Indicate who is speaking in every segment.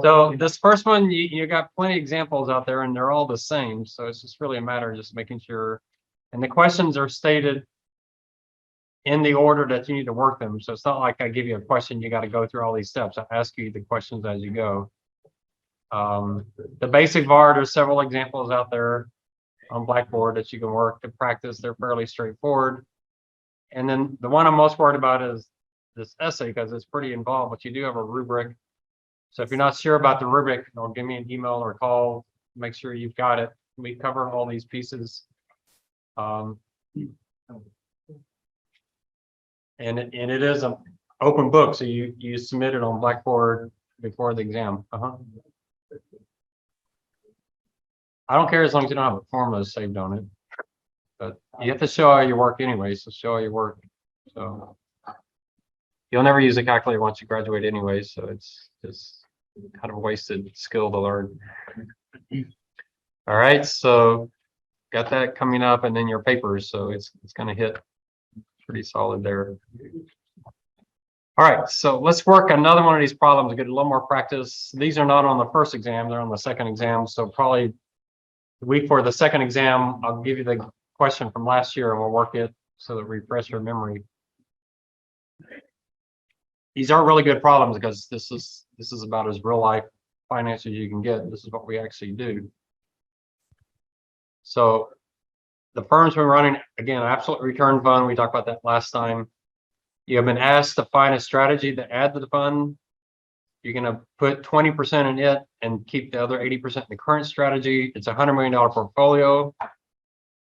Speaker 1: So this first one, you got plenty of examples out there and they're all the same. So it's just really a matter of just making sure. And the questions are stated in the order that you need to work them. So it's not like I give you a question, you got to go through all these steps. I ask you the questions as you go. The basic VAR, there's several examples out there on Blackboard that you can work to practice. They're fairly straightforward. And then the one I'm most worried about is this essay because it's pretty involved, but you do have a rubric. So if you're not sure about the rubric, give me an email or call, make sure you've got it. We cover all these pieces. And it is an open book, so you submit it on Blackboard before the exam. I don't care as long as you don't have a formula saved on it, but you have to show all your work anyway. So show all your work. So you'll never use a calculator once you graduate anyway. So it's just kind of a wasted skill to learn. All right, so got that coming up, and then your papers. So it's going to hit pretty solid there. All right, so let's work another one of these problems to get a little more practice. These are not on the first exam, they're on the second exam. So probably the week for the second exam, I'll give you the question from last year and we'll work it so that we refresh your memory. These are really good problems because this is about as real life finance as you can get. This is what we actually do. So the firm's been running, again, absolute return fund. We talked about that last time. You have been asked to find a strategy to add to the fund. You're going to put 20% in it and keep the other 80% in the current strategy. It's a $100 million portfolio.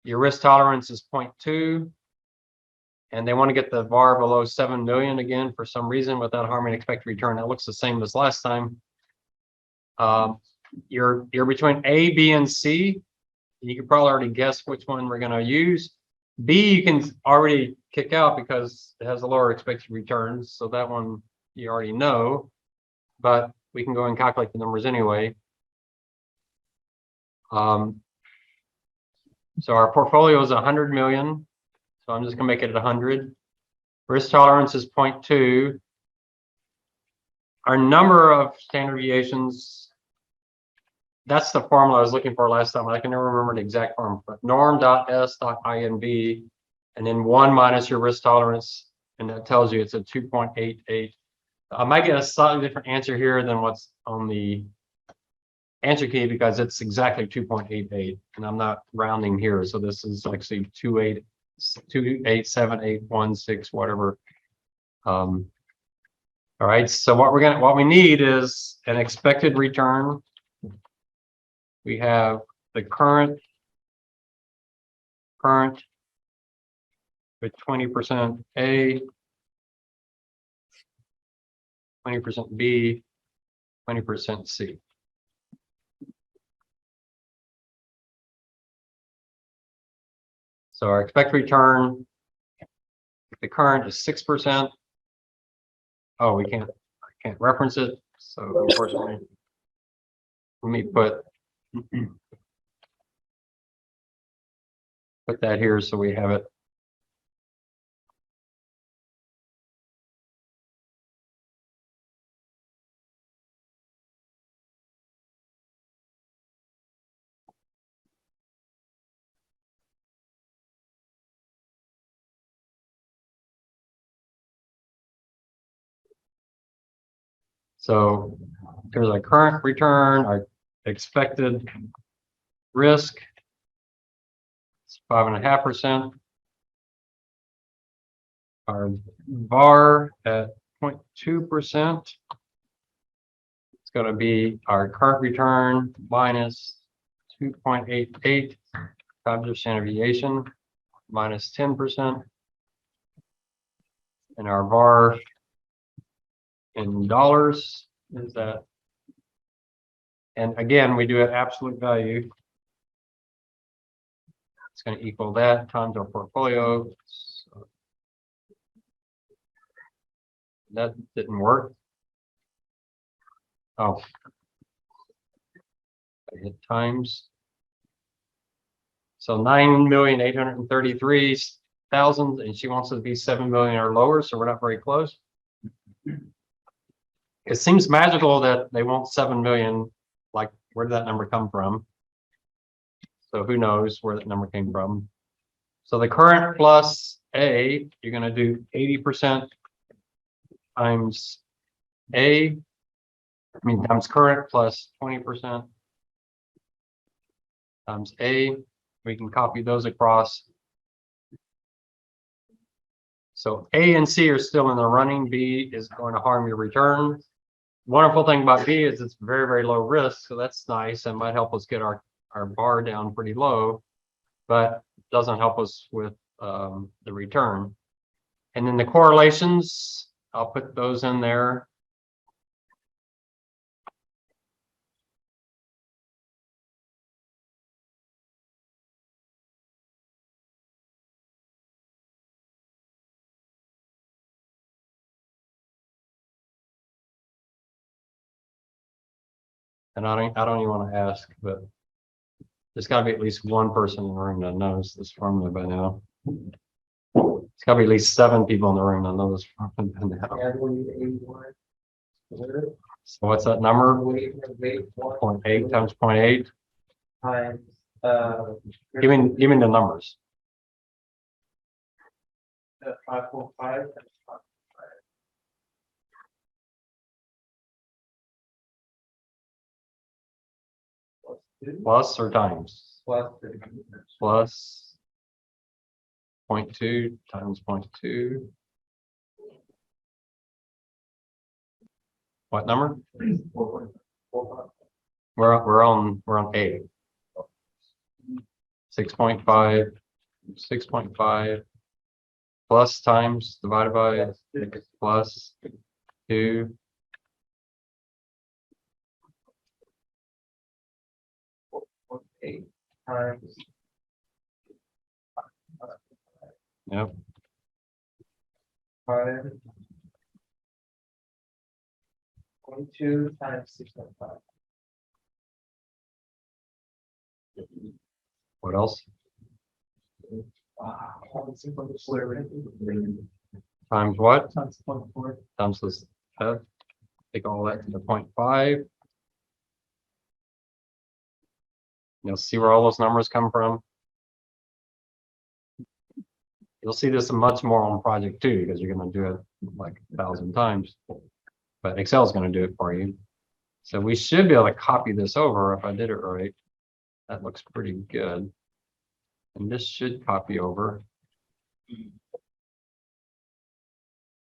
Speaker 1: Your risk tolerance is 0.2. And they want to get the VAR below 7 million again for some reason without harming expected return. That looks the same as last time. You're between A, B, and C. You can probably already guess which one we're going to use. B, you can already kick out because it has a lower expected returns. So that one you already know, but we can go and calculate the numbers anyway. So our portfolio is 100 million. So I'm just going to make it at 100. Risk tolerance is 0.2. Our number of standard deviations, that's the formula I was looking for last time. I can never remember the exact formula, but norm.s.inb, and then 1 minus your risk tolerance, and that tells you it's a 2.88. I might get a slightly different answer here than what's on the answer key because it's exactly 2.88, and I'm not rounding here. So this is actually 2.87816, whatever. All right. So what we need is an expected return. We have the current with 20% A, 20% B, 20% C. So our expected return, the current is 6%. Oh, I can't reference it. So unfortunately, let me put that here so we have it. So there's our current return, our expected risk, it's 5.5%. Our VAR at 0.2%. It's going to be our current return minus 2.88 times your standard deviation minus 10%. And our VAR in dollars is that. And again, we do an absolute value. It's going to equal that times our portfolio. So that didn't work. Oh, I hit times. So 9,833,000, and she wants it to be 7 million or lower. So we're not very close. It seems magical that they want 7 million. Like, where did that number come from? So who knows where that number came from? So the current plus A, you're going to do 80% times A, times current plus 20% times A. We can copy those across. So A and C are still in the running. B is going to harm your return. Wonderful thing about B is it's very, very low risk. So that's nice and might help us get our bar down pretty low, but doesn't help us with the return. And then the correlations, I'll put those in there. And I don't even want to ask, but there's got to be at least one person in the room that knows this formula by now. It's got to be at least 7 people in the room that know this formula by now. So what's that number? 0.8 times 0.8. Give me the numbers.
Speaker 2: 5.5.
Speaker 1: Plus or times?
Speaker 2: Plus
Speaker 1: Plus 0.2 times 0.2. What number?
Speaker 2: 4.4.
Speaker 1: We're on A. 6.5. 6.5 plus times divided by plus 2.
Speaker 2: 8 times.
Speaker 1: Yep.
Speaker 2: 5. 22 times 6.5.
Speaker 1: What else? Times what?
Speaker 2: Times 0.4.
Speaker 1: Times this. Take all that to the 0.5. You'll see where all those numbers come from. You'll see this much more on project 2 because you're going to do it like 1,000 times. But Excel is going to do it for you. So we should be able to copy this over if I did it right. That looks pretty good. And this should copy over.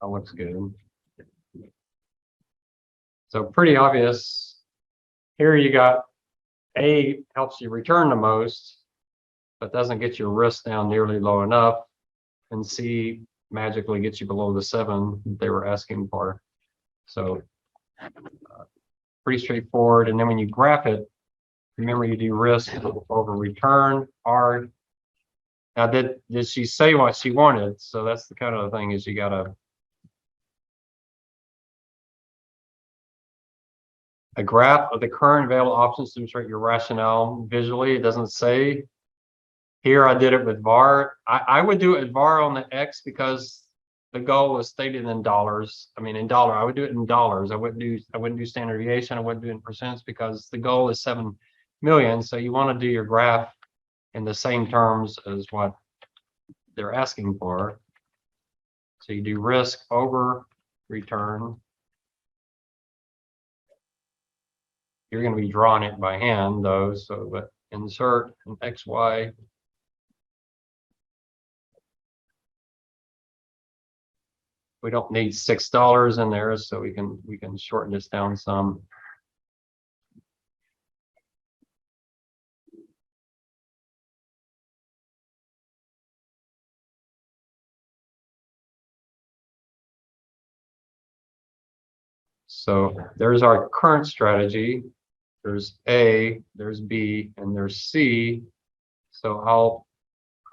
Speaker 1: That looks good. So pretty obvious. Here you got A helps you return the most, but doesn't get your risk down nearly low enough. And C magically gets you below the 7 that they were asking for. So pretty straightforward. And then when you graph it, remember you do risk over return. R. Now did she say what she wanted? So that's the kind of thing is you gotta a graph of the current available options to demonstrate your rationale visually. It doesn't say. Here I did it with VAR. I would do it with VAR on the X because the goal was stated in dollars. I mean in dollar. I would do it in dollars. I wouldn't do standard deviation. I wouldn't do it in percents because the goal is 7 million. So you want to do your graph in the same terms as what they're asking for. So you do risk over return. You're going to be drawing it by hand though. So but insert an XY. We don't need $6 in there, so we can shorten this down some. So there's our current strategy. There's A, there's B, and there's C. So I'll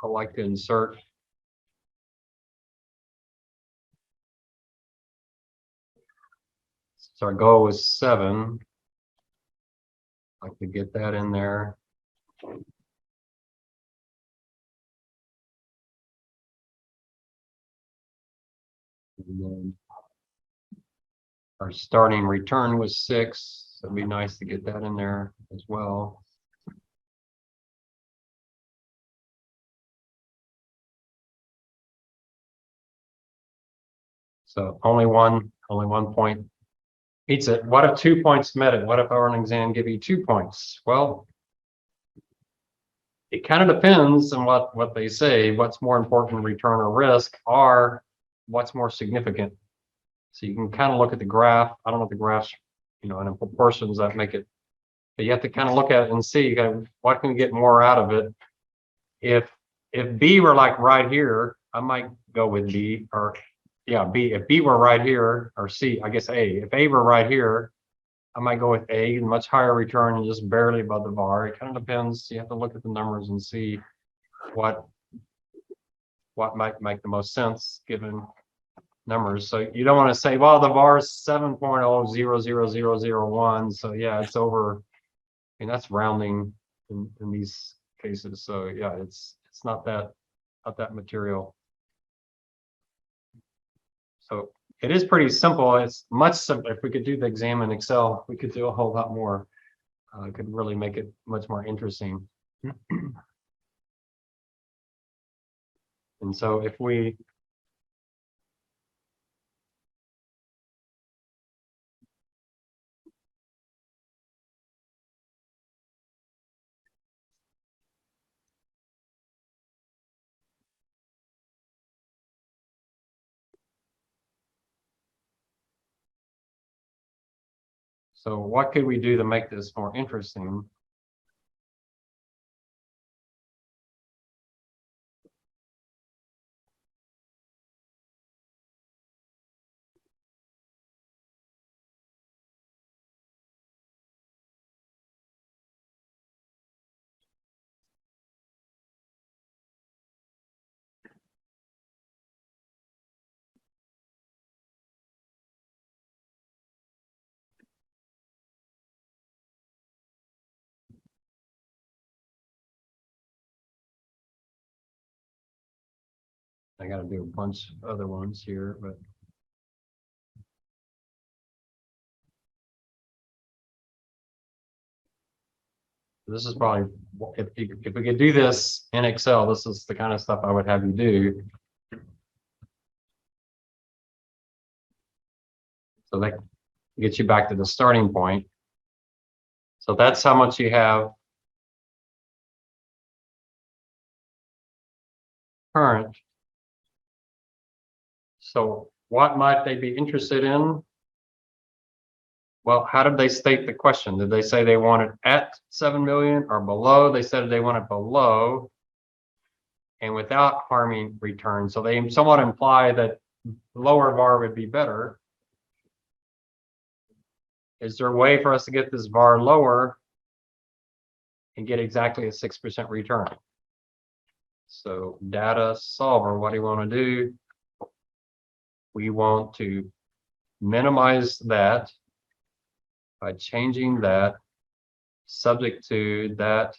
Speaker 1: like to insert so our goal was 7. I'd like to get that in there. And then Our starting return was 6. So it'd be nice to get that in there as well. So only one point beats it. What if 2 points met it? What if our exam give you 2 points? Well, it kind of depends on what they say. What's more important, return or risk, or what's more significant. So you can kind of look at the graph. I don't know if the graphs, and in proportions that make it, but you have to kind of look at it and see what can we get more out of it. If B were like right here, I might go with B, or yeah, B. If B were right here, or C, I guess A. If A were right here, I might go with A, much higher return and just barely above the bar. It kind of depends. You have to look at the numbers and see what might make the most sense given numbers. So you don't want to say, well, the bar is 7.0000001. So yeah, it's over. And that's rounding in these cases. So yeah, it's not that material. So it is pretty simple. It's much simpler. If we could do the exam in Excel, we could do a whole lot more. Could really make it much more interesting. And so if we So what could we do to make this more interesting? I got to do a bunch of other ones here, but this is probably, if we could do this in Excel, this is the kind of stuff I would have you do. So that gets you back to the starting point. So that's how much you have current. So what might they be interested in? Well, how did they state the question? Did they say they want it at 7 million or below? They said they want it below and without harming return. So they somewhat imply that lower VAR would be better. Is there a way for us to get this VAR lower and get exactly a 6% return? So data solver, what do you want to do? We want to minimize that by changing that subject to that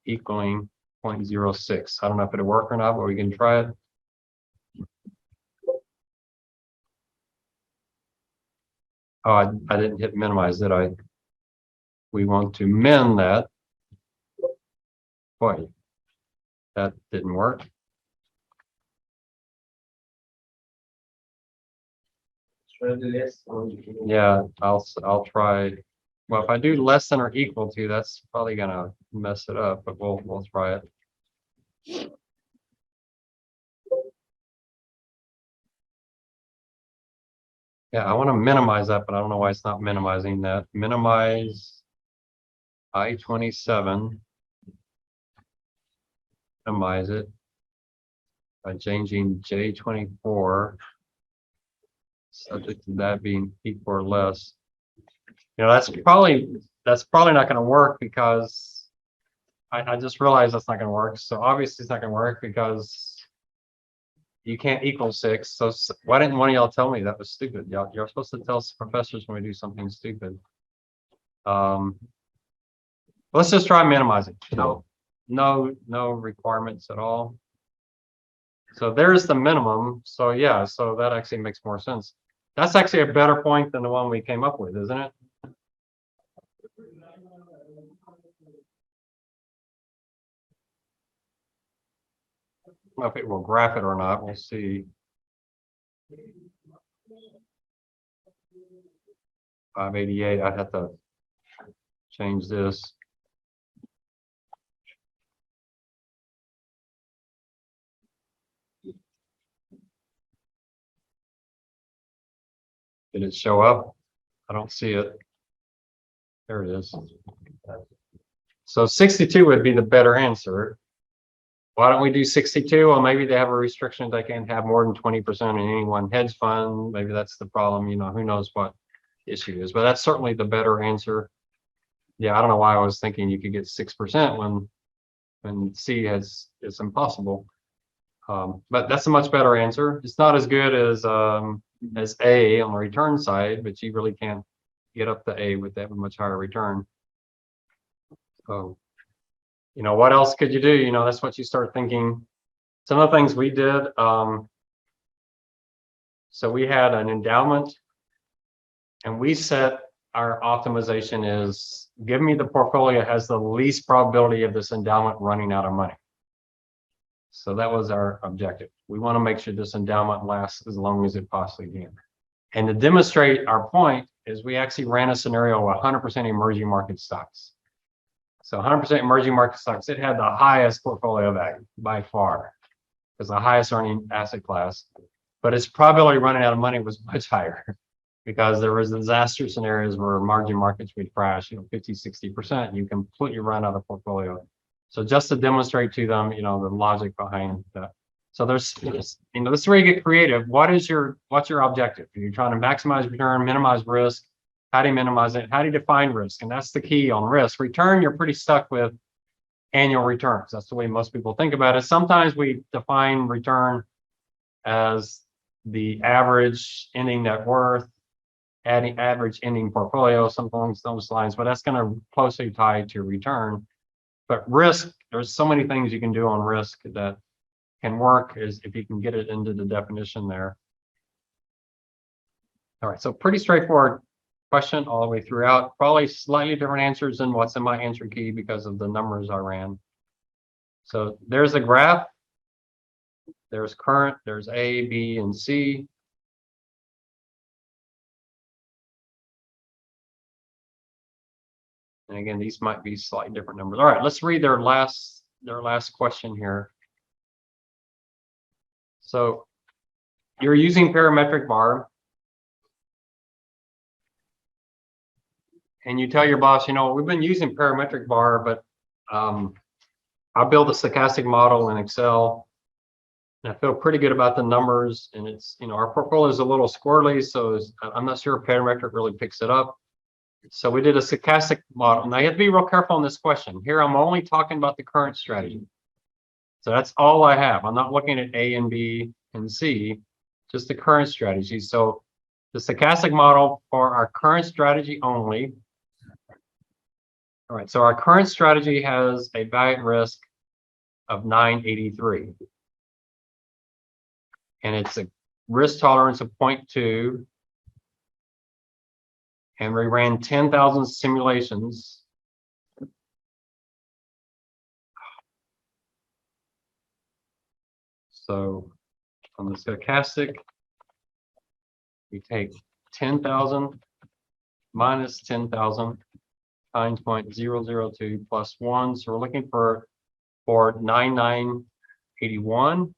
Speaker 1: equaling 0.06. I don't know if it'll work or not, but we can try it. Oh, I didn't hit minimize, did I? We want to min that. Boy, that didn't work.
Speaker 2: Try to do this.
Speaker 1: Yeah, I'll try. Well, if I do less than or equal to, that's probably gonna mess it up, but we'll try it. Yeah, I want to minimize that, but I don't know why it's not minimizing that. Minimize I-27. Minimize it by changing J24, subject to that being equal or less. That's probably not going to work because I just realized that's not going to work. So obviously it's not going to work because you can't equal 6. So why didn't one of y'all tell me that was stupid? You're supposed to tell professors when we do something stupid. Let's just try minimizing. No requirements at all. So there's the minimum. So yeah, so that actually makes more sense. That's actually a better point than the one we came up with, isn't it? I don't know if it will graph it or not. We'll see. 588. I'd have to change this. Did it show up? I don't see it. There it is. So 62 would be the better answer. Why don't we do 62? Well, maybe they have a restriction. They can't have more than 20% in any one hedge fund. Maybe that's the problem. You know, who knows what the issue is, but that's certainly the better answer. Yeah, I don't know why I was thinking you could get 6% when C is impossible. But that's a much better answer. It's not as good as A on the return side, but you really can't get up to A with that much higher return. So, you know, what else could you do? You know, that's what you start thinking. Some of the things we did. So we had an endowment, and we set our optimization is give me the portfolio has the least probability of this endowment running out of money. So that was our objective. We want to make sure this endowment lasts as long as it possibly can. And to demonstrate our point is we actually ran a scenario of 100% emerging market stocks. So 100% emerging market stocks, it had the highest portfolio value by far. It's the highest earning asset class, but its probability of running out of money was much higher because there was disaster scenarios where emerging markets would crash, 50, 60%, you completely run out of portfolio. So just to demonstrate to them, the logic behind that. So there's, this is where you get creative. What's your objective? Are you trying to maximize return, minimize risk? How do you minimize it? How do you define risk? And that's the key on risk. Return, you're pretty stuck with annual returns. That's the way most people think about it. Sometimes we define return as the average ending net worth, adding average ending portfolio, something along those lines, but that's going to closely tie to return. But risk, there's so many things you can do on risk that can work is if you can get it into the definition there. All right, so pretty straightforward question all the way throughout. Probably slightly different answers than what's in my answer key because of the numbers I ran. So there's a graph. There's current, there's A, B, and C. And again, these might be slightly different numbers. All right, let's read their last question here. So you're using parametric bar. And you tell your boss, we've been using parametric bar, but I built a stochastic model in Excel. And I feel pretty good about the numbers. And it's, our portfolio is a little squirrely, so I'm not sure if parametric really picks it up. So we did a stochastic model. Now you have to be real careful on this question. Here I'm only talking about the current strategy. So that's all I have. I'm not looking at A and B and C, just the current strategy. So the stochastic model for our current strategy only. All right, so our current strategy has a value at risk of 983. And it's a risk tolerance of 0.2. And we ran 10,000 simulations. So on the stochastic, we take 10,000 minus 10,000 times 0.002 plus 1. So we're looking for 9981.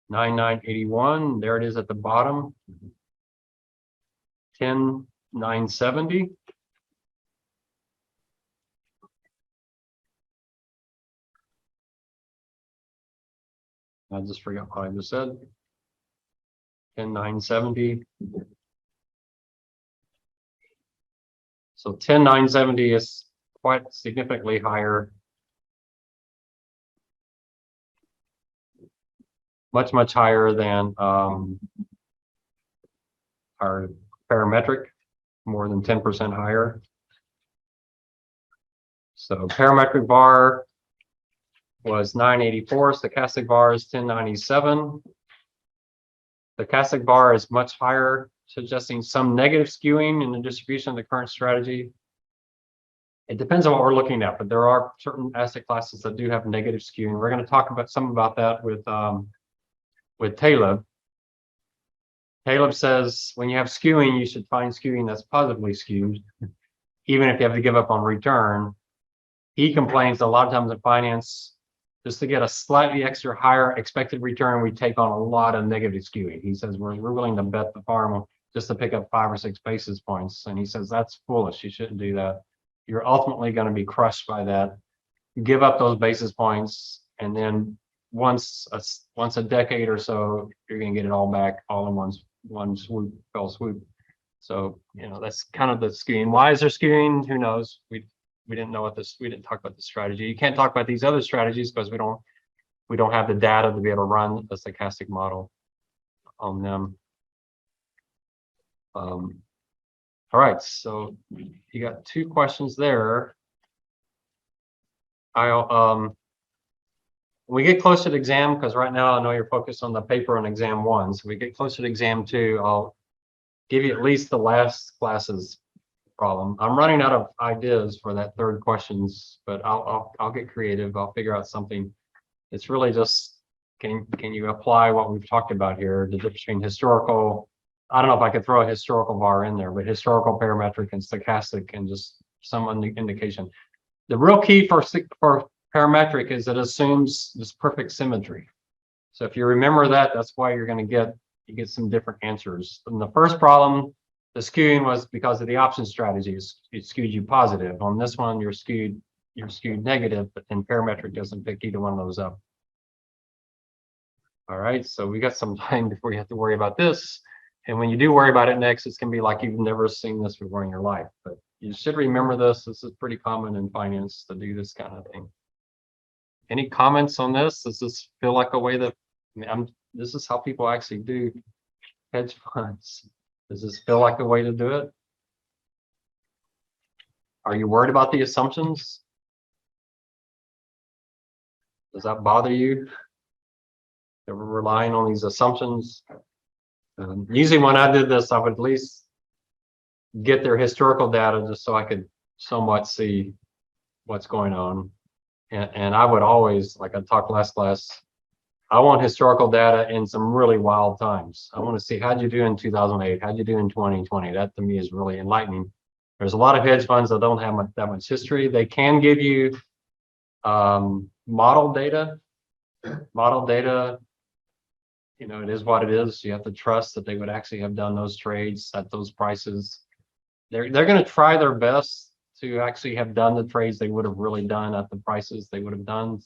Speaker 1: 9981, there it is at the bottom. 10970. I just forgot what I just said. 10970. So 10970 is quite significantly higher. Much higher than our parametric, more than 10% higher. So parametric bar was 984. Stochastic bar is 1097. The stochastic bar is much higher, suggesting some negative skewing in the distribution of the current strategy. It depends on what we're looking at, but there are certain asset classes that do have negative skewing. We're going to talk about some about that with Taleb. Taleb says when you have skewing, you should find skewing that's positively skewed, even if you have to give up on return. He complains a lot of times in finance, just to get a slightly extra higher expected return, we take on a lot of negative skewing. He says we're willing to bet the farm just to pick up 5 or 6 basis points. And he says that's foolish. You shouldn't do that. You're ultimately going to be crushed by that. Give up those basis points, and then once a decade or so, you're going to get it all back all in one fell swoop. So that's kind of the skewing. Why is there skewing? Who knows? We didn't know we didn't talk about the strategy. You can't talk about these other strategies because we don't have the data to be able to run a stochastic model on them. All right, so you got 2 questions there. When we get closer to exam, because right now I know you're focused on the paper on exam 1. So we get closer to exam 2, I'll give you at least the last class's problem. I'm running out of ideas for that 3rd questions, but I'll get creative. I'll figure out something. It's really just can you apply what we've talked about here, the difference between historical. I don't know if I could throw a historical bar in there, but historical, parametric, and stochastic, and just some indication. The real key for parametric is it assumes this perfect symmetry. So if you remember that, that's why you're going to get some different answers. In the first problem, the skewing was because of the option strategies. It skewed you positive. On this one, you're skewed negative, but then parametric doesn't pick either one of those up. All right, so we got some time before you have to worry about this. And when you do worry about it next, it's going to be like you've never seen this before in your life. But you should remember this. This is pretty common in finance to do this kind of thing. Any comments on this? Does this feel like a way that this is how people actually do hedge funds? Does this feel like a way to do it? Are you worried about the assumptions? Does that bother you? That we're relying on these assumptions? Usually when I did this, I would at least get their historical data just so I could somewhat see what's going on. And I would always, like I talked last class, I want historical data in some really wild times. I want to see how'd you do in 2008, how'd you do in 2020. That to me is really enlightening. There's a lot of hedge funds that don't have that much history. They can give you model data. Model data, it is what it is. You have to trust that they would actually have done those trades at those prices. They're going to try their best to actually have done the trades they would have really done at the prices they would have done.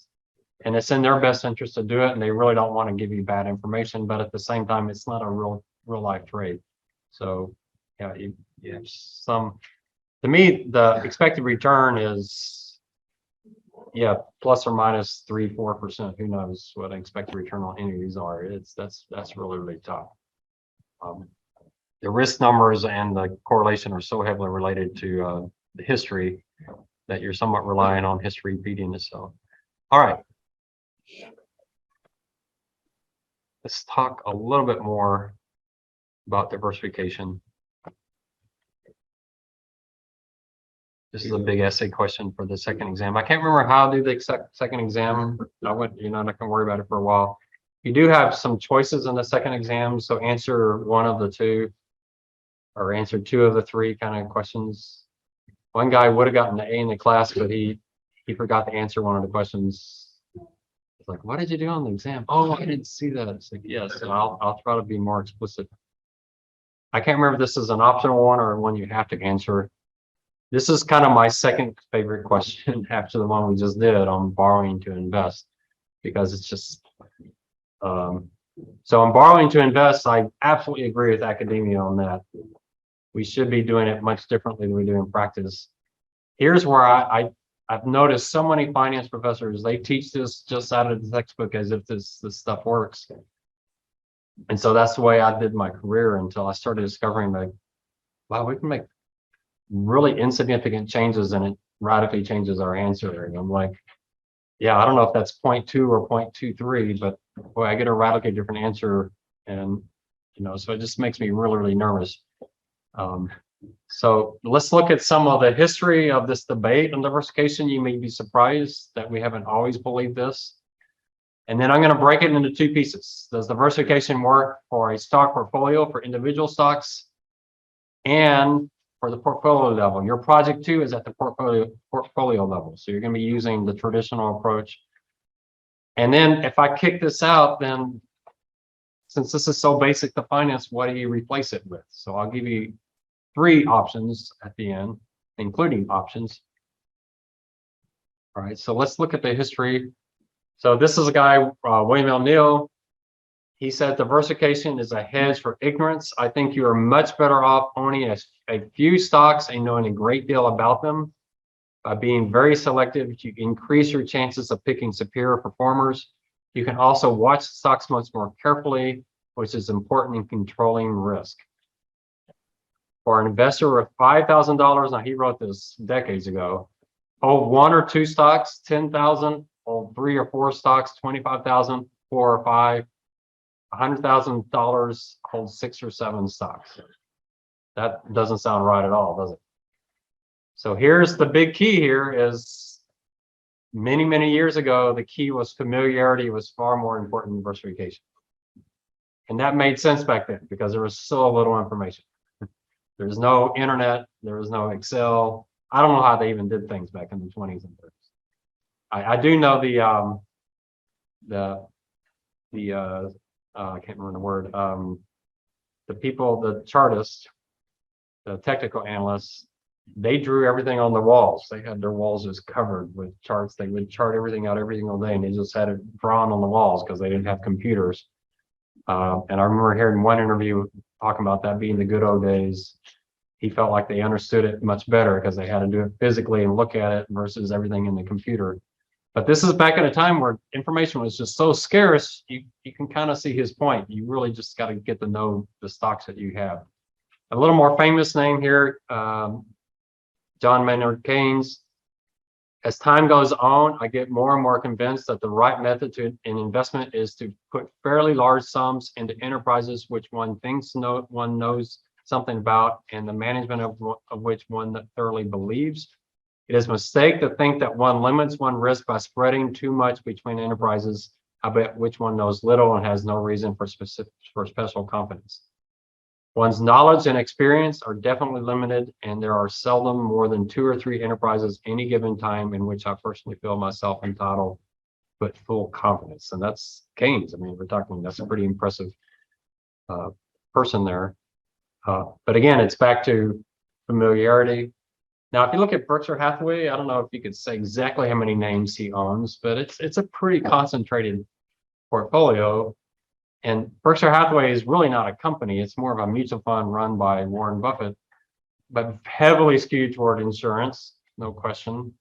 Speaker 1: And it's in their best interest to do it. And they really don't want to give you bad information, but at the same time, it's not a real life trade. So yeah, you have some, to me, the expected return is, plus or minus 3-4%. Who knows what an expected return on any of these are? That's really tough. The risk numbers and the correlation are so heavily related to the history that you're somewhat relying on history repeating itself. All right. Let's talk a little bit more about diversification. This is a big essay question for the second exam. I can't remember how to do the second exam. You're not going to worry about it for a while. You do have some choices in the second exam, so answer one of the 2, or answer 2 of the 3 kind of questions. One guy would have gotten an A in the class, but he forgot to answer one of the questions. It's like, what did you do on the exam? Oh, I didn't see that. It's like, yes, and I'll try to be more explicit. I can't remember if this is an optional one or one you have to answer. This is kind of my second favorite question after the one we just did on borrowing to invest, because it's just, so on borrowing to invest, I absolutely agree with academia on that. We should be doing it much differently than we do in practice. Here's where I've noticed so many finance professors, they teach this just out of the textbook as if this stuff works. And so that's the way I did my career until I started discovering that, wow, we can make really insignificant changes and it radically changes our answer. And I'm like, Yeah, I don't know if that's 0.2 or 0.23, but boy, I get a radically different answer. And, so it just makes me really, really nervous. So let's look at some of the history of this debate on diversification. You may be surprised that we haven't always believed this. And then I'm going to break it into two pieces. Does diversification work for a stock portfolio for individual stocks and for the portfolio level? Your project two is at the portfolio level. So you're going to be using the traditional approach. And then if I kick this out, then since this is so basic to finance, what do you replace it with? So I'll give you three options at the end, including options. All right, so let's look at the history. So this is a guy, William L. Neal. He said diversification is a hedge for ignorance. I think you are much better off owning a few stocks and knowing a great deal about them. By being very selective, you increase your chances of picking superior performers. You can also watch stocks much more carefully, which is important in controlling risk. For an investor with $5,000, now he wrote this decades ago, hold one or two stocks, 10,000, hold three or four stocks, 25,000, 4 or 5, $100,000, hold 6 or 7 stocks. That doesn't sound right at all, does it? So here's the big key here is many, many years ago, the key was familiarity was far more important than diversification. And that made sense back then because there was so little information. There's no internet, there was no Excel. I don't know how they even did things back in the 20s and 30s. I do know I can't remember the word, the people, the chartists, the technical analysts, they drew everything on the walls. They had their walls just covered with charts. They would chart everything out every single day, and they just had it drawn on the walls because they didn't have computers. And I remember hearing one interview talking about that being the good old days. He felt like they understood it much better because they had to do it physically and look at it versus everything in the computer. But this is back at a time where information was just so scarce, you can kind of see his point. You really just got to get to know the stocks that you have. A little more famous name here, John Maynard Keynes. As time goes on, I get more and more convinced that the right method in investment is to put fairly large sums into enterprises which one thinks one knows something about and the management of which one thoroughly believes. It is a mistake to think that one limits one risk by spreading too much between enterprises about which one knows little and has no reason for special confidence. One's knowledge and experience are definitely limited, and there are seldom more than 2 or 3 enterprises any given time in which I personally feel myself entitled but full confidence. And that's Keynes. I mean, we're talking, that's a pretty impressive person there. But again, it's back to familiarity. Now, if you look at Berkshire Hathaway, I don't know if you could say exactly how many names he owns, but it's a pretty concentrated portfolio. And Berkshire Hathaway is really not a company. It's more of a mutual fund run by Warren Buffett, but heavily skewed toward insurance, no question.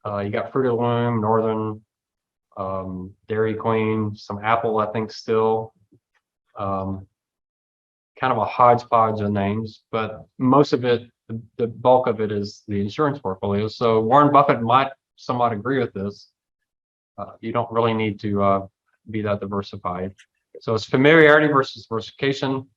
Speaker 1: You got Fruit of the Loom, Northern, Dairy Queen, some Apple, I think still. Kind of a hodgepodge of names, but most of it, the bulk of it is the insurance portfolio. So Warren Buffett might somewhat agree with this. You don't really need to be that diversified. So it's familiarity versus diversification.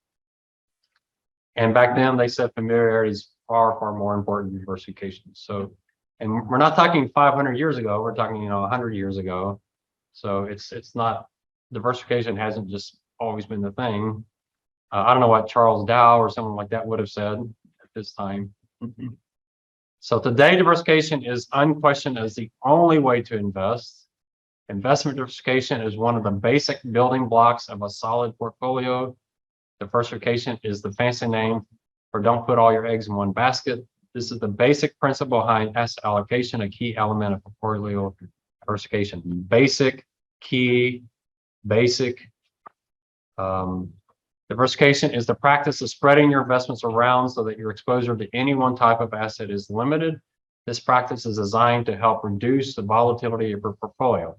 Speaker 1: And back then they said familiarity is far, far more important than diversification. So, and we're not talking 500 years ago, we're talking, 100 years ago. So it's not, diversification hasn't just always been the thing. I don't know what Charles Dow or someone like that would have said at this time. So today, diversification is unquestioned as the only way to invest. Investment diversification is one of the basic building blocks of a solid portfolio. Diversification is the fancy name for don't put all your eggs in one basket. This is the basic principle behind asset allocation, a key element of portfolio diversification. Basic, key, basic. Diversification is the practice of spreading your investments around so that your exposure to any one type of asset is limited. This practice is designed to help reduce the volatility of your portfolio.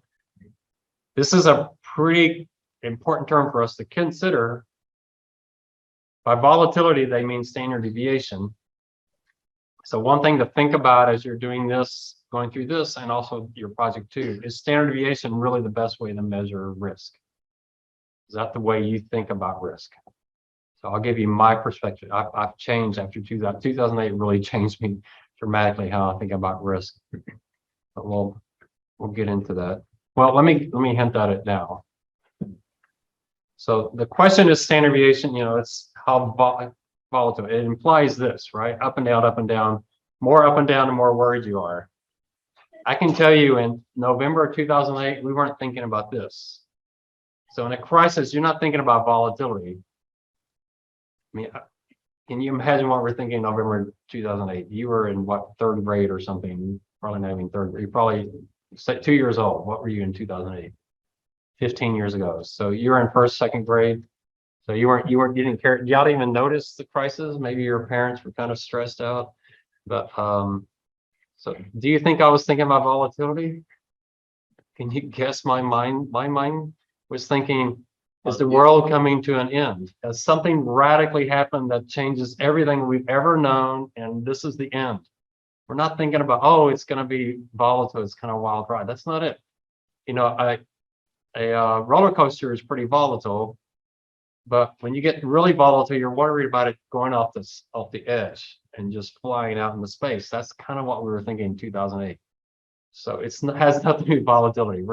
Speaker 1: This is a pretty important term for us to consider. By volatility, they mean standard deviation. So one thing to think about as you're doing this, going through this, and also your project too, is standard deviation really the best way to measure risk? Is that the way you think about risk? So I'll give you my perspective. I've changed after 2008 really changed me dramatically how I think about risk. But we'll get into that. Well, let me hint at it now. So the question is standard deviation, it's how volatile. It implies this, right? Up and down, more up and down, the more worried you are. I can tell you in November of 2008, we weren't thinking about this. So in a crisis, you're not thinking about volatility. I mean, can you imagine what we're thinking in November 2008? You were in what, third grade or something? Probably not even third grade. You're probably 2 years old. What were you in 2008? 15 years ago. So you were in first, second grade. So you didn't care. Y'all didn't even notice the crisis. Maybe your parents were kind of stressed out. But so do you think I was thinking about volatility? Can you guess my mind? My mind was thinking, is the world coming to an end? Has something radically happened that changes everything we've ever known, and this is the end? We're not thinking about, oh, it's going to be volatile, it's kind of wild ride. That's not it. A roller coaster is pretty volatile, but when you get really volatile, you're worried about it going off the edge and just flying out into space. That's kind of what we were thinking in 2008. So has nothing to do with volatility.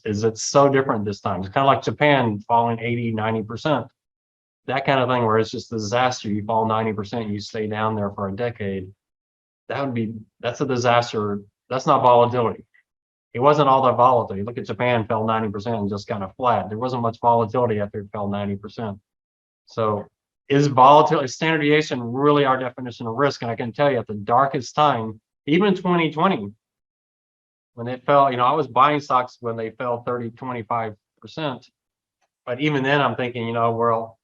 Speaker 1: It's so different this time. It's kind of like Japan falling 80, 90%. That kind of thing where it's just a disaster. You fall 90%, you stay down there for a decade. That's a disaster. That's not volatility. It wasn't all that volatile. You look at Japan, fell 90% and just kind of flat. There wasn't much volatility after it fell 90%. So is standard deviation really our definition of risk? And I can tell you at the darkest time, even 2020, when it fell, I was buying stocks when they fell 30, 25%. But even then I'm thinking, well,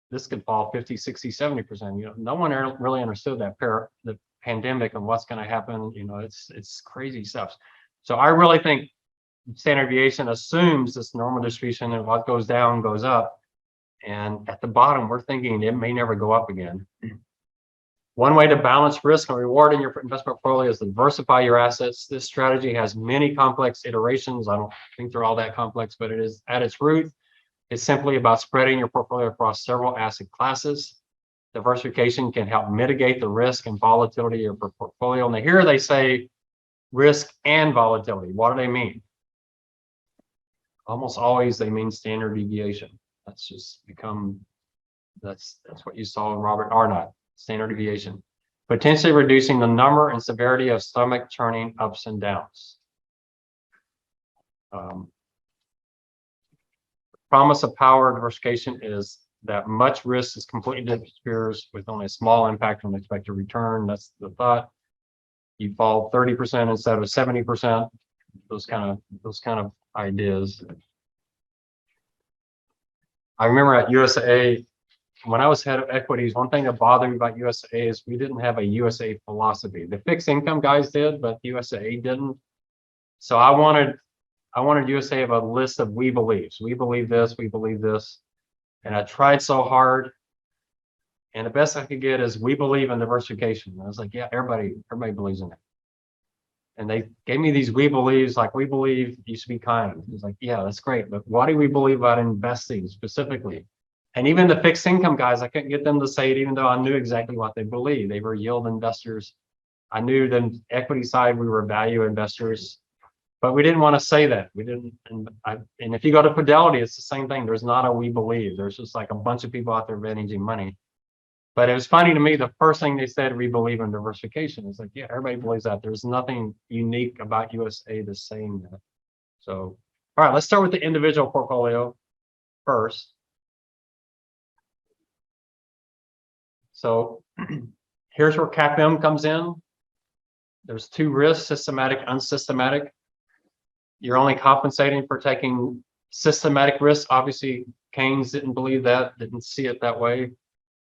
Speaker 1: this could fall 50, 60, 70%. No one really understood the pandemic and what's going to happen. It's crazy stuff. So I really think standard deviation assumes this normal distribution and what goes down goes up. And at the bottom, we're thinking it may never go up again. One way to balance risk and reward in your investment portfolio is to diversify your assets. This strategy has many complex iterations. I don't think they're all that complex, but it is at its root. It's simply about spreading your portfolio across several asset classes. Diversification can help mitigate the risk and volatility of your portfolio. And here they say risk and volatility. What do they mean? Almost always they mean standard deviation. That's what you saw in Robert Arnott, standard deviation. Potentially reducing the number and severity of stomach churning ups and downs. Promise of power diversification is that much risk is completely disappears with only a small impact on expected return. That's the thought. You fall 30% instead of 70%. Those kind of ideas. I remember at USAA, when I was head of equities, one thing that bothered me about USAA is we didn't have a USAA philosophy. The fixed income guys did, but USAA didn't. So I wanted USAA to have a list of we believes. We believe this, we believe this. And I tried so hard. And the best I could get is we believe in diversification. And I was like, yeah, everybody believes in it. And they gave me these we believes, like we believe you should be kind. It's like, yeah, that's great. But what do we believe about investing specifically? And even the fixed income guys, I couldn't get them to say it, even though I knew exactly what they believed. They were yield investors. I knew the equity side, we were value investors. But we didn't want to say that. We didn't. And if you go to Fidelity, it's the same thing. There's not a we believe. There's just like a bunch of people out there managing money. But it was funny to me, the first thing they said, we believe in diversification. It's like, yeah, everybody believes that. There's nothing unique about USA that's saying that. So, all right, let's start with the individual portfolio first. So here's where CAPM comes in. There's two risks, systematic, unsystematic. You're only compensating for taking systematic risks. Obviously, Keynes didn't believe that, didn't see it that way.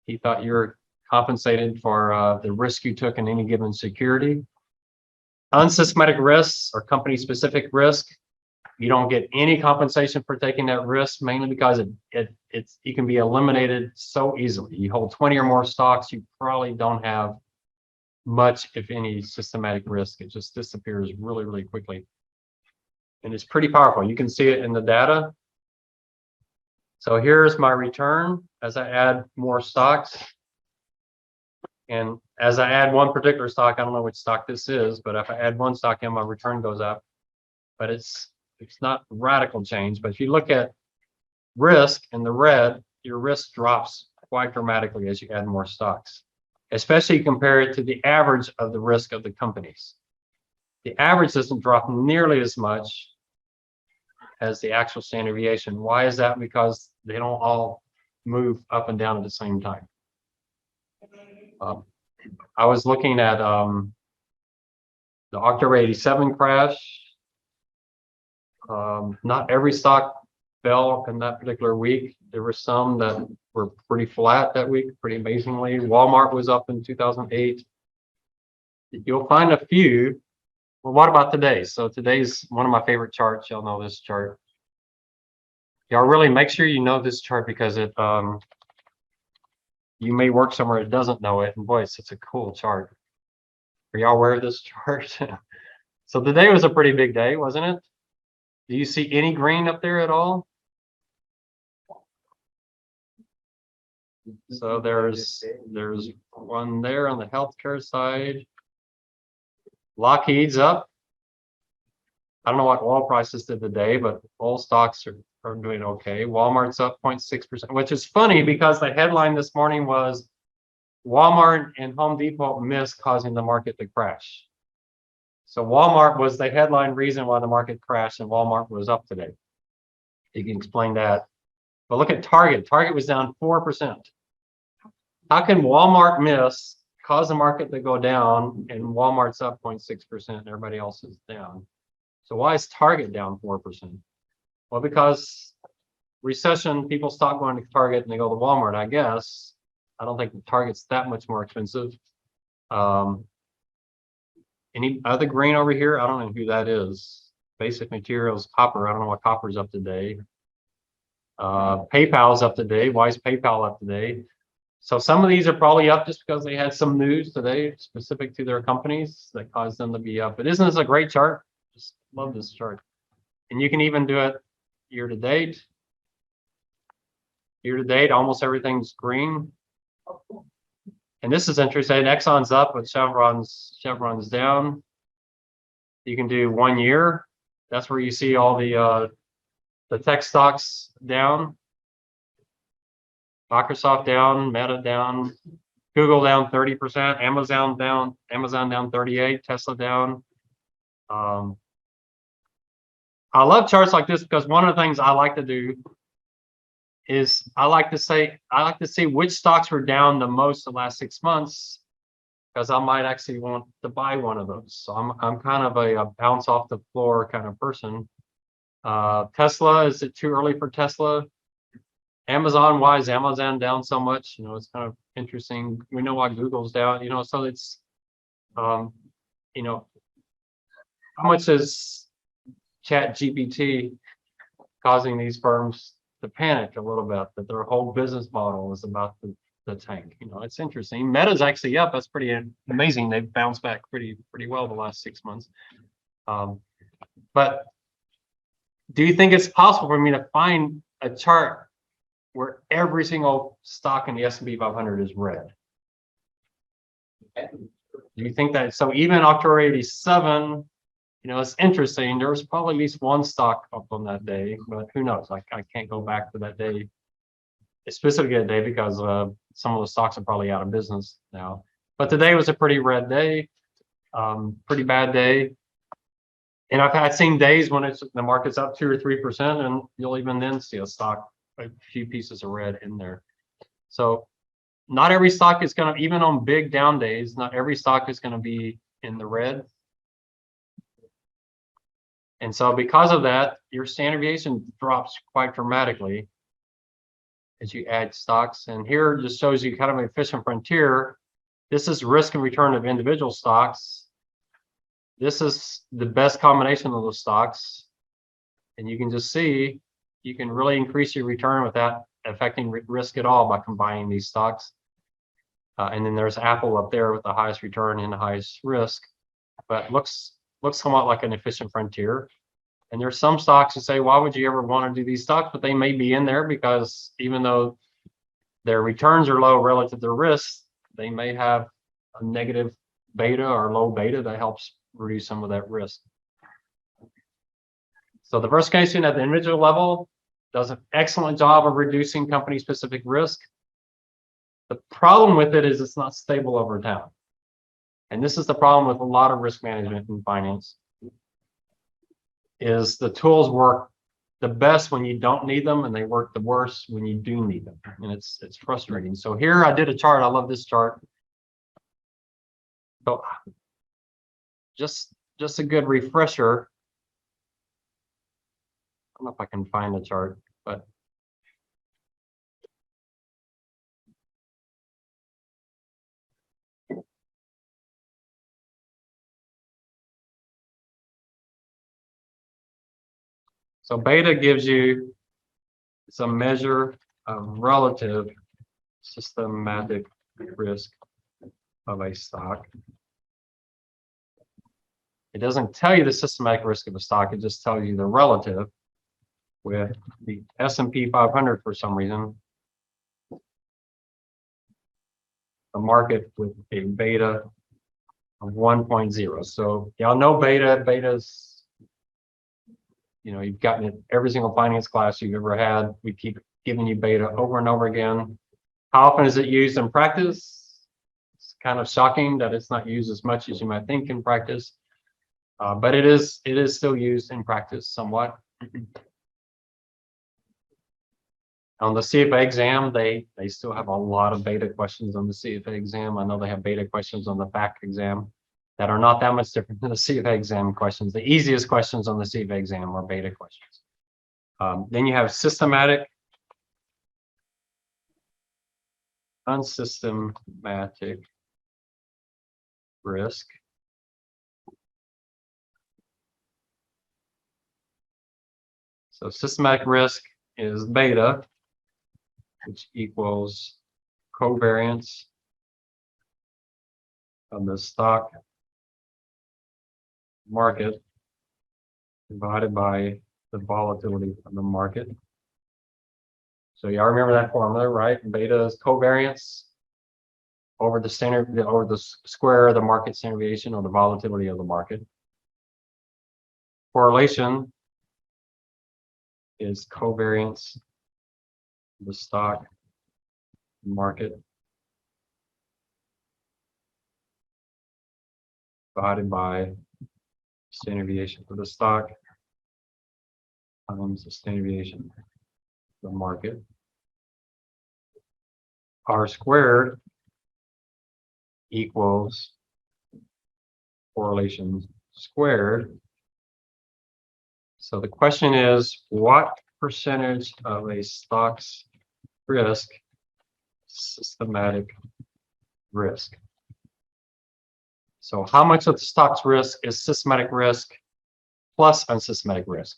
Speaker 1: He thought you were compensated for the risk you took in any given security. Unsystematic risks or company-specific risk, you don't get any compensation for taking that risk, mainly because it can be eliminated so easily. You hold 20 or more stocks, you probably don't have much, if any, systematic risk. It just disappears really, really quickly. And it's pretty powerful. You can see it in the data. So here's my return as I add more stocks. And as I add one particular stock, I don't know which stock this is, but if I add one stock in, my return goes up. But it's not radical change. But if you look at risk in the red, your risk drops quite dramatically as you add more stocks, especially compare it to the average of the risk of the companies. The average doesn't drop nearly as much as the actual standard deviation. Why is that? Because they don't all move up and down at the same time. I was looking at the October 87 crash. Not every stock fell in that particular week. There were some that were pretty flat that week, pretty amazingly. Walmart was up in 2008. You'll find a few. Well, what about today? So today's one of my favorite charts. Y'all know this chart. Y'all really make sure you know this chart because it you may work somewhere that doesn't know it, and boy, it's such a cool chart. Are y'all aware of this chart? So today was a pretty big day, wasn't it? Do you see any green up there at all? So there's one there on the healthcare side. Lockheed's up. I don't know what oil prices did today, but oil stocks are doing okay. Walmart's up 0.6%, which is funny because the headline this morning was Walmart and Home Depot missed, causing the market to crash. So Walmart was the headline reason why the market crashed, and Walmart was up today. You can explain that. But look at Target. Target was down 4%. How can Walmart miss, cause the market to go down, and Walmart's up 0.6% and everybody else is down? So why is Target down 4%? Well, because recession, people stop going to Target and they go to Walmart, I guess. I don't think Target's that much more expensive. Any other green over here? I don't know who that is. Basic Materials, copper. I don't know what copper's up today. PayPal's up today. Why is PayPal up today? So some of these are probably up just because they had some news today specific to their companies that caused them to be up. But isn't this a great chart? Just love this chart. And you can even do it year to date. Year to date, almost everything's green. And this is interesting. Exxon's up, but Chevron's down. You can do 1 year. That's where you see all the tech stocks down. Microsoft down, Meta down, Google down 30%, Amazon down 38%, Tesla down. I love charts like this because one of the things I like to do is I like to see which stocks were down the most the last 6 months, because I might actually want to buy one of those. So I'm kind of a bounce off the floor kind of person. Tesla, is it too early for Tesla? Amazon, why is Amazon down so much? You know, it's kind of interesting. We know why Google's down, you know, so it's you know, how much is ChatGPT causing these firms to panic a little bit, that their whole business model is about the tank? You know, it's interesting. Meta's actually up. That's pretty amazing. They've bounced back pretty well the last 6 months. But do you think it's possible for me to find a chart where every single stock in the S&P 500 is red? Do you think that? So even October 87, you know, it's interesting. There was probably at least one stock up on that day, but who knows? Like, I can't go back to that day, specifically that day, because some of the stocks are probably out of business now. But today was a pretty red day, pretty bad day. And I've seen days when the market's up 2 or 3%, and you'll even then see a stock, a few pieces of red in there. So not every stock is going to, even on big down days, not every stock is going to be in the red. And so because of that, your standard deviation drops quite dramatically as you add stocks. And here just shows you kind of an efficient frontier. This is risk and return of individual stocks. This is the best combination of those stocks. And you can just see, you can really increase your return without affecting risk at all by combining these stocks. And then there's Apple up there with the highest return and the highest risk, but looks somewhat like an efficient frontier. And there's some stocks you say, why would you ever want to do these stocks? But they may be in there because even though their returns are low relative to risk, they may have a negative beta or low beta that helps reduce some of that risk. So diversification at the individual level does an excellent job of reducing company-specific risk. The problem with it is it's not stable over time. And this is the problem with a lot of risk management in finance, is the tools work the best when you don't need them, and they work the worst when you do need them. And it's frustrating. So here I did a chart. I love this chart. So just a good refresher. I don't know if I can find the chart, but so beta gives you some measure of relative systematic risk of a stock. It doesn't tell you the systematic risk of a stock. It just tells you the relative. With the S&P 500, for some reason, a market with a beta of 1.0. So y'all know beta's, you know, you've gotten it every single finance class you've ever had. We keep giving you beta over and over again. How often is it used in practice? It's kind of shocking that it's not used as much as you might think in practice, but it is still used in practice somewhat. On the CFA exam, they still have a lot of beta questions on the CFA exam. I know they have beta questions on the FAC exam that are not that much different than the CFA exam questions. The easiest questions on the CFA exam are beta questions. Then you have systematic, unsystematic risk. So systematic risk is beta, which equals covariance of the stock market divided by the volatility of the market. So y'all remember that formula, right? Beta is covariance over the standard, over the square of the market standard deviation or the volatility of the market. Correlation is covariance of the stock market divided by standard deviation for the stock times the standard deviation of the market. R squared equals correlation squared. So the question is, what percentage of a stock's risk systematic risk? So how much of the stock's risk is systematic risk plus unsystematic risk?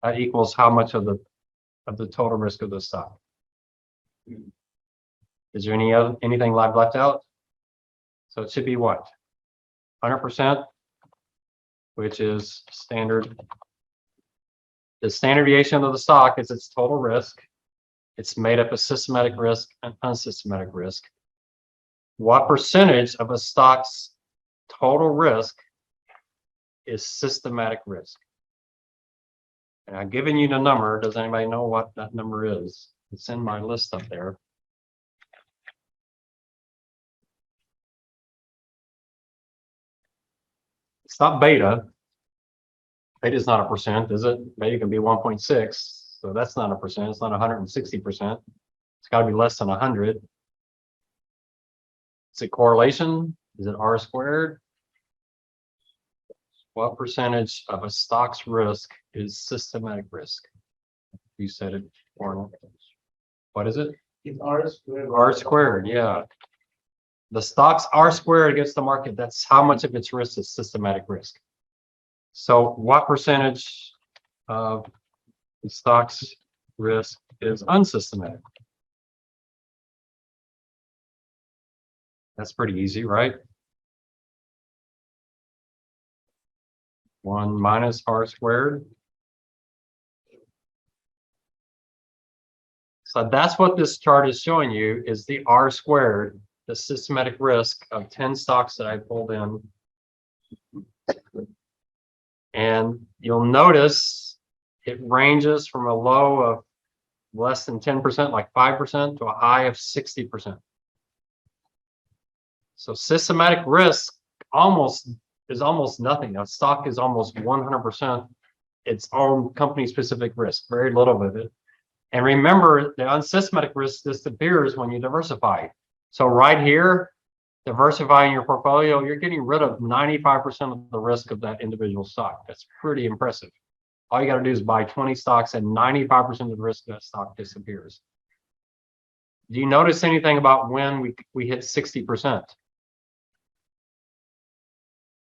Speaker 1: That equals how much of the total risk of the stock. Is there anything left out? So it should be what? 100%, which is standard. The standard deviation of the stock is its total risk. It's made up of systematic risk and unsystematic risk. What percentage of a stock's total risk is systematic risk? And I've given you the number. Does anybody know what that number is? It's in my list up there. It's not beta. Beta is not a percent, is it? Beta can be 1.6. So that's not a percent. It's not 160%. It's got to be less than 100. Is it correlation? Is it R squared? What percentage of a stock's risk is systematic risk? You said it, Arnold. What is it?
Speaker 2: It's R squared.
Speaker 1: R squared, yeah. The stock's R squared against the market, that's how much of its risk is systematic risk. So what percentage of the stock's risk is unsystematic? That's pretty easy, right? 1 minus r squared. So that's what this chart is showing you, is the r squared, the systematic risk of 10 stocks that I pulled in. And you'll notice it ranges from a low of less than 10%, like 5%, to a high of 60%. So systematic risk is almost nothing. A stock is almost 100% its own company specific risk, very little of it. And remember, the unsystematic risk disappears when you diversify. So right here, diversifying your portfolio, you're getting rid of 95% of the risk of that individual stock. That's pretty impressive. All you got to do is buy 20 stocks and 95% of the risk of that stock disappears. Do you notice anything about when we hit 60%?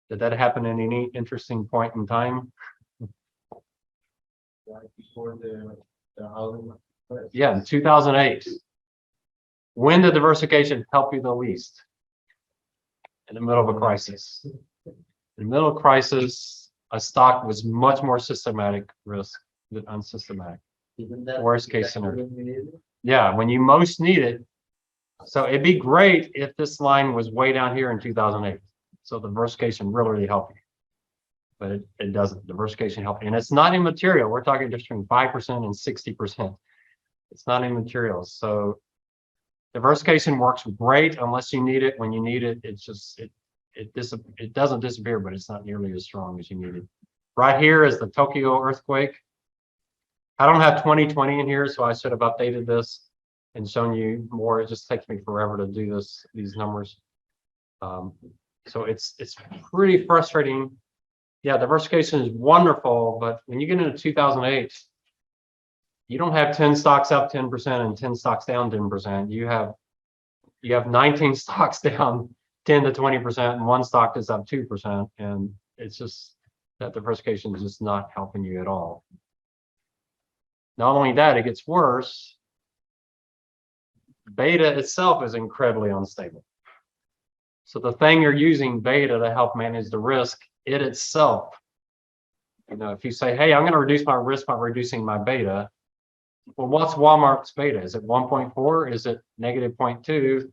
Speaker 1: Did that happen at any interesting point in time?
Speaker 2: Right before the housing.
Speaker 1: Yeah, in 2008. When did diversification help you the least? In the middle of a crisis. In the middle of crisis, a stock was much more systematic risk than unsystematic.
Speaker 2: Isn't that
Speaker 1: Worst case
Speaker 2: exactly
Speaker 1: scenario.
Speaker 2: when we need it?
Speaker 1: Yeah, when you most need it. So it'd be great if this line was way down here in 2008. So diversification really helped you. But it doesn't. Diversification help. And it's not immaterial. We're talking just between 5% and 60%. It's not immaterial. So diversification works great unless you need it. When you need it, it's just it doesn't disappear, but it's not nearly as strong as you need it. Right here is the Tokyo earthquake. I don't have 2020 in here, so I should have updated this and shown you more. It just takes me forever to do these numbers. So it's pretty frustrating. Yeah, diversification is wonderful, but when you get into 2008, you don't have 10 stocks up 10% and 10 stocks down 10%. You have 19 stocks down 10 to 20% and one stock is up 2%. And it's just that diversification is just not helping you at all. Not only that, it gets worse. Beta itself is incredibly unstable. So the thing you're using beta to help manage the risk, it itself, if you say, hey, I'm going to reduce my risk by reducing my beta. Well, what's Walmart's beta? Is it 1.4? Is it negative 0.2?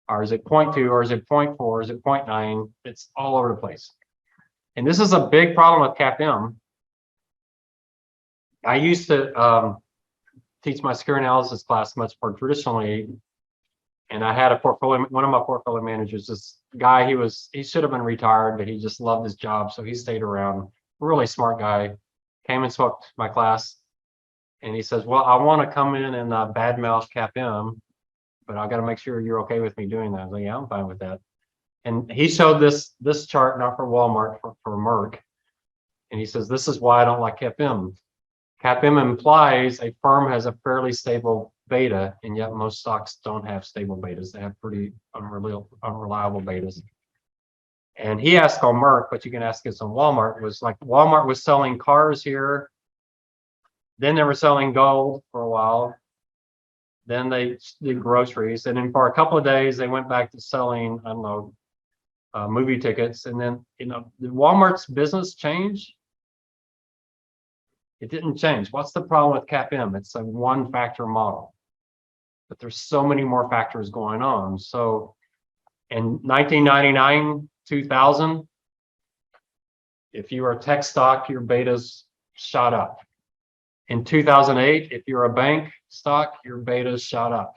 Speaker 1: Or is it 0.2? Or is it 0.4? Is it 0.9? It's all over the place. And this is a big problem with CAPM. I used to teach my security analysis class much more traditionally. And I had one of my portfolio managers, this guy, he should have been retired, but he just loved his job. So he stayed around. Really smart guy, came and spoke to my class. And he says, well, I want to come in and badmouth CAPM, but I got to make sure you're okay with me doing that. I was like, yeah, I'm fine with that. And he showed this chart, not for Walmart, for Merck. And he says, this is why I don't like CAPM. CAPM implies a firm has a fairly stable beta, and yet most stocks don't have stable betas. They have pretty unreliable betas. And he asked on Merck, but you can ask this on Walmart, was like Walmart was selling cars here. Then they were selling gold for a while. Then they did groceries. And then for a couple of days, they went back to selling, I don't know, movie tickets. And then, did Walmart's business change? It didn't change. What's the problem with CAPM? It's a one factor model, but there's so many more factors going on. So in 1999, 2000, if you were a tech stock, your betas shot up. In 2008, if you're a bank stock, your betas shot up.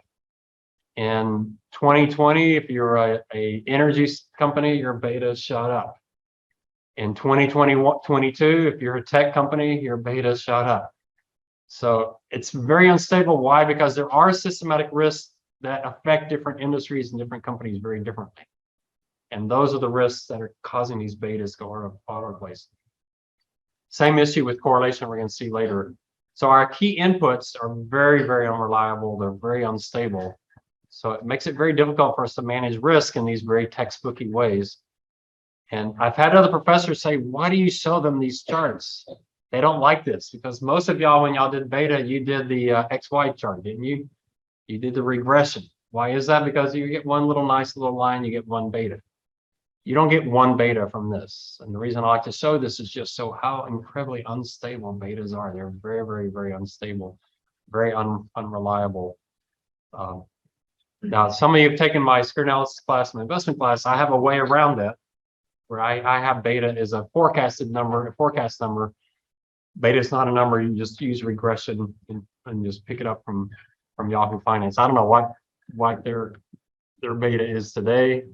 Speaker 1: In 2020, if you're a energy company, your betas shot up. In 2022, if you're a tech company, your beta shot up. So it's very unstable. Why? Because there are systematic risks that affect different industries and different companies very differently. And those are the risks that are causing these betas to go all over the place. Same issue with correlation we're going to see later. So our key inputs are very, very unreliable. They're very unstable. So it makes it very difficult for us to manage risk in these very textbooky ways. And I've had other professors say, why do you show them these charts? They don't like this because most of y'all, when y'all did beta, you did the XY chart, didn't you? You did the regression. Why is that? Because you get one little nice little line, you get one beta. You don't get one beta from this. And the reason I like to show this is just so how incredibly unstable betas are. They're very, very, very unstable, very unreliable. Now, some of you have taken my security analysis class and investment class. I have a way around that where I have beta as a forecasted number, a forecast number. Beta is not a number. You just use regression and just pick it up from Yahoo Finance. I don't know what their beta is today.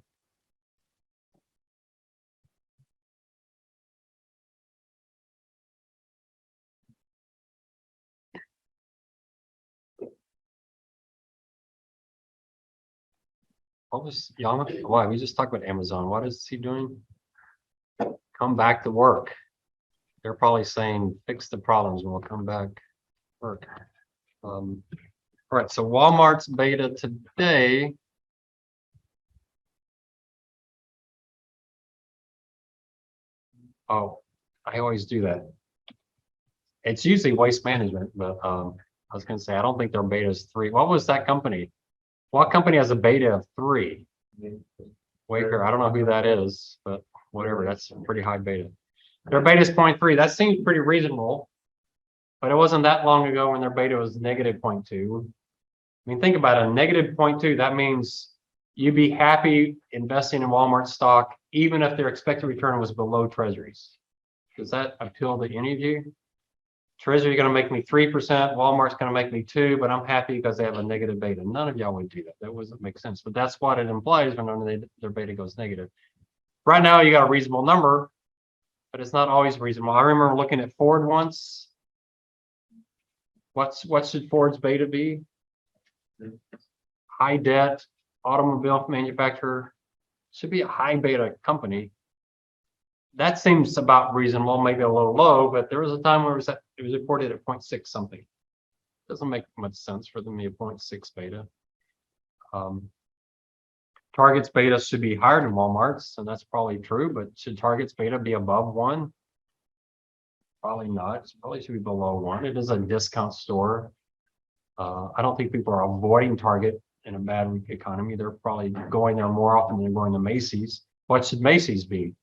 Speaker 1: What was why we just talked about Amazon? What is he doing? Come back to work. They're probably saying fix the problems and we'll come back to work. All right, so Walmart's beta today. Oh, I always do that. It's usually waste management, but I was gonna say I don't think their beta is 3. What was that company? What company has a beta of 3? Waker, I don't know who that is, but whatever, that's a pretty high beta. Their beta is 0.3. That seems pretty reasonable, but it wasn't that long ago when their beta was negative 0.2. I mean, think about it, negative 0.2, that means you'd be happy investing in Walmart stock, even if their expected return was below treasuries. Does that appeal to any of you? Treasury going to make me 3%, Walmart's going to make me 2%, but I'm happy because they have a negative beta. None of y'all would do that. That doesn't make sense, but that's what it implies when their beta goes negative. Right now, you got a reasonable number, but it's not always reasonable. I remember looking at Ford once. What should Ford's beta be? High debt, automobile manufacturer, should be a high beta company. That seems about reasonable, maybe a little low, but there was a time where it was reported at 0.6 something. Doesn't make much sense for them to be a 0.6 beta. Target's beta should be higher than Walmart's, and that's probably true, but should Target's beta be above 1? Probably not. It probably should be below 1. It is a discount store. I don't think people are avoiding Target in a bad economy. They're probably going there more often than they're going to Macy's. What should Macy's be?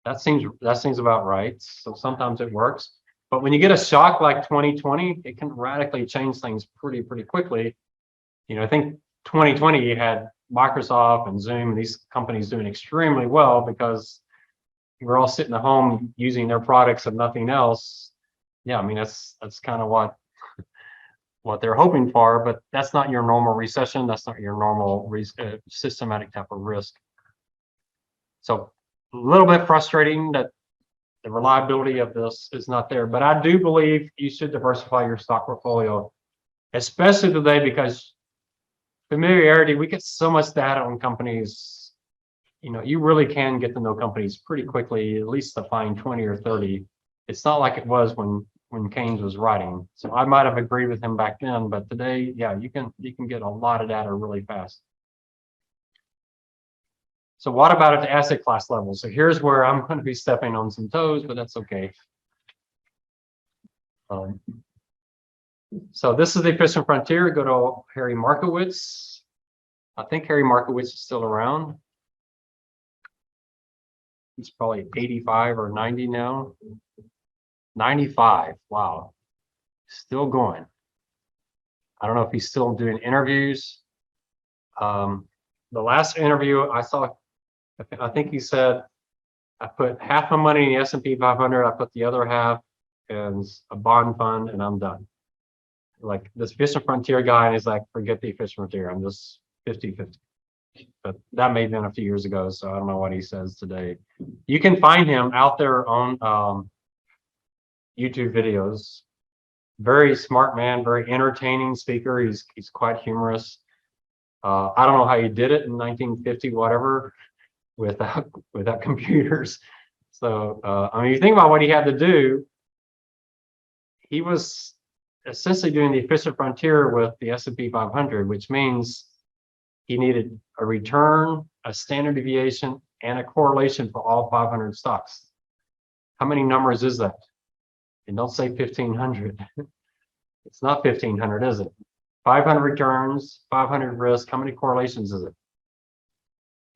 Speaker 1: That seems about right. So sometimes it works, but when you get a shock like 2020, it can radically change things pretty quickly. You know, I think 2020 you had Microsoft and Zoom, these companies doing extremely well because we're all sitting at home using their products and nothing else. Yeah, I mean that's kind of what they're hoping for, but that's not your normal recession. That's not your normal systematic type of risk. So a little bit frustrating that the reliability of this is not there, but I do believe you should diversify your stock portfolio, especially today because familiarity, we get so much data on companies. You know, you really can get to know companies pretty quickly, at least to find 20 or 30. It's not like it was when Keynes was writing. So I might have agreed with him back then, but today, yeah, you can get a lot of data really fast. So what about at the asset class level? So here's where I'm going to be stepping on some toes, but that's okay. So this is the efficient frontier. Go to Harry Markowitz. I think Harry Markowitz is still around. He's probably 85 or 90 now. 95. Wow. Still going. I don't know if he's still doing interviews. The last interview I saw, I think he said, I put half my money in the S&P 500. I put the other half in a bond fund and I'm done. Like this efficient frontier guy, and he's like, forget the efficient frontier. I'm just 50-50. But that may have been a few years ago, so I don't know what he says today. You can find him out there on YouTube videos. Very smart man, very entertaining speaker. He's quite humorous. I don't know how he did it in 1950, whatever, without computers. So I mean, you think about what he had to do. He was essentially doing the efficient frontier with the S&P 500, which means he needed a return, a standard deviation, and a correlation for all 500 stocks. How many numbers is that? And don't say 1,500. It's not 1,500, is it? 500 returns, 500 risk. How many correlations is it?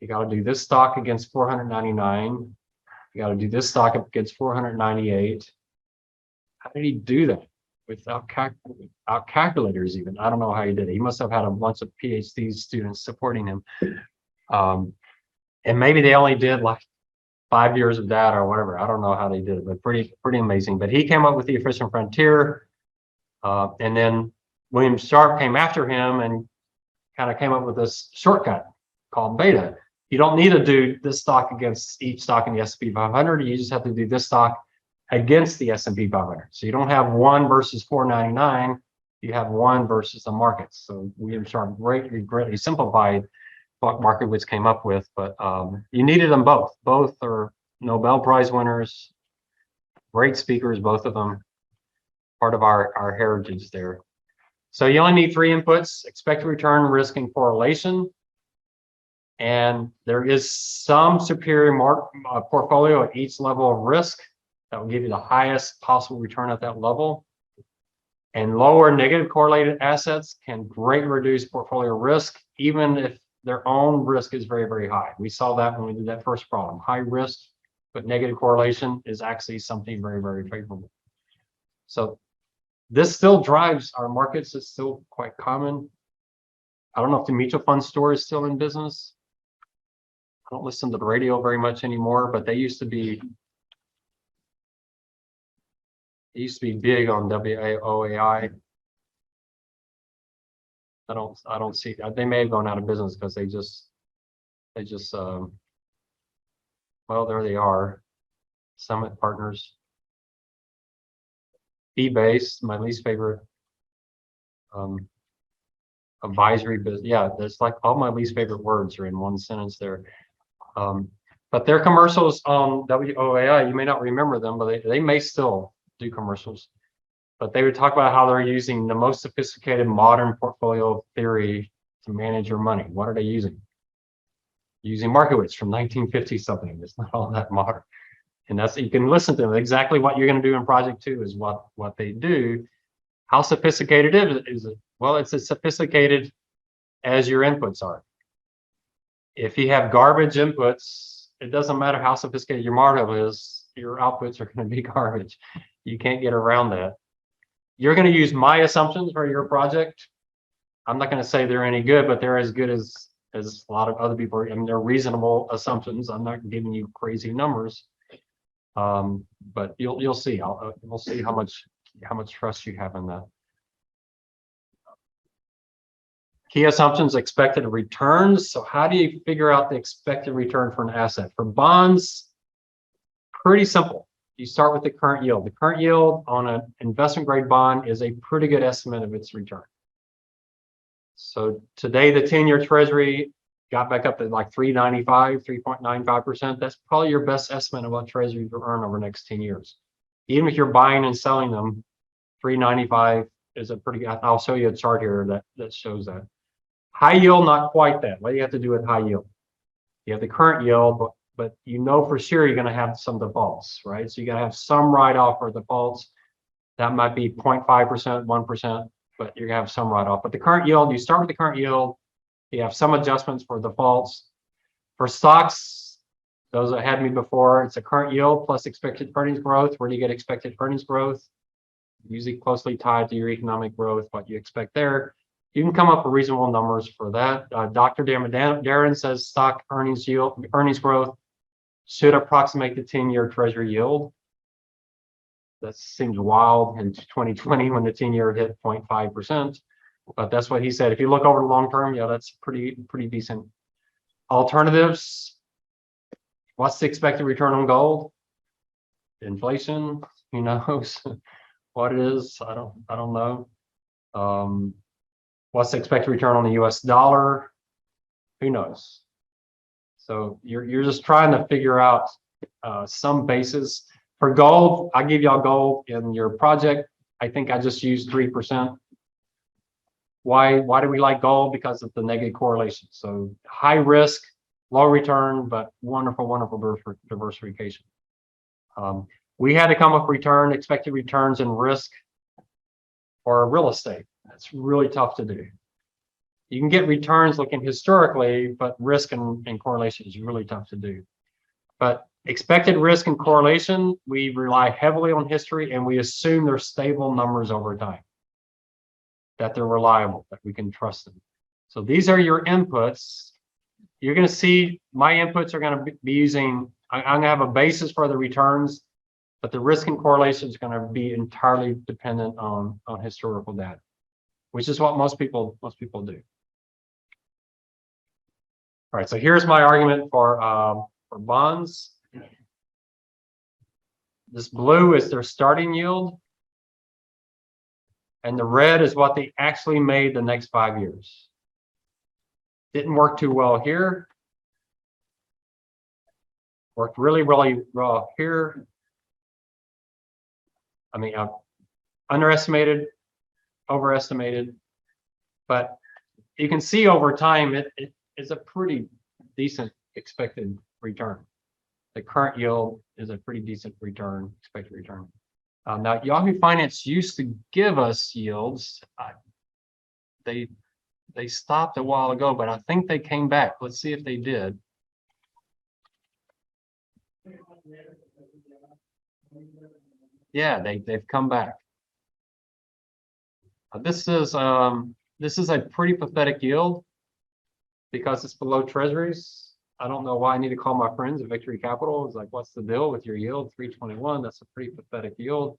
Speaker 1: You got to do this stock against 499. You got to do this stock up against 498. How did he do that without calculators even? I don't know how he did it. He must have had a bunch of PhD students supporting him. And maybe they only did like 5 years of data or whatever. I don't know how they did it, but pretty amazing. But he came up with the efficient frontier. And then William Sharp came after him and kind of came up with this shortcut called beta. You don't need to do this stock against each stock in the S&P 500. You just have to do this stock against the S&P 500. So you don't have 1 versus 499. You have 1 versus the markets. So William Sharp greatly simplified what Markowitz came up with, but you needed them both. Both are Nobel Prize winners, great speakers, both of them, part of our heritage there. So you only need 3 inputs: expected return, risk, and correlation. And there is some superior portfolio at each level of risk that will give you the highest possible return at that level. And lower negative correlated assets can greatly reduce portfolio risk, even if their own risk is very, very high. We saw that when we did that first problem. High risk, but negative correlation is actually something very, very favorable. So this still drives our markets. It's still quite common. I don't know if the mutual fund store is still in business. I don't listen to the radio very much anymore, but they used to be big on WOAI. I don't see, they may have gone out of business because they just well, there they are. Summit Partners. Fee-based, my least favorite. Advisory business. Yeah, there's like all my least favorite words are in one sentence there. But their commercials on WOAI, you may not remember them, but they may still do commercials. But they would talk about how they're using the most sophisticated modern portfolio theory to manage your money. What are they using? Using Markowitz from 1950 something. It's not all that modern. And that's, you can listen to them. Exactly what you're going to do in project 2 is what they do. How sophisticated is it? Well, it's as sophisticated as your inputs are. If you have garbage inputs, it doesn't matter how sophisticated your model is, your outputs are going to be garbage. You can't get around that. You're going to use my assumptions for your project. I'm not going to say they're any good, but they're as good as a lot of other people. I mean, they're reasonable assumptions. I'm not giving you crazy numbers, but you'll see. We'll see how much trust you have in that. Key assumptions: expected returns. So how do you figure out the expected return for an asset? For bonds, pretty simple. You start with the current yield. The current yield on an investment grade bond is a pretty good estimate of its return. So today, the 10-year treasury got back up to like 3.95, 3.95%. That's probably your best estimate of what treasury will earn over the next 10 years. Even if you're buying and selling them, 3.95 is a pretty good. I'll show you a chart here that shows that. High yield, not quite that. What do you have to do with high yield? You have the current yield, but you know for sure you're going to have some defaults, right? So you got to have some write-off for defaults. That might be 0.5%, 1%, but you're going to have some write-off. But the current yield, you start with the current yield. You have some adjustments for defaults. For stocks, those that had me before, it's a current yield plus expected earnings growth. Where do you get expected earnings growth? Usually closely tied to your economic growth, what you expect there. You can come up with reasonable numbers for that. Dr. Darren says stock earnings growth should approximate the 10-year treasury yield. That seems wild in 2020 when the 10-year hit 0.5%, but that's what he said. If you look over the long term, yeah, that's pretty decent. Alternatives: what's the expected return on gold? Inflation, who knows what it is? I don't know. What's the expected return on the US dollar? Who knows? So you're just trying to figure out some basis. For gold, I give y'all gold in your project. I think I just used 3%. Why do we like gold? Because of the negative correlation. So high risk, low return, but wonderful diversification. We had to come up with expected returns and risk for real estate. That's really tough to do. You can get returns looking historically, but risk and correlation is really tough to do. But expected risk and correlation, we rely heavily on history and we assume they're stable numbers over time, that they're reliable, that we can trust them. So these are your inputs. You're going to see my inputs are going to be using, I'm going to have a basis for the returns, but the risk and correlation is going to be entirely dependent on historical data, which is what most people do. All right, so here's my argument for bonds. This blue is their starting yield, and the red is what they actually made the next 5 years. Didn't work too well here. Worked really, really well here. I mean, underestimated, overestimated, but you can see over time it is a pretty decent expected return. The current yield is a pretty decent return, expected return. Now, Yahoo Finance used to give us yields. They stopped a while ago, but I think they came back. Let's see if they did. Yeah, they've come back. This is a pretty pathetic yield because it's below treasuries. I don't know why I need to call my friends at Victory Capital. It's like, what's the deal with your yield? 321. That's a pretty pathetic yield.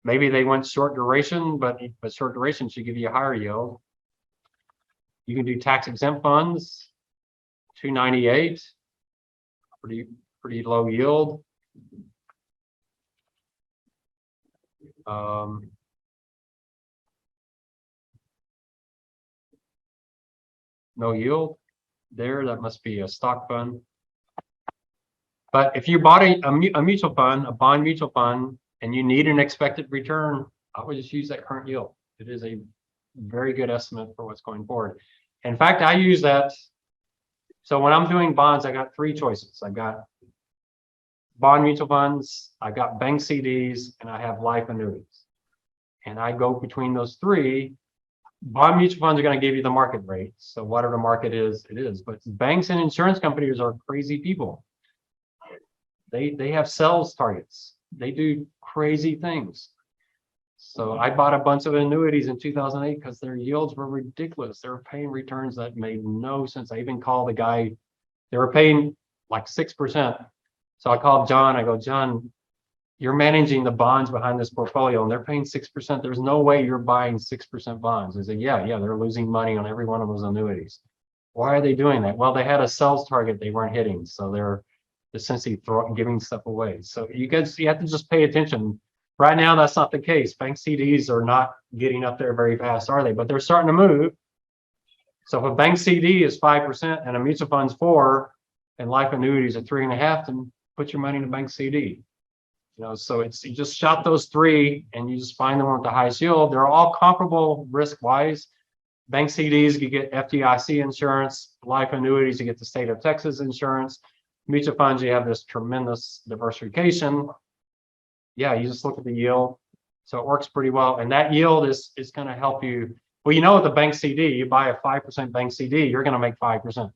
Speaker 1: Maybe they went short duration, but short duration should give you a higher yield. You can do tax exempt funds, 298, pretty low yield. No yield there. That must be a stock fund. But if you bought a mutual fund, a bond mutual fund, and you need an expected return, I would just use that current yield. It is a very good estimate for what's going forward. In fact, I use that. So when I'm doing bonds, I got 3 choices. I got bond mutual funds, I got bank CDs, and I have life annuities. And I go between those 3. Bond mutual funds are going to give you the market rate. So whatever the market is, it is. But banks and insurance companies are crazy people. They have sales targets. They do crazy things. So I bought a bunch of annuities in 2008 because their yields were ridiculous. They were paying returns that made no sense. I even called the guy, they were paying like 6%. So I called John, I go, John, you're managing the bonds behind this portfolio and they're paying 6%. There's no way you're buying 6% bonds. I said, yeah, they're losing money on every one of those annuities. Why are they doing that? Well, they had a sales target they weren't hitting. So they're essentially giving stuff away. So you have to just pay attention. Right now, that's not the case. Bank CDs are not getting up there very fast, are they? But they're starting to move. So if a bank CD is 5% and a mutual fund's 4%, and life annuities are 3.5%, then put your money in a bank CD. You know, so you just shop those 3 and you just find the one with the highest yield. They're all comparable risk-wise. Bank CDs, you get FDIC insurance. Life annuities, you get the state of Texas insurance. Mutual funds, you have this tremendous diversification. Yeah, you just look at the yield. So it works pretty well. And that yield is going to help you. Well, you know, with the bank CD, you buy a 5% bank CD, you're going to make 5%.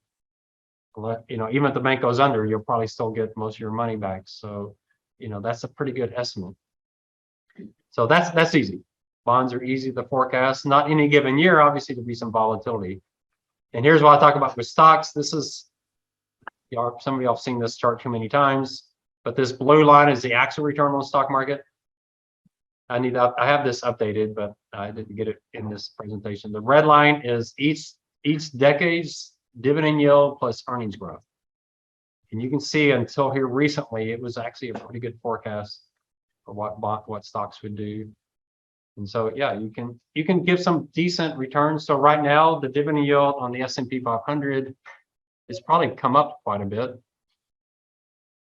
Speaker 1: You know, even if the bank goes under, you'll probably still get most of your money back. So, you know, that's a pretty good estimate. So that's easy. Bonds are easy to forecast. Not any given year, obviously, there'll be some volatility. And here's what I talk about with stocks. This is, some of y'all have seen this chart too many times, but this blue line is the actual return on the stock market. I have this updated, but I didn't get it in this presentation. The red line is each decade's dividend yield plus earnings growth. And you can see until here recently, it was actually a pretty good forecast for what stocks would do. And so, yeah, you can give some decent returns. So right now, the dividend yield on the S&P 500 has probably come up quite a bit,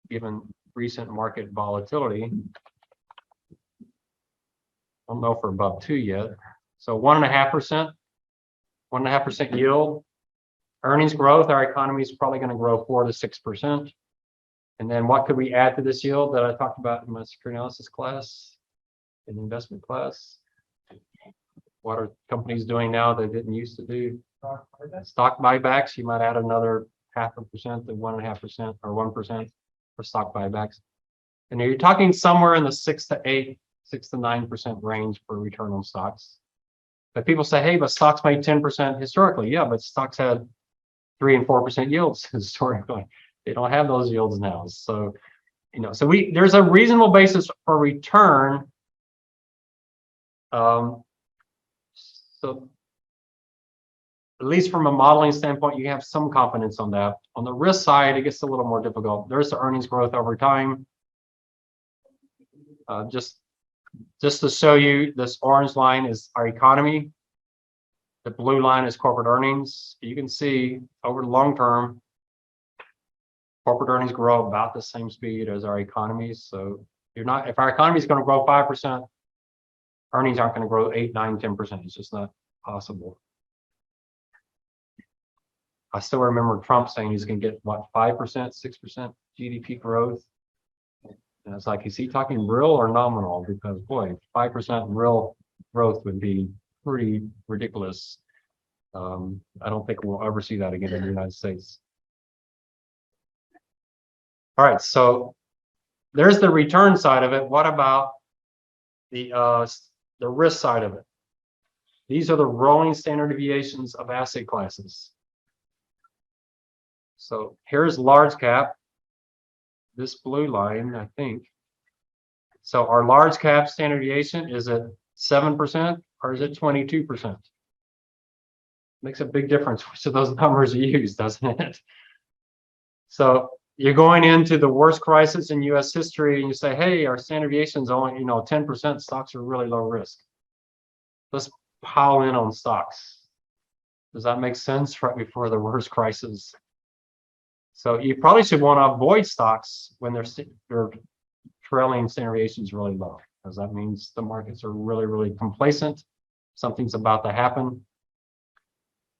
Speaker 1: given recent market volatility. I don't know if we're above 2 yet. So 1.5% yield. Earnings growth, our economy is probably going to grow 4 to 6%. And then what could we add to this yield that I talked about in my security analysis class, in investment class? What are companies doing now they didn't used to do? Stock buybacks, you might add another 0.5% to 1.5% or 1% for stock buybacks. And you're talking somewhere in the 6 to 8, 6 to 9% range for return on stocks. But people say, hey, but stocks made 10% historically. Yeah, but stocks had 3 and 4% yields historically. They don't have those yields now. So, so there's a reasonable basis for return. So at least from a modeling standpoint, you have some confidence on that. On the risk side, it gets a little more difficult. There's the earnings growth over time. Just to show you, this orange line is our economy. The blue line is corporate earnings. You can see over the long term, corporate earnings grow about the same speed as our economy. So if our economy is going to grow 5%, earnings aren't going to grow 8, 9, 10%. It's just not possible. I still remember Trump saying he's going to get what, 5%, 6% GDP growth. And it's like, is he talking real or nominal? Because boy, 5% real growth would be pretty ridiculous. I don't think we'll ever see that again in the United States. All right, so there's the return side of it. What about the risk side of it? These are the rolling standard deviations of asset classes. So here's large cap, this blue line, I think. So our large cap standard deviation, is it 7% or is it 22%? Makes a big difference which of those numbers you use, doesn't it? So you're going into the worst crisis in US history and you say, hey, our standard deviation is only, 10%, stocks are really low risk. Let's pile in on stocks. Does that make sense right before the worst crisis? So you probably should want to avoid stocks when their trailing standard deviation is really low, because that means the markets are really, really complacent. Something's about to happen.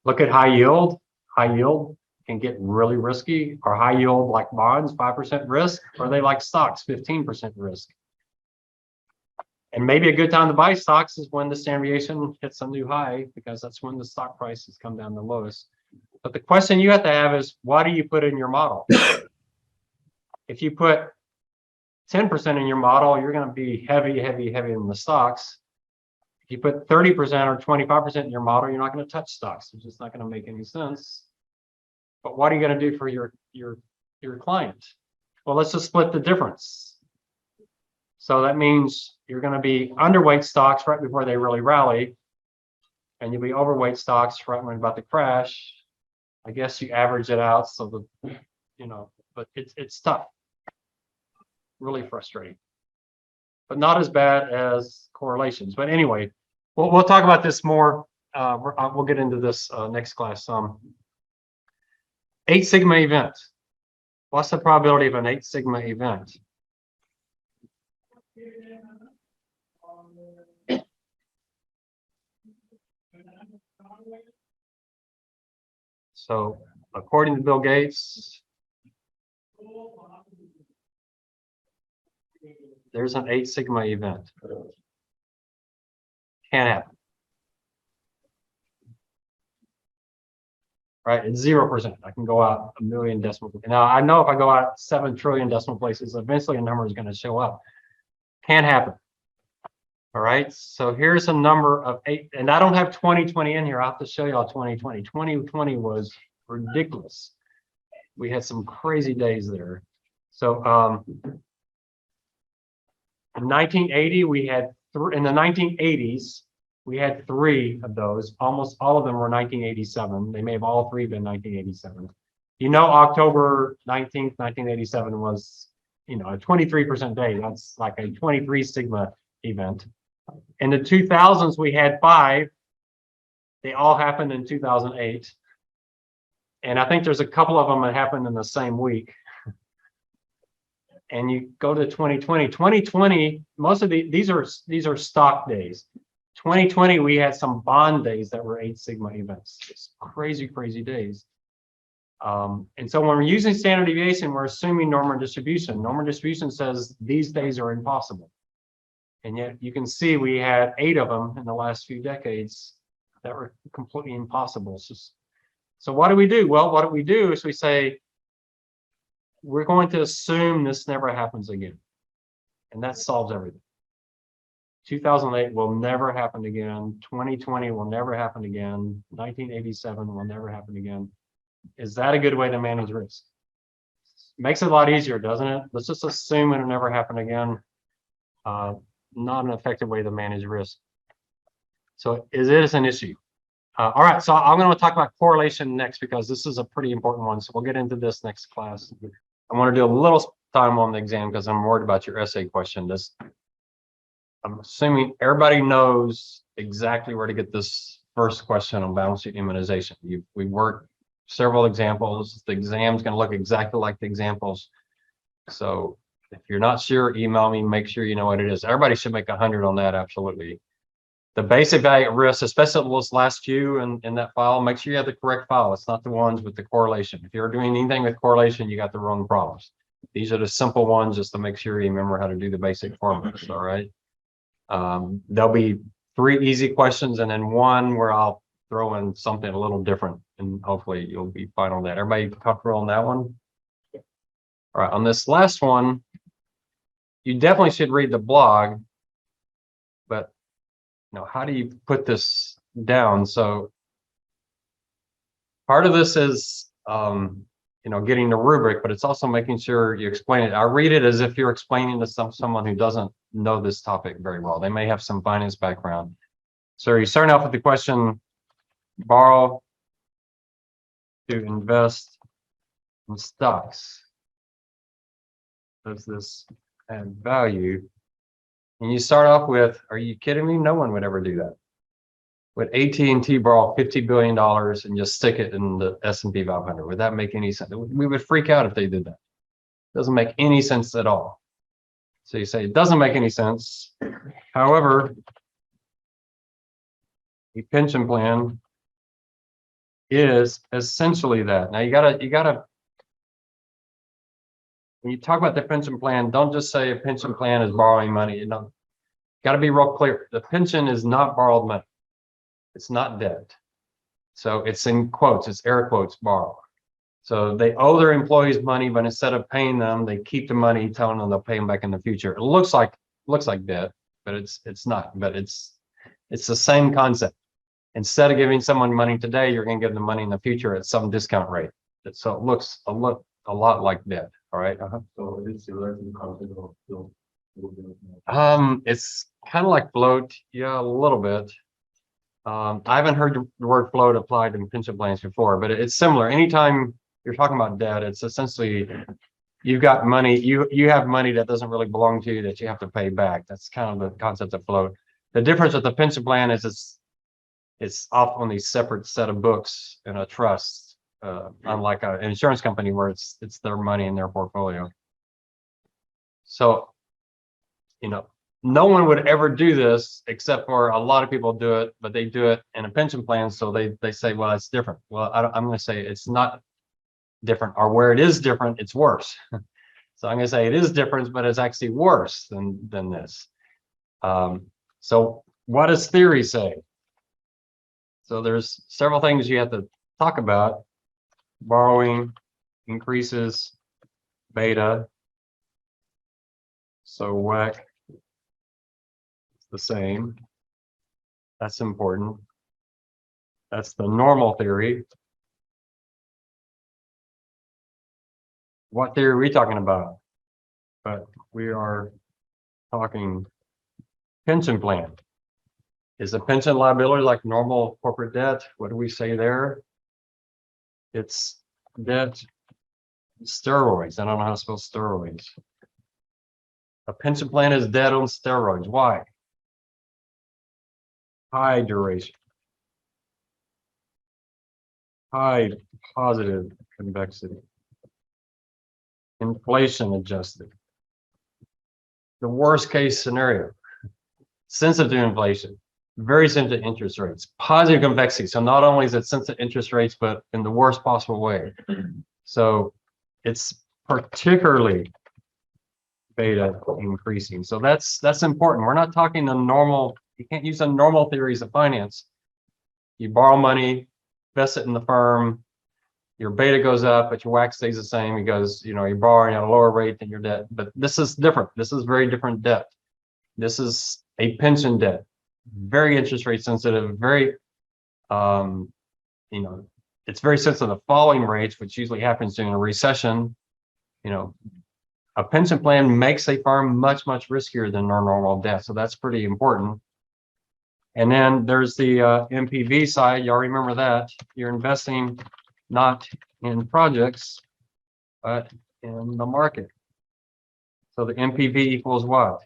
Speaker 1: Look at high yield. High yield can get really risky. Are high yield like bonds, 5% risk? Or are they like stocks, 15% risk? And maybe a good time to buy stocks is when the standard deviation hits a new high, because that's when the stock prices come down the lowest. But the question you have to have is, what do you put in your model? If you put 10% in your model, you're going to be heavy, heavy, heavy in the stocks. If you put 30% or 25% in your model, you're not going to touch stocks. It's just not going to make any sense. But what are you going to do for your client? Well, let's just split the difference. So that means you're going to be underweight stocks right before they really rally, and you'll be overweight stocks right when they're about to crash. I guess you average it out, so but it's tough, really frustrating, but not as bad as correlations. But anyway, we'll talk about this more. We'll get into this next class. 8 sigma event. What's the probability of an 8 sigma event? So according to Bill Gates, there's an 8 sigma event. Can't happen. Right, it's 0%. I can go out a million decimal places. Now I know if I go out 7 trillion decimal places, eventually a number is going to show up. Can't happen. All right, so here's a number of 8, and I don't have 2020 in here. I'll have to show y'all 2020. 2020 was ridiculous. We had some crazy days there. So in 1980, we had in the 1980s, we had 3 of those. Almost all of them were 1987. They may have all 3 been 1987. October 19th, 1987 was, a 23% day. That's like a 23 sigma event. In the 2000s, we had 5. They all happened in 2008. And I think there's a couple of them that happened in the same week. And you go to 2020, most of these are stock days. 2020, we had some bond days that were 8 sigma events. Just crazy, crazy days. And so when we're using standard deviation, we're assuming normal distribution. Normal distribution says these days are impossible. And yet you can see we had 8 of them in the last few decades that were completely impossible. So what do we do? Well, what we do is we say, we're going to assume this never happens again. And that solves everything. 2008 will never happen again. 2020 will never happen again. 1987 will never happen again. Is that a good way to manage risk? Makes it a lot easier, doesn't it? Let's just assume it'll never happen again. Not an effective way to manage risk. So it is an issue. All right, so I'm going to talk about correlation next because this is a pretty important one. So we'll get into this next class. I want to do a little time on the exam because I'm worried about your essay question. I'm assuming everybody knows exactly where to get this first question on balance sheet immunization. We worked several examples. The exam's going to look exactly like the examples. So if you're not sure, email me, make sure you know what it is. Everybody should make 100 on that, absolutely. The basic value at risk, especially those last few in that file, make sure you have the correct file. It's not the ones with the correlation. If you're doing anything with correlation, you got the wrong problems. These are the simple ones just to make sure you remember how to do the basic formulas, all right? There'll be 3 easy questions and then 1 where I'll throw in something a little different, and hopefully you'll be fine on that. Everybody comfortable on that one? All right, on this last one, you definitely should read the blog, but how do you put this down? So part of this is, getting the rubric, but it's also making sure you explain it. I read it as if you're explaining to someone who doesn't know this topic very well. They may have some finance background. So you're starting off with the question, borrow to invest in stocks. Does this add value? And you start off with, are you kidding me? No one would ever do that. Would AT&T borrow $50 billion and just stick it in the S&P 500? Would that make any sense? We would freak out if they did that. It doesn't make any sense at all. So you say it doesn't make any sense. However, a pension plan is essentially that. Now you gotta, when you talk about the pension plan, don't just say a pension plan is borrowing money. Got to be real clear. The pension is not borrowed money. It's not debt. So it's in quotes, it's air quotes, borrow. So they owe their employees money, but instead of paying them, they keep the money, telling them they'll pay them back in the future. It looks like debt, but it's not. But it's the same concept. Instead of giving someone money today, you're going to give them money in the future at some discount rate. So it looks a lot like debt. All right.
Speaker 2: So it is similar to the concept of float.
Speaker 1: It's kind of like float, yeah, a little bit. I haven't heard the word float applied in pension plans before, but it's similar. Anytime you're talking about debt, it's essentially you've got money, you have money that doesn't really belong to you that you have to pay back. That's kind of the concept of float. The difference with the pension plan is it's off on these separate set of books in a trust, unlike an insurance company where it's their money in their portfolio. So, no one would ever do this except for a lot of people do it, but they do it in a pension plan. So they say, well, it's different. Well, I'm going to say it's not different, or where it is different, it's worse. So I'm going to say it is different, but it's actually worse than this. So what does theory say? So there's several things you have to talk about. Borrowing increases beta. So WACC is the same. That's important. That's the normal theory. What theory are we talking about? But we are talking pension plan. Is a pension liability like normal corporate debt? What do we say there? It's debt steroids. I don't know how to spell steroids. A pension plan is debt on steroids. Why? High duration. High positive convexity. Inflation adjusted. The worst case scenario. Sensitive to inflation. very sensitive to interest rates, positive convexity. So not only is it sensitive to interest rates, but in the worst possible way. So it's particularly beta increasing. So that's important. We're not talking the normal, you can't use the normal theories of finance. You borrow money, invest it in the firm, your beta goes up, but your WACC stays the same because, you know, you're borrowing at a lower rate than your debt. But this is different. This is very different debt. This is a pension debt, very interest rate sensitive, very, you know, it's very sensitive to falling rates, which usually happens during a recession. You know, a pension plan makes a firm much, much riskier than our normal debt. So that's pretty important. And then there's the MPV side. Y'all remember that you're investing not in projects, but in the market. So the MPV equals what?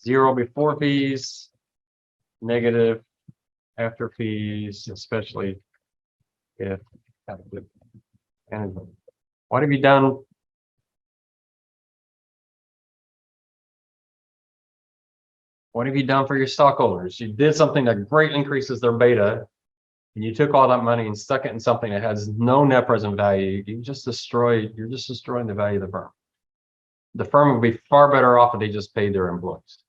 Speaker 1: 0 before fees, negative after fees, especially if. And what have you done? What have you done for your stockholders? You did something that greatly increases their beta, and you took all that money and stuck it in something that has no net present value. You're just destroying the value of the firm. The firm would be far better off if they just paid their employees.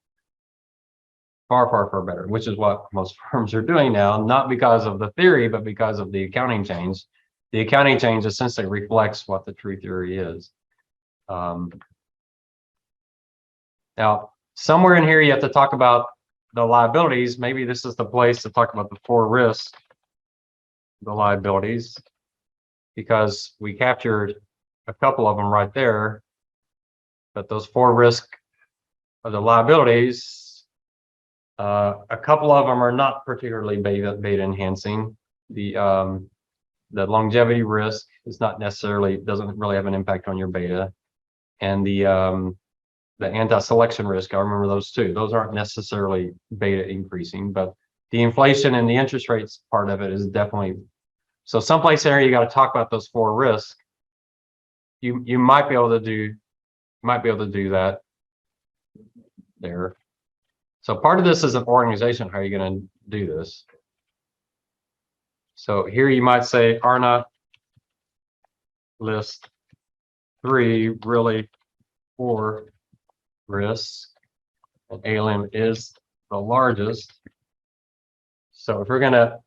Speaker 1: Far, far, far better, which is what most firms are doing now, not because of the theory, but because of the accounting change. The accounting change essentially reflects what the true theory is. Now, somewhere in here, you have to talk about the liabilities. Maybe this is the place to talk about the 4 risks, the liabilities, because we captured a couple of them right there. But those 4 risks of the liabilities, a couple of them are not particularly beta enhancing. The longevity risk is not necessarily, doesn't really have an impact on your beta, and the anti-selection risk, I remember those two. Those aren't necessarily beta increasing, but the inflation and the interest rates part of it is definitely. So someplace there you got to talk about those 4 risks. You might be able to do that there. So part of this is an organization. How are you going to do this? So here you might say Arna list 3 really 4 risks, and ALM is the largest. So if we're gonna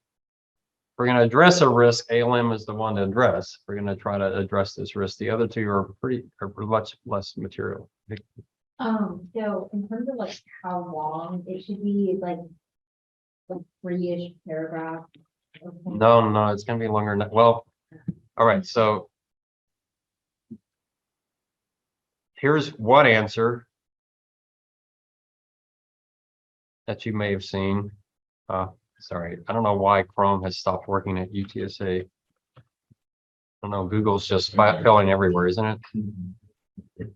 Speaker 1: address a risk, ALM is the one to address. We're gonna try to address this risk. The other 2 are much less material.
Speaker 3: So in terms of like how long it should be, like 3-ish paragraph.
Speaker 1: No, it's gonna be longer than that. Well, all right. So here's one answer that you may have seen. Sorry, I don't know why Chrome has stopped working at UTSA. I don't know, Google's just failing everywhere, isn't it?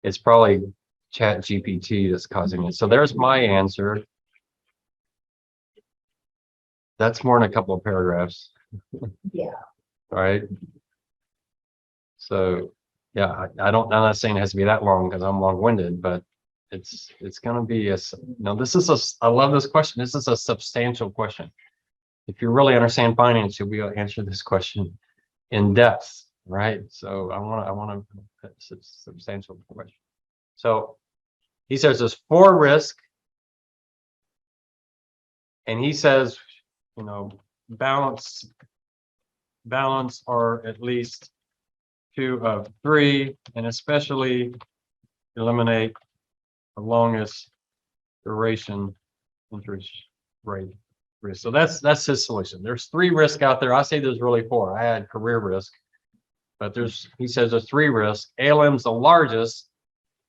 Speaker 1: It's probably Chat GPT that's causing it. So there's my answer. That's more than a couple of paragraphs.
Speaker 3: Yeah.
Speaker 1: Right. So yeah, I'm not saying it has to be that long because I'm long-winded, but it's going to be I love this question. This is a substantial question. If you really understand finance, you'll be able to answer this question in depth, right? So I want to substantial question. So he says there's 4 risks, and he says, you know, balance are at least 2 of 3, and especially eliminate the longest duration interest rate risk. So that's his solution. There's 3 risks out there. I say there's really 4. I had career risk, but he says there's 3 risks. ALM's the largest.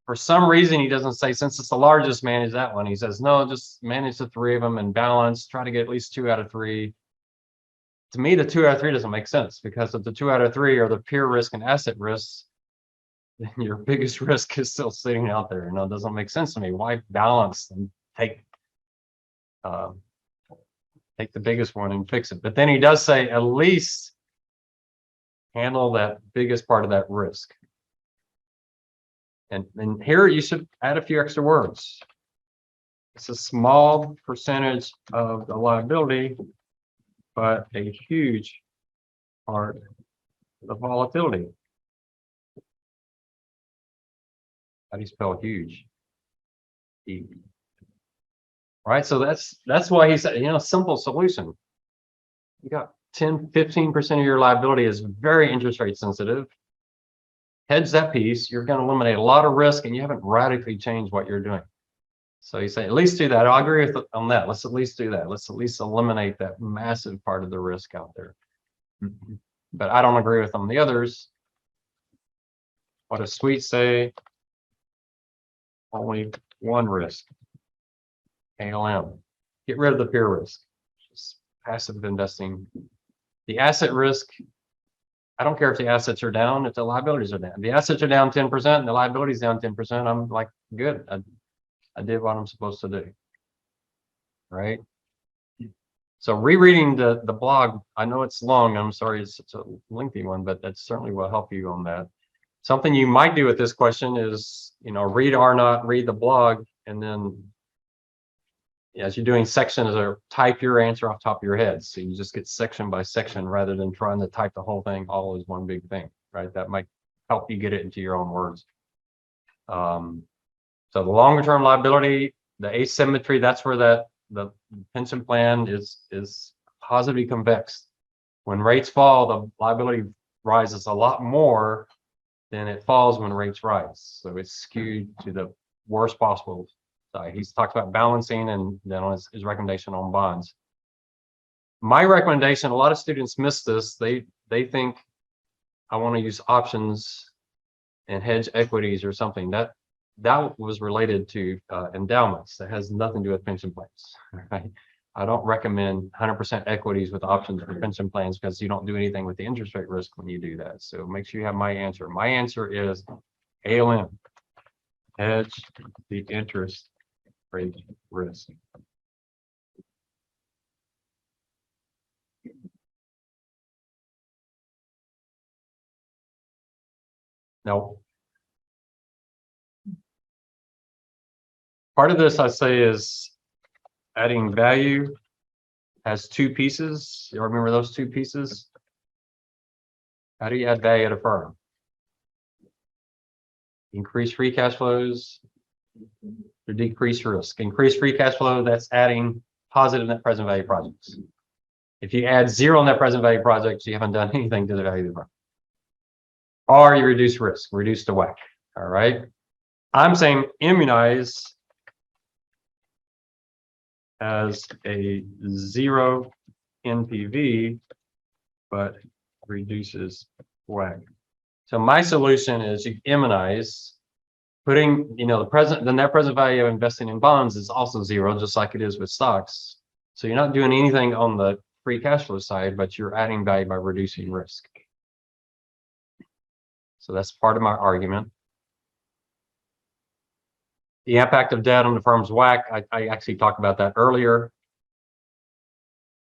Speaker 1: For some reason, he doesn't say, since it's the largest, manage that one. He says, no, just manage the 3 of them and balance, try to get at least 2 out of 3. To me, the 2 out of 3 doesn't make sense, because if the 2 out of 3 are the pure risk and asset risks, then your biggest risk is still sitting out there. It doesn't make sense to me. Why balance and take the biggest one and fix it? But then he does say at least handle that biggest part of that risk. And here you should add a few extra words. It's a small percentage of the liability, but a huge part of the volatility. How do you spell huge? E. Right, so that's why he said, simple solution. You got 10-15% of your liability is very interest rate sensitive. Hedge that piece, you're going to eliminate a lot of risk, and you haven't radically changed what you're doing. So you say, at least do that. I agree with on that. Let's at least do that. Let's at least eliminate that massive part of the risk out there. But I don't agree with them. The others, what does Sweet say? Only one risk. ALM. Get rid of the peer risk. Just passive investing. The asset risk, I don't care if the assets are down, if the liabilities are down. If the assets are down 10% and the liabilities down 10%, I'm like, good. I did what I'm supposed to do. Right? So rereading the blog, I know it's long. I'm sorry it's such a lengthy one, but that certainly will help you on that. Something you might do with this question is, read or not read the blog, and then as you're doing sections, or type your answer off the top of your head. So you just get section by section rather than trying to type the whole thing all as one big thing, right? That might help you get it into your own words. So the longer term liability, the asymmetry, that's where the pension plan is positively convex. When rates fall, the liability rises a lot more than it falls when rates rise. So it's skewed to the worst possible side. He's talked about balancing, and then on his recommendation on bonds. My recommendation, a lot of students miss this. They think I want to use options and hedge equities or something. That was related to endowments. That has nothing to do with pension plans. Right? I don't recommend 100% equities with options for pension plans, because you don't do anything with the interest rate risk when you do that. So make sure you have my answer. My answer is ALM, hedge the interest rate risk. Now, part of this I say is adding value has two pieces. You remember those two pieces? How do you add value at a firm? Increase free cash flows or decrease risk. Increase free cash flow, that's adding positive net present value projects. If you add zero net present value projects, you haven't done anything to the value of the firm. Or you reduce risk, reduce the WACC. All right. I'm saying immunize as a zero NPV, but reduces WACC. So my solution is you immunize, putting, the net present value of investing in bonds is also zero, just like it is with stocks. So you're not doing anything on the free cash flow side, but you're adding value by reducing risk. So that's part of my argument. The impact of debt on the firm's WACC, I actually talked about that earlier.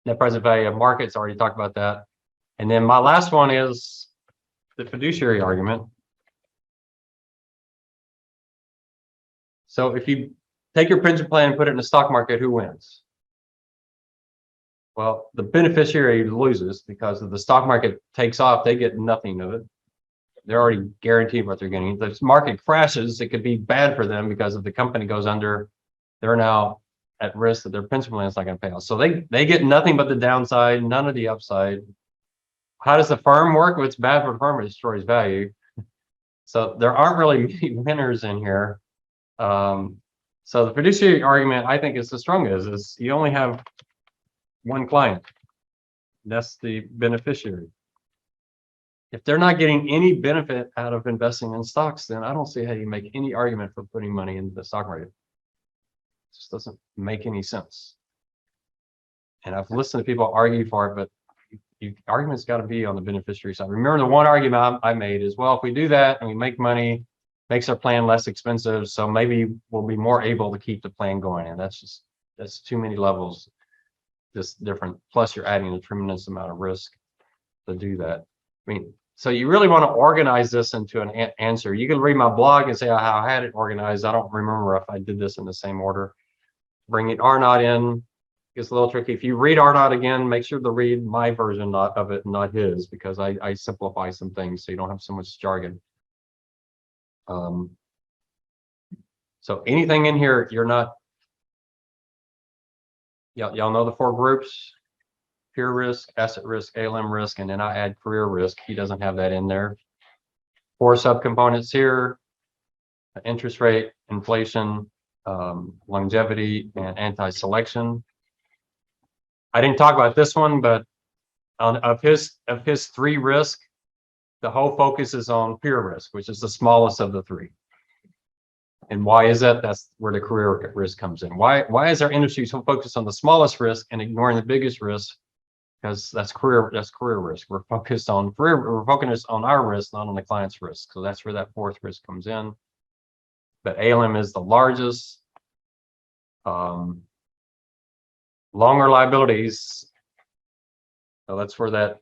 Speaker 1: Net present value of markets, already talked about that. And then my last one is the fiduciary argument. So if you take your pension plan and put it in the stock market, who wins? Well, the beneficiary loses, because if the stock market takes off, they get nothing of it. They're already guaranteed what they're getting. If the market crashes, it could be bad for them, because if the company goes under, they're now at risk that their pension plan is not going to pay off. So they get nothing but the downside, none of the upside. How does the firm work? If it's bad for the firm, it destroys value. So there aren't really many winners in here. So the fiduciary argument, I think, is the strongest. Is you only have one client. That's the beneficiary. If they're not getting any benefit out of investing in stocks, then I don't see how you make any argument for putting money into the stock market. It just doesn't make any sense. And I've listened to people argue for it, but argument's got to be on the beneficiary side. Remember, the one argument I made is, well, if we do that and we make money, makes our plan less expensive, so maybe we'll be more able to keep the plan going. And that's too many levels, just different. Plus, you're adding a tremendous amount of risk to do that. I mean, so you really want to organize this into an answer. You can read my blog and say how I had it organized. I don't remember if I did this in the same order, bringing R naught in gets a little tricky. If you read R naught again, make sure to read my version of it, not his, because I simplify some things so you don't have so much jargon. So anything in here, you're not, y'all know the 4 groups: pure risk, asset risk, ALM risk, and then I add career risk. He doesn't have that in there. 4 subcomponents here: interest rate, inflation, longevity, and anti-selection. I didn't talk about this one, but of his 3 risk, the whole focus is on pure risk, which is the smallest of the 3. And why is that? That's where the career risk comes in. Why is our industry so focused on the smallest risk and ignoring the biggest risk? Because that's career risk. We're focused on our risk, not on the client's risk. So that's where that 4th risk comes in. But ALM is the largest. Longer liabilities. So that's where that,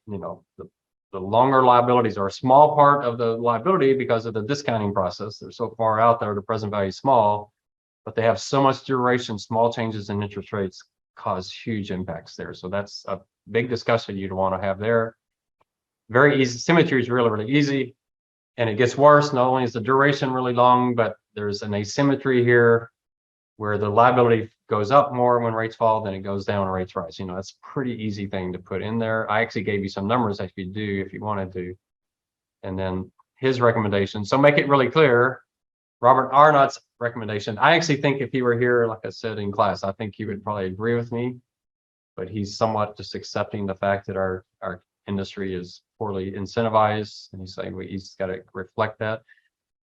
Speaker 1: the longer liabilities are a small part of the liability because of the discounting process. They're so far out there, the present value is small, but they have so much duration. Small changes in interest rates cause huge impacts there. So that's a big discussion you'd want to have there. Very easy. Symmetry is really, really easy. And it gets worse. Not only is the duration really long, but there's an asymmetry here where the liability goes up more when rates fall than it goes down when rates rise. That's a pretty easy thing to put in there. I actually gave you some numbers that you do if you wanted to. And then his recommendation. So make it really clear. Robert Arnott's recommendation. I actually think if he were here, like I said in class, I think he would probably agree with me. But he's somewhat just accepting the fact that our industry is poorly incentivized. And he's saying he's got to reflect that.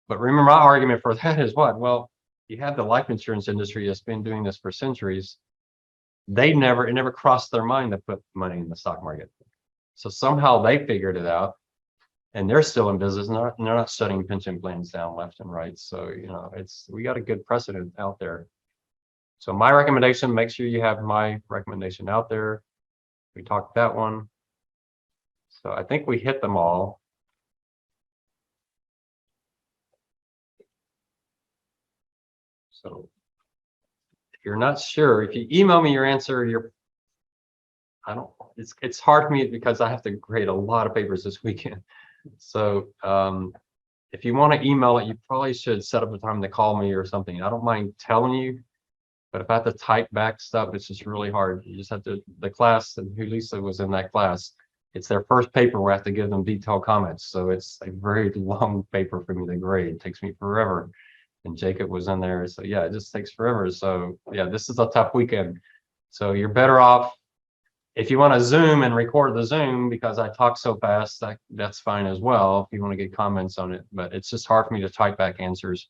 Speaker 1: But remember, my argument for that is what? Well, you have the life insurance industry that's been doing this for centuries. It never crossed their mind to put money in the stock market. So somehow they figured it out, and they're still in business. And they're not shutting pension plans down left and right. So we got a good precedent out there. So my recommendation: make sure you have my recommendation out there. We talked that one. So I think we hit them all. So if you're not sure, if you email me your answer, it's hard for me because I have to grade a lot of papers this weekend. So if you want to email it, you probably should set up a time to call me or something. I don't mind telling you, but if I have to type back stuff, it's just really hard. You just have to, the class, and who Lisa was in that class, it's their first paper where I have to give them detailed comments. So it's a very long paper for me to grade. It takes me forever. And Jacob was in there. So yeah, it just takes forever. So yeah, this is a tough weekend. So you're better off if you want to Zoom and record the Zoom, because I talk so fast, that's fine as well if you want to get comments on it. But it's just hard for me to type back answers.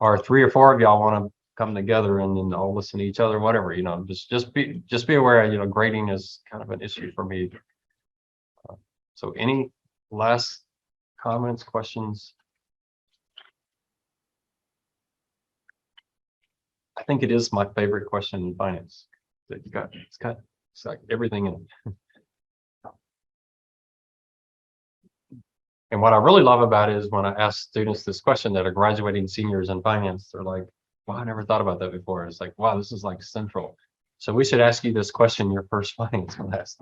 Speaker 1: Or 3 or 4 of y'all want to come together and then all listen to each other, whatever, just be aware, grading is kind of an issue for me. So any last comments, questions? I think it is my favorite question in finance. It's got everything in it. And what I really love about it is when I ask students this question that are graduating seniors in finance, they're like, wow, I never thought about that before. It's like, wow, this is like central. So we should ask you this question in your first finance class.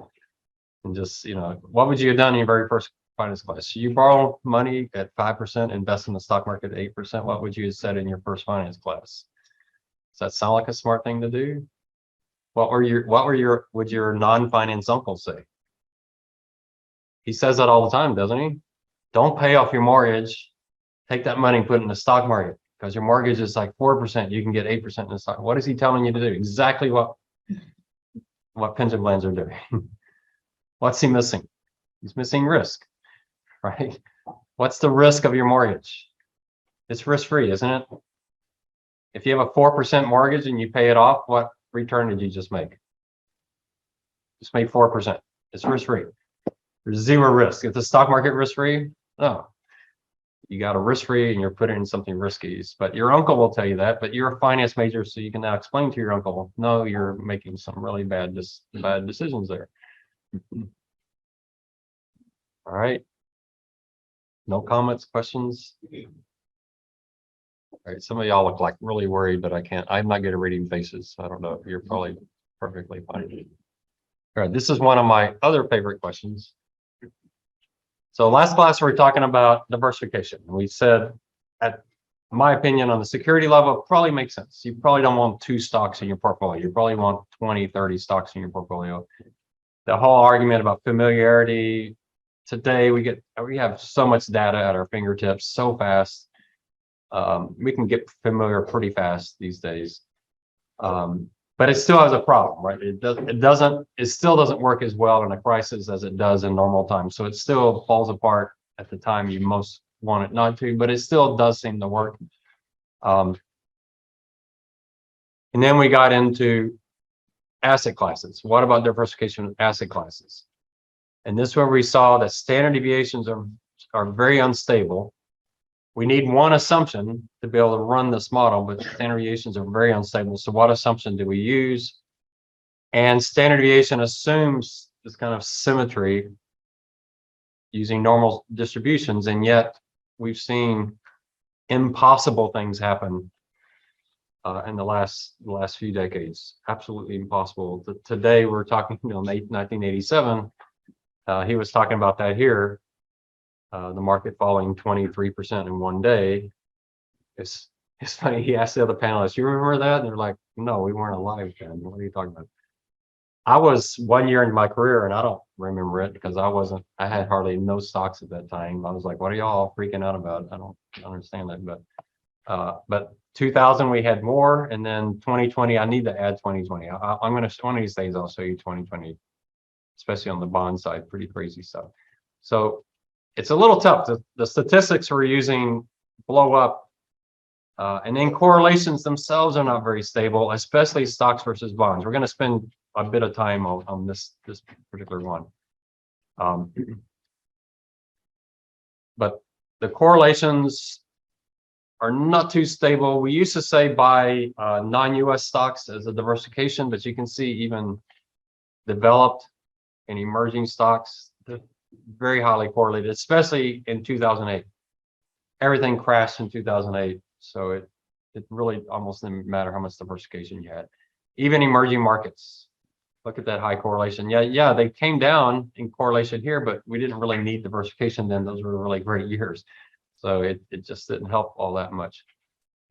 Speaker 1: And just, what would you have done in your very first finance class? You borrow money at 5%, invest in the stock market at 8%. What would you have said in your first finance class? Does that sound like a smart thing to do? What would your non-finance uncle say? He says that all the time, doesn't he? Don't pay off your mortgage. Take that money and put it in the stock market because your mortgage is like 4%. You can get 8% in the stock. What is he telling you to do? Exactly what pension plans are doing. What's he missing? He's missing risk, right? What's the risk of your mortgage? It's risk-free, isn't it? If you have a 4% mortgage and you pay it off, what return did you just make? Just made 4%. It's risk-free. There's zero risk. If the stock market risk-free, no. You got a risk-free and you're putting in something risky. But your uncle will tell you that, but you're a finance major, so you can now explain to your uncle, no, you're making some really bad decisions there. All right. No comments, questions? All right, some of y'all look like really worried, but I'm not good at reading faces. So I don't know. You're probably perfectly fine. All right, this is one of my other favorite questions. So last class, we were talking about diversification. And we said, at my opinion, on the security level, it probably makes sense. You probably don't want 2 stocks in your portfolio. You probably want 20, 30 stocks in your portfolio. The whole argument about familiarity, today we have so much data at our fingertips so fast. We can get familiar pretty fast these days. But it still has a problem, right? It still doesn't work as well in a crisis as it does in normal times. So it still falls apart at the time you most want it not to, but it still does seem to work. And then we got into asset classes. What about diversification of asset classes? And this is where we saw that standard deviations are very unstable. We need one assumption to be able to run this model, but standard deviations are very unstable. So what assumption do we use? And standard deviation assumes this kind of symmetry using normal distributions, and yet we've seen impossible things happen in the last few decades. Absolutely impossible. Today we're talking, 1987. He was talking about that here. The market falling 23% in one day. It's funny. He asked the other panelists, "You remember that?" And they're like, "No, we weren't alive then. What are you talking about?" I was 1 year in my career, and I don't remember it because I had hardly no stocks at that time. I was like, "What are y'all freaking out about?" I don't understand that, but 2000 we had more, and then 2020. I need to add 2020. I'm gonna one of these days I'll show you 2020, especially on the bond side. Pretty crazy stuff. So it's a little tough. The statistics we're using blow up, and then correlations themselves are not very stable, especially stocks versus bonds. We're going to spend a bit of time on this particular one. But the correlations are not too stable. We used to say buy non-US stocks as a diversification, but you can see even developed and emerging stocks, they're very highly correlated, especially in 2008. Everything crashed in 2008. So it really almost didn't matter how much diversification you had. Even emerging markets, look at that high correlation. Yeah, they came down in correlation here, but we didn't really need diversification then. Those were really great years. So it just didn't help all that much.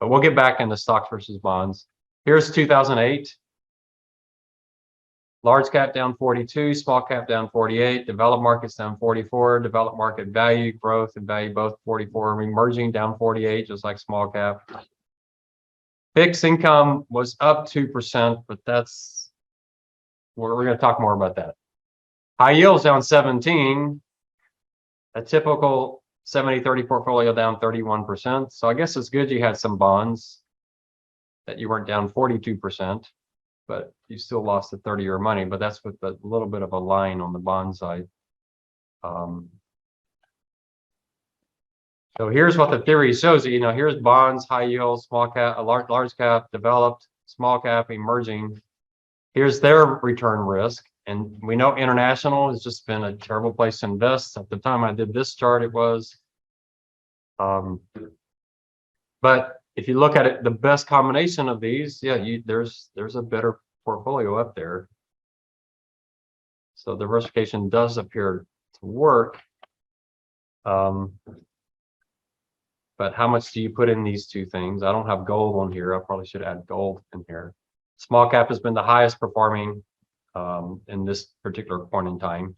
Speaker 1: But we'll get back into stocks versus bonds. Here's 2008. Large cap down 42, small cap down 48, developed markets down 44, developed market value, growth and value both 44, emerging down 48, just like small cap. Fixed income was up 2%, but we're going to talk more about that. High yields down 17, a typical 70-30 portfolio down 31%. So I guess it's good you had some bonds that you weren't down 42%. But you still lost a 30-year money, but that's with a little bit of a line on the bond side. So here's what the theory shows you. Here's bonds, high yield, small cap, large cap, developed, small cap, emerging. Here's their return risk. And we know international has just been a terrible place to invest. At the time I did this chart, it was. But if you look at it, the best combination of these, there's a better portfolio up there. So diversification does appear to work. But how much do you put in these two things? I don't have gold on here. I probably should add gold in here. Small cap has been the highest performing in this particular point in time.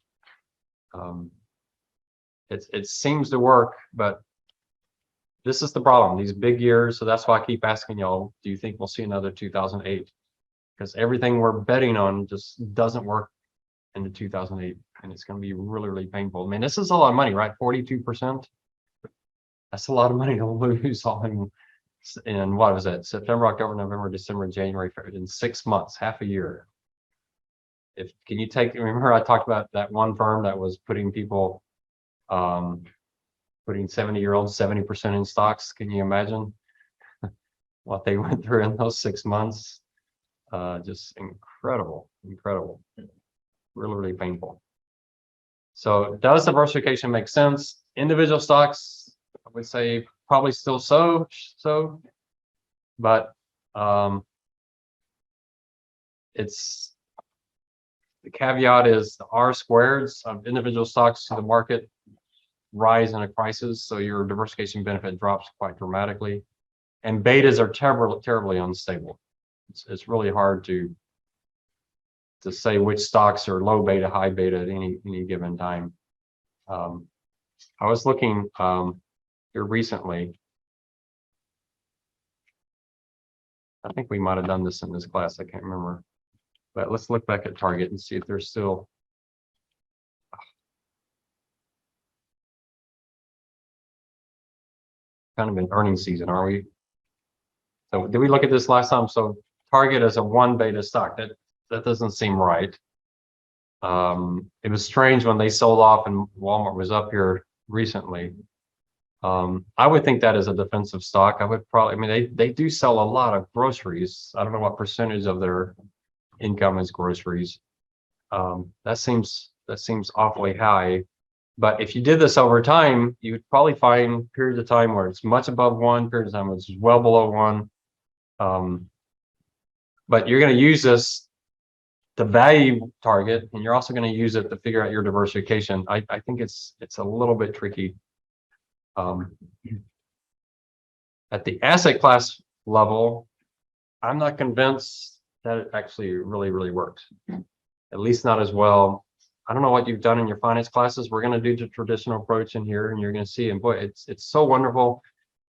Speaker 1: It seems to work, but this is the problem, these big years. So that's why I keep asking y'all, do you think we'll see another 2008? Because everything we're betting on just doesn't work in the 2008. And it's going to be really, really painful. I mean, this is a lot of money, right? 42%. That's a lot of money to lose all in what was it? September, October, November, December, January, February, in 6 months, half a year. Remember I talked about that one firm that was putting people, putting 70-year-olds 70% in stocks. Can you imagine what they went through in those 6 months? Just incredible, really, really painful. So does diversification make sense? Individual stocks, I would say probably still so. but it's the caveat is the R squareds of individual stocks to the market rise in a crisis, so your diversification benefit drops quite dramatically. And betas are terribly unstable. It's really hard to say which stocks are low beta, high beta at any given time. I was looking here recently. I think we might have done this in this class. I can't remember. But let's look back at Target and see if there's still. Kind of an earnings season, are we? So did we look at this last time? So Target is a 1 beta stock. That doesn't seem right. It was strange when they sold off and Walmart was up here recently. I would think that is a defensive stock. I would probably, I mean, they do sell a lot of groceries. I don't know what percentage of their income is groceries. That seems awfully high. But if you did this over time, you would probably find periods of time where it's much above 1, periods of time where it's well below 1. But you're going to use this to value Target, and you're also going to use it to figure out your diversification. I think it's a little bit tricky. At the asset class level, I'm not convinced that it actually really works. At least not as well. I don't know what you've done in your finance classes. We're going to do the traditional approach in here, and you're going to see, and boy, it's so wonderful.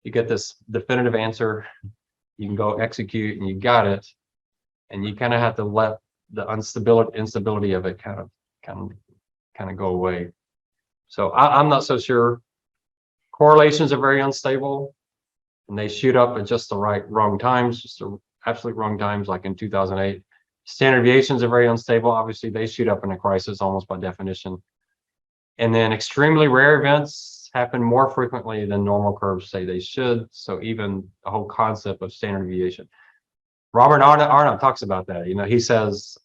Speaker 1: You get this definitive answer. You can go execute, and you got it. And you kind of have to let the instability of it kind of go away. So I'm not so sure. Correlations are very unstable, and they shoot up at just the wrong times, just the absolute wrong times, like in 2008. Standard deviations are very unstable. Obviously, they shoot up in a crisis almost by definition. And then extremely rare events happen more frequently than normal curves say they should. So even the whole concept of standard deviation. Robert Arnott talks about that. You know, he says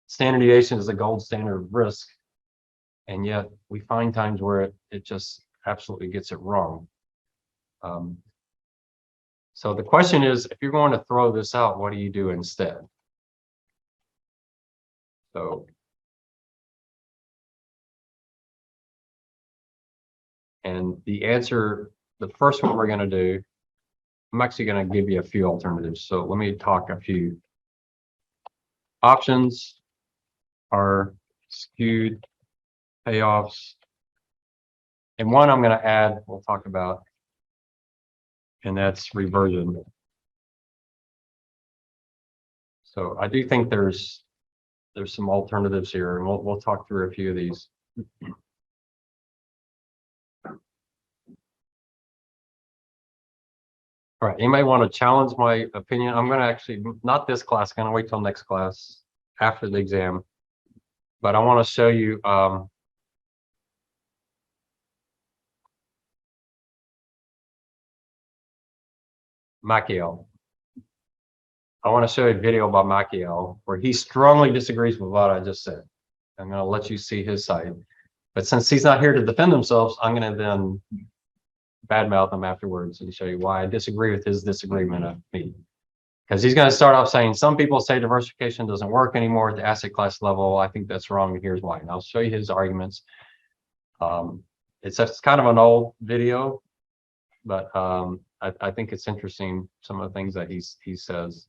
Speaker 1: standard deviation is the gold standard of risk. And yet we find times where it just absolutely gets it wrong. So the question is, if you're going to throw this out, what do you do instead? So, and the answer, the first one we're going to do, I'm actually going to give you a few alternatives. So let me talk a few. Options are skewed payoffs. And one I'm going to add, we'll talk about, and that's reversion. So I do think there's some alternatives here, and we'll talk through a few of these. All right, anybody want to challenge my opinion? I'm going to actually, not this class, I'm going to wait till next class after the exam. But I want to show you Machiel. I want to show you a video about Machiel where he strongly disagrees with what I just said. I'm going to let you see his side. But since he's not here to defend themselves, I'm going to then badmouth him afterwards and show you why I disagree with his disagreement of me. Because he's going to start off saying some people say diversification doesn't work anymore at the asset class level. I think that's wrong, and here's why. And I'll show you his arguments. It's kind of an old video, but I think it's interesting, some of the things that he says.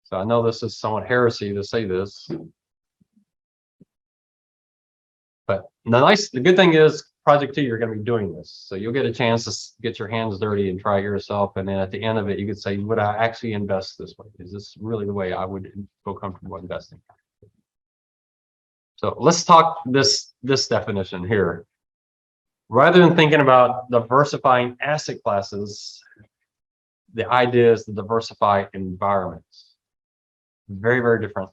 Speaker 1: So I know this is somewhat heresy to say this, but the good thing is project 2, you're going to be doing this. So you'll get a chance to get your hands dirty and try it yourself. And then at the end of it, you could say, would I actually invest this way? Is this really the way I would feel comfortable investing? So let's talk this definition here. Rather than thinking about diversifying asset classes, the idea is to diversify environments. Very different.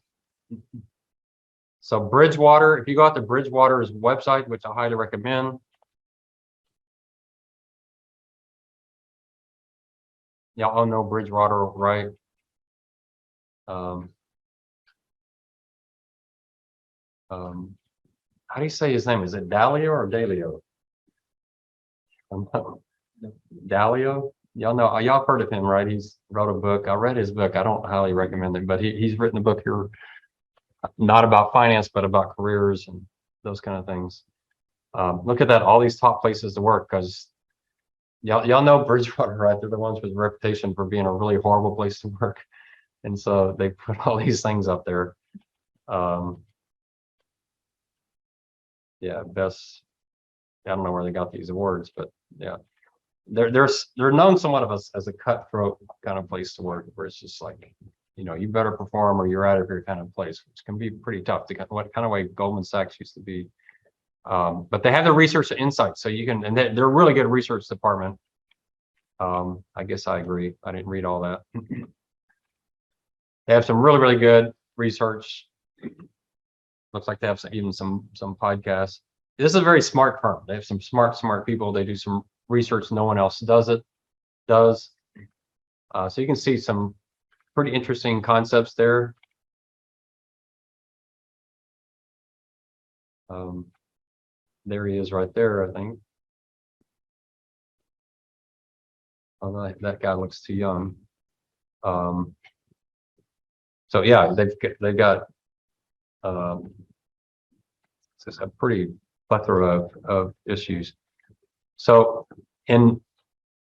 Speaker 1: So Bridgewater, if you go out to Bridgewater's website, which I highly recommend. Y'all all know Bridgewater, right? How do you say his name? Is it Dalio or Dalio? Dalio. Y'all heard of him, right? He's wrote a book. I read his book. I don't highly recommend it, but he's written a book here, not about finance, but about careers and those kind of things. Look at that, all these top places to work, because y'all know Bridgewater, right? They're the ones with a reputation for being a really horrible place to work. And so they put all these things up there. Yeah, best, I don't know where they got these awards, but yeah. They're known somewhat of us as a cutthroat kind of place to work, where it's just like, you better perform or you're out of here kind of place, which can be pretty tough. What kind of way Goldman Sachs used to be. But they have the research and insight, so you can, and they're a really good research department. I guess I agree. I didn't read all that. They have some really, really good research. Looks like they have even some podcasts. This is a very smart firm. They have some smart people. They do some research no one else does. So you can see some pretty interesting concepts there. There he is right there, I think. Oh, that guy looks too young. So yeah, they've got it's a pretty plethora of issues. So, in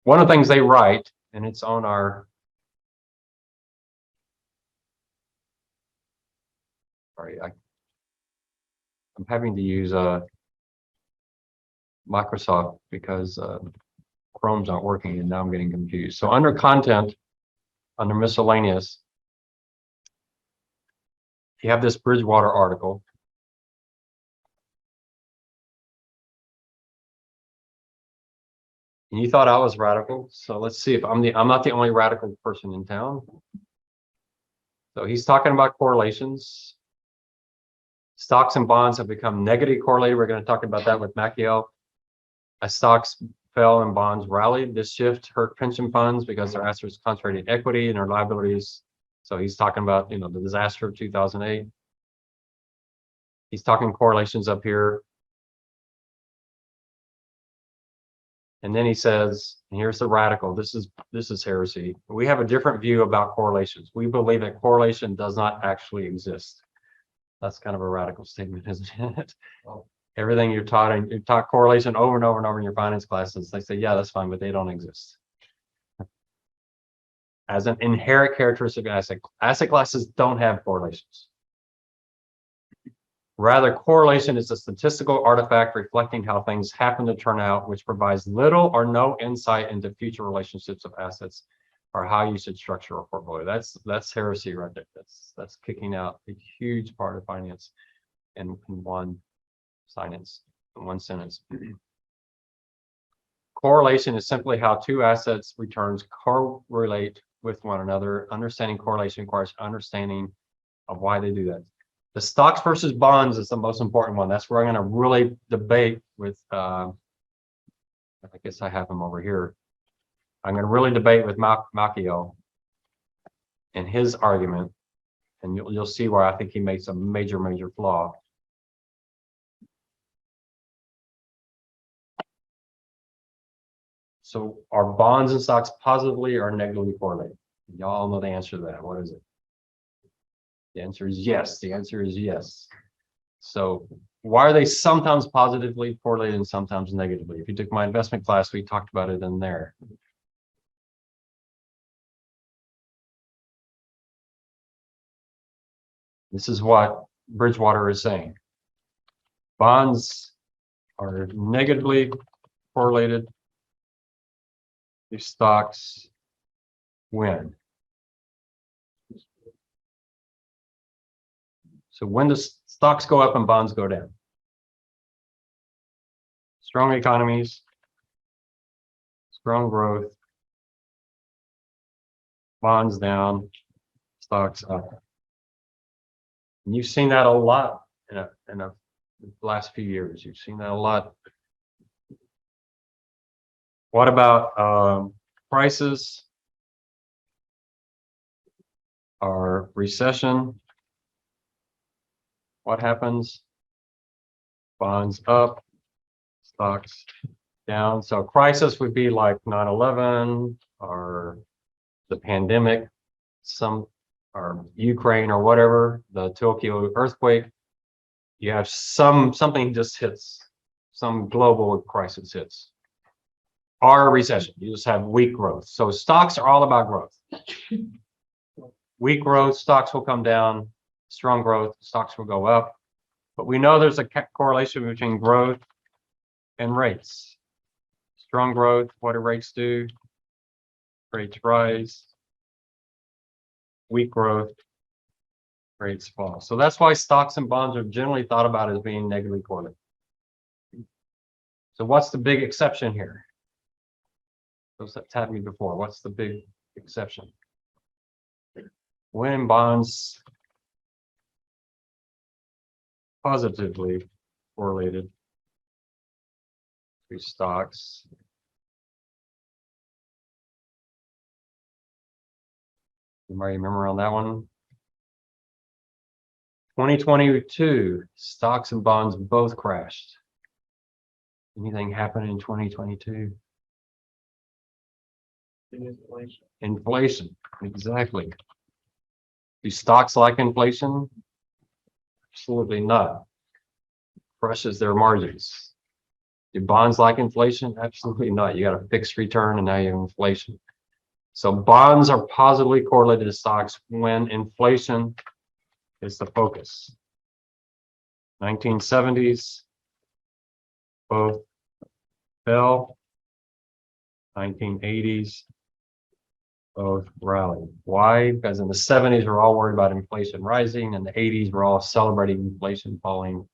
Speaker 1: one of the things they write, and it's on our, sorry, I'm having to use Microsoft because Chrome's not working, and now I'm getting confused. So under content, under miscellaneous, you have this Bridgewater article. And you thought I was radical, so let's see if I'm not the only radical person in town. So he's talking about correlations. Stocks and bonds have become negatively correlated. We're going to talk about that with Macchiel. As stocks fell and bonds rallied, this shift hurt pension funds because their assets concentrated in equity and their liabilities. So he's talking about, the disaster of 2008. He's talking correlations up here. And then he says, and here's the radical, this is heresy. We have a different view about correlations. We believe that correlation does not actually exist. That's kind of a radical statement, isn't it? Everything you're taught, and you taught correlation over and over and over in your finance classes. They say, yeah, that's fine, but they don't exist. As an inherent characteristic of asset classes don't have correlations. Rather, correlation is a statistical artifact reflecting how things happen to turn out, which provides little or no insight into future relationships of assets or how you should structure a portfolio. That's heresy right there. That's kicking out a huge part of finance in one sentence. Correlation is simply how two assets returns correlate with one another. Understanding correlation requires understanding of why they do that. The stocks versus bonds is the most important one. That's where I'm going to really debate with, I guess I have him over here. I'm going to really debate with Macchiel and his argument, and you'll see where I think he makes a major flaw. So are bonds and stocks positively or negatively correlated? Y'all know the answer to that. What is it? The answer is yes. The answer is yes. So why are they sometimes positively correlated and sometimes negatively? If you took my investment class, we talked about it in there. This is what Bridgewater is saying. Bonds are negatively correlated. These stocks win. So when the stocks go up and bonds go down. Strong economies, strong growth, bonds down, stocks up. And you've seen that a lot in the last few years. You've seen that a lot. What about prices or recession? What happens? Bonds up, stocks down. So crisis would be like 9/11 or the pandemic, or Ukraine or whatever, the Tokyo earthquake. You have something just hits, some global crisis hits. Or a recession, you just have weak growth. So stocks are all about growth. Weak growth, stocks will come down. Strong growth, stocks will go up. But we know there's a correlation between growth and rates. Strong growth, what do rates do? Rates rise. Weak growth, rates fall. So that's why stocks and bonds are generally thought about as being negatively correlated. So what's the big exception here? Those that tabbed me before, what's the big exception? When bonds positively correlated to stocks. Anybody remember on that one? 2022, stocks and bonds both crashed. Anything happened in 2022? Inflation, exactly. Do stocks like inflation? Absolutely not. Crushes their margins. Do bonds like inflation? Absolutely not. You got a fixed return and now you have inflation. So bonds are positively correlated to stocks when inflation is the focus. 1970s, both fell. 1980s, both rallied. Why? Because in the 70s, we're all worried about inflation rising, and the 80s, we're all celebrating inflation falling.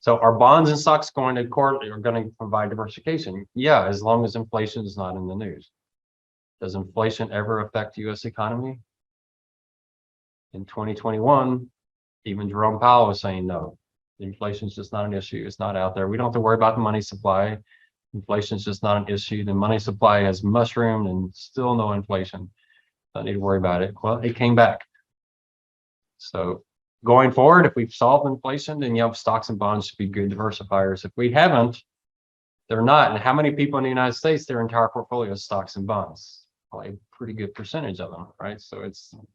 Speaker 1: So are bonds and stocks going to correlate, are going to provide diversification? Yeah, as long as inflation is not in the news. Does inflation ever affect the U.S. economy? In 2021, even Jerome Powell was saying no. Inflation is just not an issue. It's not out there. We don't have to worry about the money supply. Inflation is just not an issue. The money supply has mushroomed and still no inflation. Don't need to worry about it. Well, it came back. So going forward, if we've solved inflation, then you have stocks and bonds to be good diversifiers. If we haven't, they're not. And how many people in the United States, their entire portfolio is stocks and bonds? Well, a pretty good percentage of them, right? So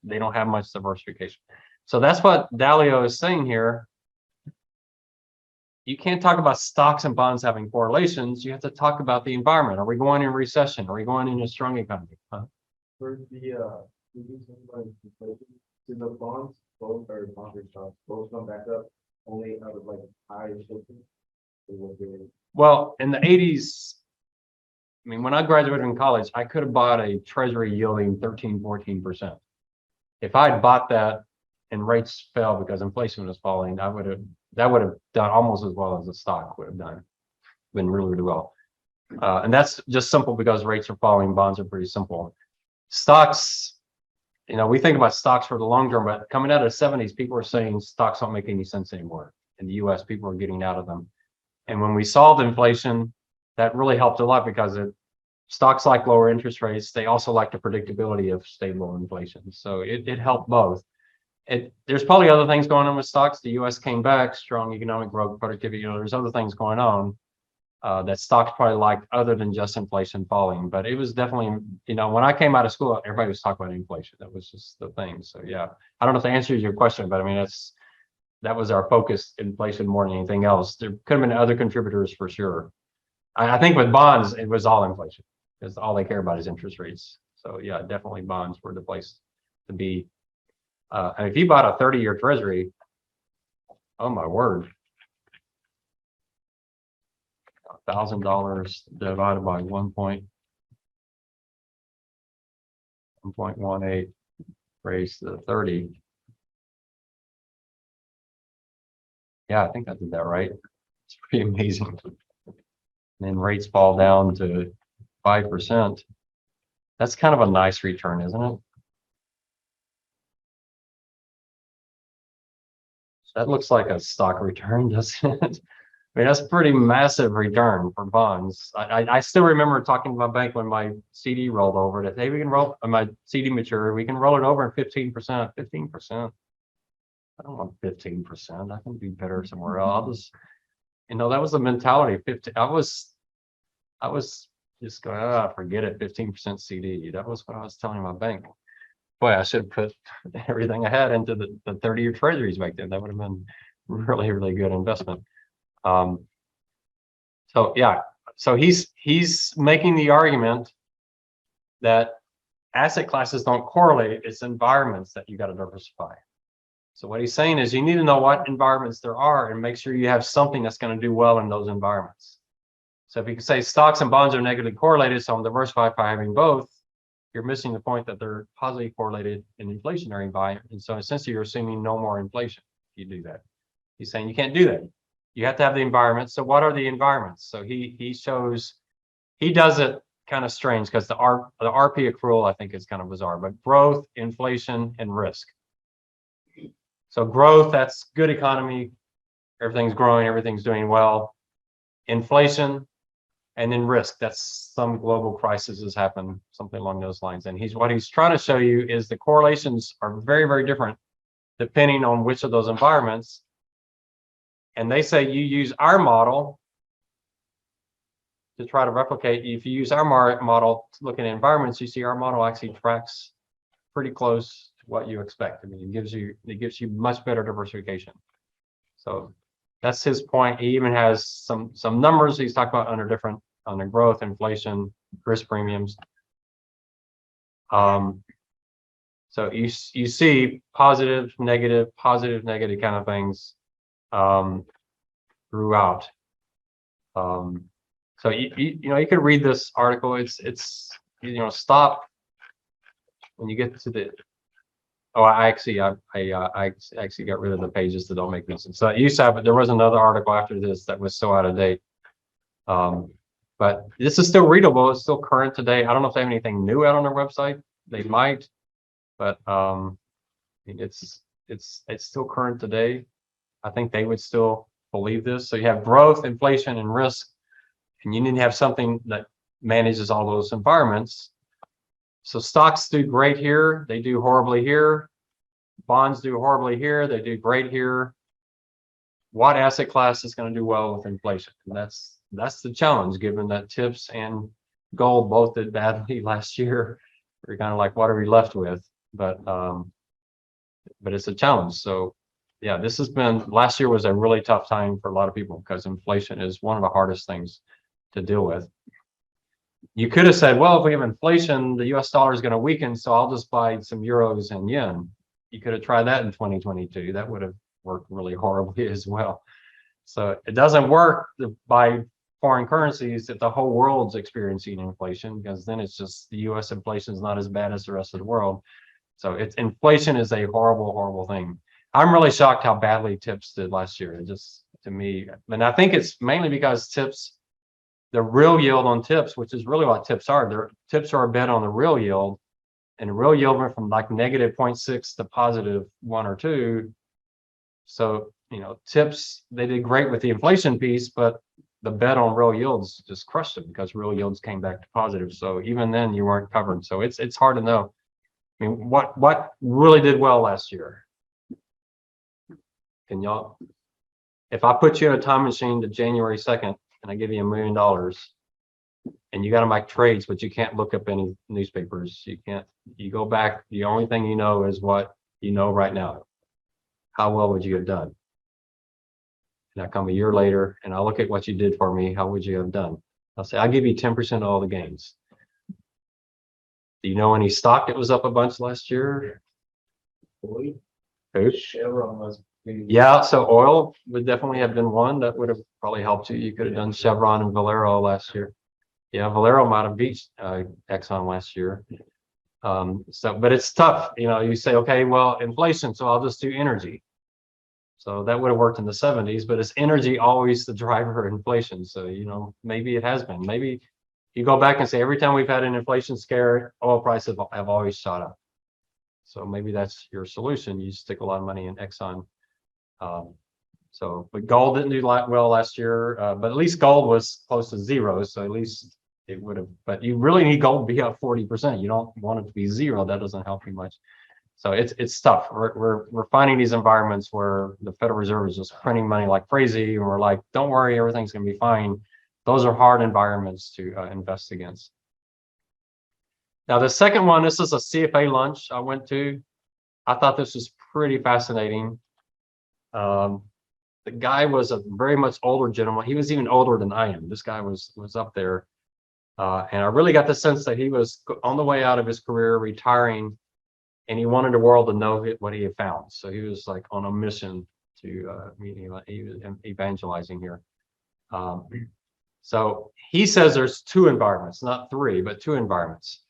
Speaker 1: they don't have much diversification. So that's what Dalio is saying here. You can't talk about stocks and bonds having correlations. You have to talk about the environment. Are we going in recession? Are we going in a strong economy?
Speaker 2: For the the bonds, both are bonds or stocks, both come back up only out of like high shifting.
Speaker 1: Well, in the 80s, I mean, when I graduated from college, I could have bought a treasury yielding 13, 14%. If I had bought that and rates fell because inflation was falling, that would have done almost as well as the stock would have done. Been really, really well. And that's just simple because rates are falling, bonds are pretty simple. Stocks, we think about stocks for the long term, but coming out of the 70s, people were saying stocks don't make any sense anymore. In the US, people are getting out of them. And when we solved inflation, that really helped a lot because stocks like lower interest rates. They also like the predictability of stable inflation. So it helped both. There's probably other things going on with stocks. The US came back, strong economic growth, productivity. There's other things going on that stocks probably liked other than just inflation falling. But it was definitely, when I came out of school, everybody was talking about inflation. That was just the thing. So yeah, I don't know if that answers your question, but I mean, that was our focus, inflation more than anything else. There could have been other contributors for sure. I think with bonds, it was all inflation because all they care about is interest rates. So yeah, definitely bonds were the place to be. And if you bought a 30-year treasury, oh my word, $1,000 divided by 1.18 raised to 30. Yeah, I think I did that right. It's pretty amazing. And then rates fall down to 5%. That's kind of a nice return, isn't it? That looks like a stock return, doesn't it? I mean, that's a pretty massive return for bonds. I still remember talking to my bank when my CD rolled over that, hey, we can roll my CD matured. We can roll it over at 15%. 15%. I don't want 15%. I can do better somewhere else. You know, that was the mentality. 50, I was just going, forget it, 15% CD. That was what I was telling my bank. Boy, I should have put everything I had into the 30-year treasuries back then. That would have been really, really good investment. So yeah, so he's making the argument that asset classes don't correlate, it's environments that you got to diversify. So what he's saying is you need to know what environments there are and make sure you have something that's going to do well in those environments. So if you can say stocks and bonds are negatively correlated, so I'm diversified by having both, you're missing the point that they're positively correlated in inflationary environment. And so essentially you're assuming no more inflation if you do that. He's saying you can't do that. You have to have the environment. So what are the environments? So he shows, he does it kind of strange because the RP accrual I think is kind of bizarre, but growth, inflation, and risk. So growth, that's good economy, everything's growing, everything's doing well. Inflation, and then risk, that's some global crisis has happened, something along those lines. And what he's trying to show you is the correlations are very, very different depending on which of those environments. And they say you use our model to try to replicate. If you use our model to look at environments, you see our model actually tracks pretty close to what you expect. I mean, it gives you much better diversification. So that's his point. He even has some numbers he's talked about under growth, inflation, risk premiums. So you see positive, negative kind of things throughout. So you know, you could read this article. It's you know, stop when you get to the. Oh, I actually got rid of the pages that don't make no sense. So I used to have, but there was another article after this that was so out of date. But this is still readable. It's still current today. I don't know if they have anything new out on their website. They might, but it's still current today. I think they would still believe this. So you have growth, inflation, and risk, and you need to have something that manages all those environments. So stocks do great here. They do horribly here. Bonds do horribly here. They do great here. What asset class is going to do well with inflation? And that's the challenge, given that tips and gold both did badly last year. We're kind of like, what are we left with? But it's a challenge. So yeah, this has been, last year was a really tough time for a lot of people because inflation is one of the hardest things to deal with. You could have said, well, if we have inflation, the US dollar is going to weaken, so I'll just buy some euros and yen. You could have tried that in 2022. That would have worked really horribly as well. So it doesn't work to buy foreign currencies if the whole world's experiencing inflation, because then it's just the US inflation is not as bad as the rest of the world. So inflation is a horrible, horrible thing. I'm really shocked how badly tips did last year. It just, to me, and I think it's mainly because tips, the real yield on tips, which is really what tips are. Tips are a bet on the real yield, and the real yield went from like negative 0.6 to positive 1 or 2. So, you know, tips, they did great with the inflation piece, but the bet on real yields just crushed them because real yields came back to positive. So even then you weren't covered. So it's hard to know. I mean, what really did well last year? Can y'all, if I put you in a time machine to January 2nd and I give you $1 million and you got to make trades, but you can't look up any newspapers. You go back. The only thing you know is what you know right now. How well would you have done? And I come a year later and I look at what you did for me. How would you have done? I'll say, I'll give you 10% of all the gains. Do you know any stock that was up a bunch last year? Who?
Speaker 2: Chevron was.
Speaker 1: Yeah, so oil would definitely have been one that would have probably helped you. You could have done Chevron and Valero last year. Yeah, Valero might have beat Exxon last year. But it's tough. You know, you say, okay, well, inflation, so I'll just do energy. So that would have worked in the 70s, but is energy always the driver of inflation? So, you know, maybe it has been. Maybe you go back and say, every time we've had an inflation scare, oil prices have always shot up. So maybe that's your solution. You stick a lot of money in Exxon. But gold didn't do well last year, but at least gold was close to zero. So at least it would have, but you really need gold to be up 40%. You don't want it to be zero. That doesn't help you much. So it's tough. We're finding these environments where the Federal Reserve is just printing money like crazy, and we're like, don't worry, everything's going to be fine. Those are hard environments to invest against. Now, the second one, this is a CFA lunch I went to. I thought this was pretty fascinating. The guy was a very much older gentleman. He was even older than I am. This guy was up there. And I really got the sense that he was on the way out of his career, retiring, and he wanted the world to know what he had found. So he was like on a mission to he was evangelizing here. So he says there's two environments, not three, but two environments.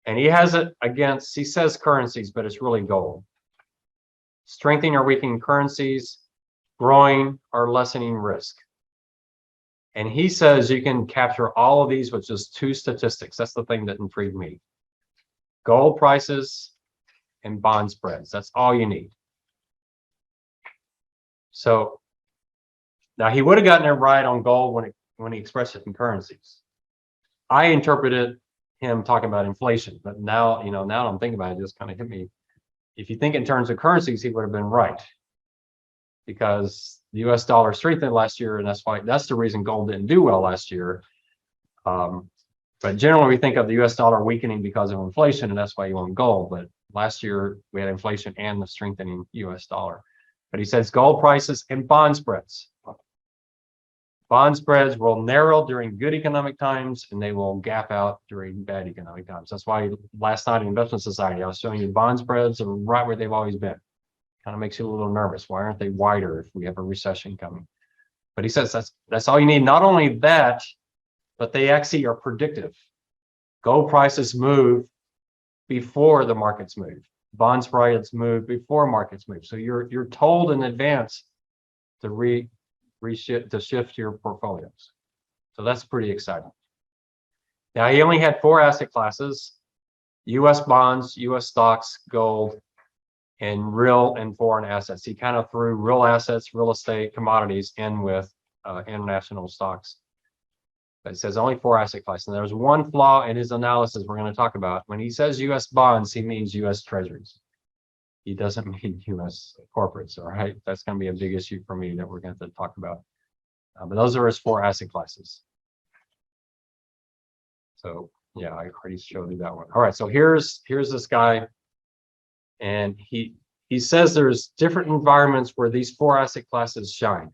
Speaker 1: And he has it against, he says currencies, but it's really gold. Strengthening or weakening currencies, growing or lessening risk. And he says you can capture all of these with just two statistics. That's the thing that intrigued me. Gold prices and bond spreads. That's all you need. So now he would have gotten it right on gold when he expressed it in currencies. I interpreted him talking about inflation, but now, now I'm thinking about it, just kind of hit me. If you think in terms of currencies, he would have been right, because the US dollar strengthened last year, and that's the reason gold didn't do well last year. But generally we think of the US dollar weakening because of inflation, and that's why you want gold. But last year we had inflation and the strengthening US dollar. But he says gold prices and bond spreads. Bond spreads will narrow during good economic times, and they will gap out during bad economic times. That's why last night in Investment Society, I was showing you bond spreads are right where they've always been. Kind of makes you a little nervous. Why aren't they wider if we have a recession coming? But he says that's all you need. Not only that, but they actually are predictive. Gold prices move before the markets move. Bond spreads move before markets move. So you're told in advance to shift your portfolios. So that's pretty exciting. Now, he only had 4 asset classes: US bonds, US stocks, gold, and real and foreign assets. He kind of threw real assets, real estate, commodities in with international stocks. But it says only 4 asset classes. And there's one flaw in his analysis we're going to talk about. When he says US bonds, he means US treasuries. He doesn't mean US corporates, all right? That's going to be a big issue for me that we're going to talk about. But those are his 4 asset classes. So yeah, I already showed you that one. All right, so here's this guy. And he says there's different environments where these 4 asset classes shine.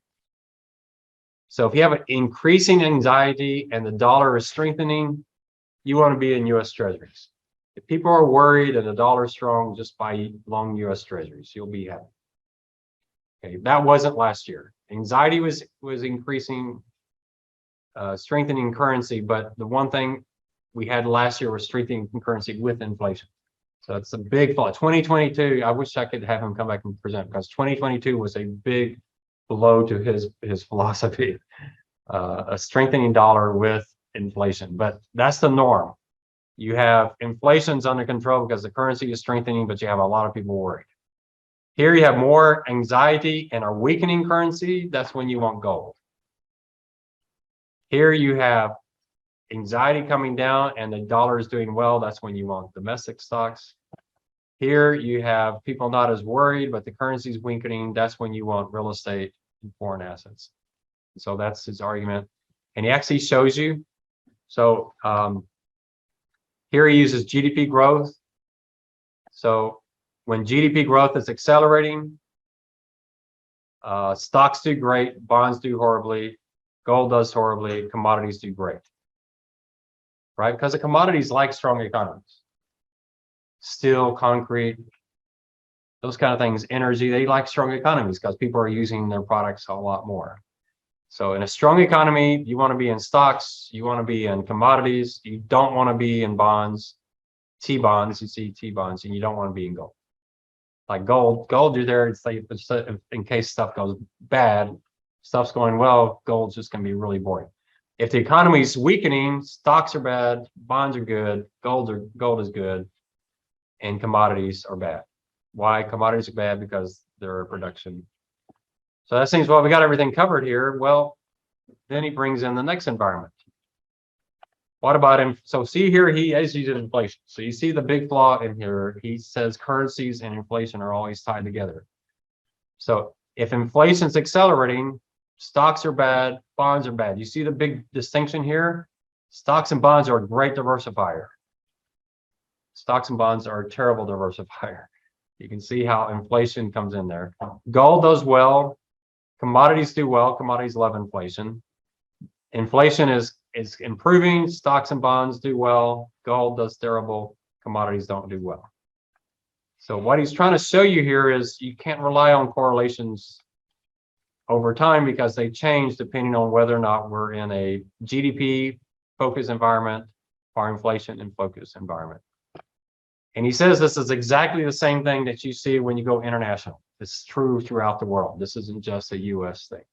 Speaker 1: So if you have an increasing anxiety and the dollar is strengthening, you want to be in US treasuries. If people are worried and the dollar is strong, just buy long US treasuries. You'll be happy. Okay, that wasn't last year. Anxiety was increasing, strengthening currency, but the one thing we had last year was strengthening currency with inflation. So it's a big flaw. 2022, I wish I could have him come back and present, because 2022 was a big blow to his philosophy, a strengthening dollar with inflation. But that's the norm. You have inflation's under control because the currency is strengthening, but you have a lot of people worried. Here you have more anxiety and a weakening currency. That's when you want gold. Here you have anxiety coming down and the dollar is doing well. That's when you want domestic stocks. Here you have people not as worried, but the currency is weakening. That's when you want real estate and foreign assets. So that's his argument. And he actually shows you. So here he uses GDP growth. So when GDP growth is accelerating, stocks do great, bonds do horribly, gold does horribly, commodities do great. Right? Because the commodities like strong economies. Steel, concrete, those kind of things, energy, they like strong economies because people are using their products a lot more. So in a strong economy, you want to be in stocks, you want to be in commodities, you don't want to be in bonds, T-bonds, you see T-bonds, and you don't want to be in gold. Like gold, you're there, it's like, in case stuff goes bad, stuff's going well, gold's just going to be really boring. If the economy is weakening, stocks are bad, bonds are good, gold is good, and commodities are bad. Why? Commodities are bad because they're a production. So that seems, well, we got everything covered here. Well, then he brings in the next environment. What about him? So see here, he is using inflation. So you see the big flaw in here. He says currencies and inflation are always tied together. So if inflation's accelerating, stocks are bad, bonds are bad. You see the big distinction here? Stocks and bonds are a great diversifier. Stocks and bonds are a terrible diversifier. You can see how inflation comes in there. Gold does well. Commodities do well. Commodities love inflation. Inflation is improving. Stocks and bonds do well. Gold does terrible. Commodities don't do well. So what he's trying to show you here is you can't rely on correlations over time because they change depending on whether or not we're in a GDP focused environment or inflation and focused environment. And he says this is exactly the same thing that you see when you go international. It's true throughout the world. This isn't just a US thing.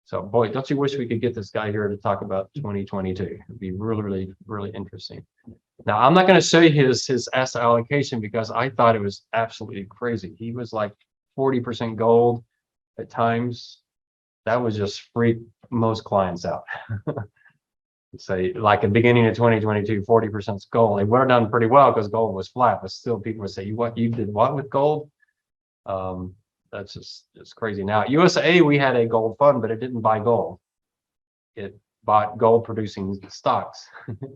Speaker 1: So boy, don't you wish we could get this guy here to talk about 2022? It'd be really interesting. Now, I'm not going to show you his asset allocation because I thought it was absolutely crazy. He was like 40% gold at times. That was just freak most clients out. Say like at the beginning of 2022, 40% is gold. They would have done pretty well because gold was flat, but still people would say, you did what with gold? That's just crazy. Now, at USAA, we had a gold fund, but it didn't buy gold. It bought gold producing stocks.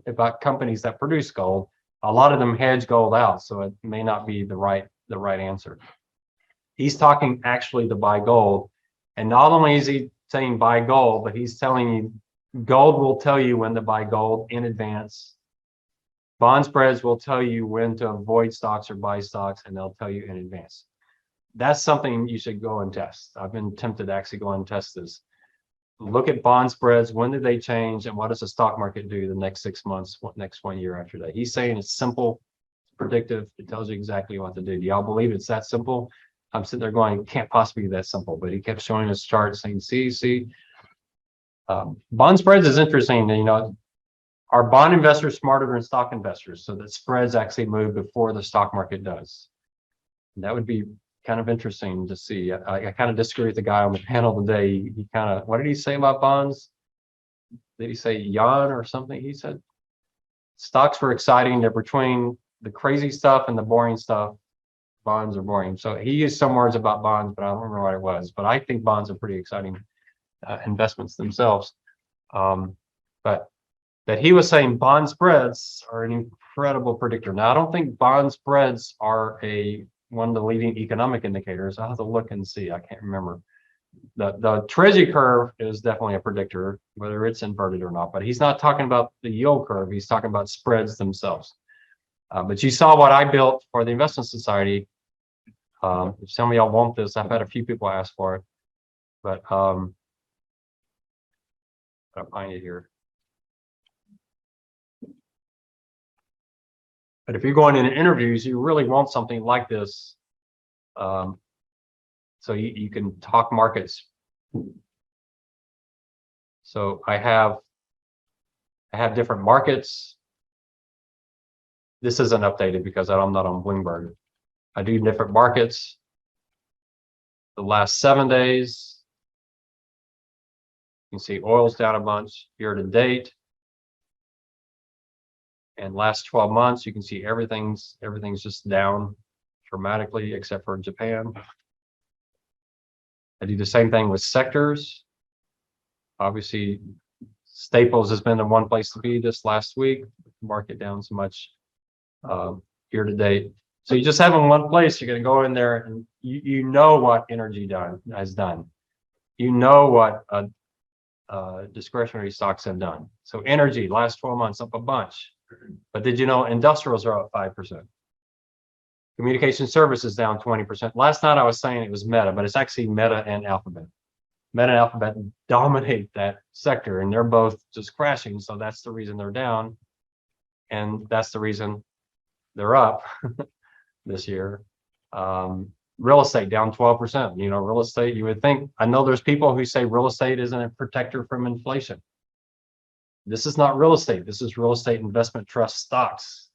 Speaker 1: It bought companies that produce gold. A lot of them hedge gold out, so it may not be the right answer. He's talking actually to buy gold. And not only is he saying buy gold, but he's telling you gold will tell you when to buy gold in advance. Bond spreads will tell you when to avoid stocks or buy stocks, and they'll tell you in advance. That's something you should go and test. I've been tempted to actually go and test this. Look at bond spreads. When do they change? And what does the stock market do the next 6 months, next 1 year after that? He's saying it's simple, it's predictive. It tells you exactly what to do. Do y'all believe it's that simple? I'm sitting there going, it can't possibly be that simple. But he kept showing us charts saying, see. Bond spreads is interesting. You know, are bond investors smarter than stock investors? So that spreads actually move before the stock market does. And that would be kind of interesting to see. I kind of disagree with the guy on the panel today. He kind of, what did he say about bonds? Did he say yawn or something? He said stocks were exciting. They're between the crazy stuff and the boring stuff. Bonds are boring. So he used some words about bonds, but I don't remember what it was. But I think bonds are pretty exciting investments themselves. But that he was saying bond spreads are an incredible predictor. Now, I don't think bond spreads are one of the leading economic indicators. I'll have to look and see. I can't remember. The Treasury curve is definitely a predictor, whether it's inverted or not. But he's not talking about the yield curve. He's talking about spreads themselves. But you saw what I built for the Investment Society. If some of y'all want this, I've had a few people ask for it. But I'll find it here. But if you're going into interviews, you really want something like this. So you can talk markets. So I have different markets. This isn't updated because I'm not on Bloomberg. I do different markets. The last 7 days. You can see oil's down a bunch year to date. And last 12 months, you can see everything's just down dramatically, except for Japan. I do the same thing with sectors. Obviously, staples has been the one place to be this last week. Market down so much year to date. So you just have in one place, you're going to go in there and you know what energy has done. You know what discretionary stocks have done. So energy, last 12 months, up a bunch. But did you know industrials are up 5%? Communication services down 20%. Last night I was saying it was Meta, but it's actually Meta and Alphabet. Meta and Alphabet dominate that sector, and they're both just crashing. So that's the reason they're down. And that's the reason they're up this year. Real estate down 12%. You know, real estate, you would think, I know there's people who say real estate isn't a protector from inflation. This is not real estate. This is real estate investment trust stocks.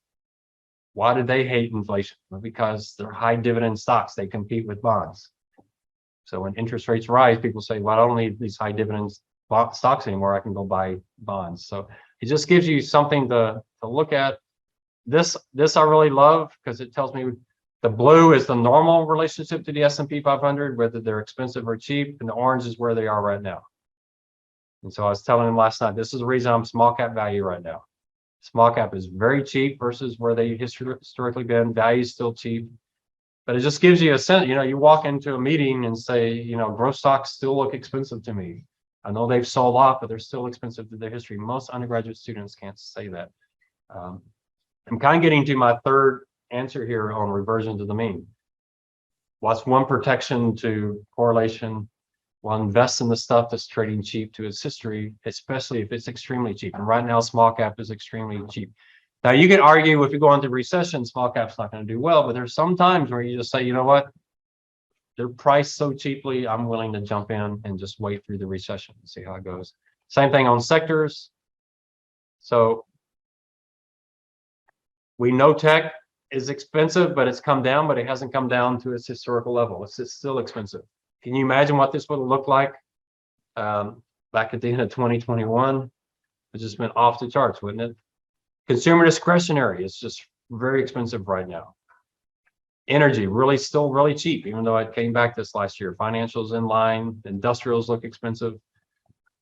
Speaker 1: Why do they hate inflation? Well, because they're high dividend stocks. They compete with bonds. So when interest rates rise, people say, well, I don't need these high dividend stocks anymore. I can go buy bonds. So It just gives you something to look at. This I really love because it tells me the blue is the normal relationship to the S&P 500, whether they're expensive or cheap, and the orange is where they are right now. And so I was telling him last night, this is the reason I'm small cap value right now. Small cap is very cheap versus where they historically been. Value is still cheap, but it just gives you a sense. You know, you walk into a meeting and say, you know, growth stocks still look expensive to me. I know they've sold off, but they're still expensive to their history. Most undergraduate students can't say that. I'm kind of getting to my third answer here on reversion to the mean. What's one protection to correlation? Well, invest in the stuff that's trading cheap to its history, especially if it's extremely cheap. And right now, small cap is extremely cheap. Now, you can argue if you go into recession, small cap's not going to do well, but there's some times where you just say, you know what? They're priced so cheaply, I'm willing to jump in and just wait through the recession and see how it goes. Same thing on sectors. So we know tech is expensive, but it's come down, but it hasn't come down to its historical level. It's still expensive. Can you imagine what this would look like back at the end of 2021? It just went off the charts, wouldn't it? Consumer discretionary is just very expensive right now. Energy still really cheap, even though it came back this last year. Financials in line, industrials look expensive.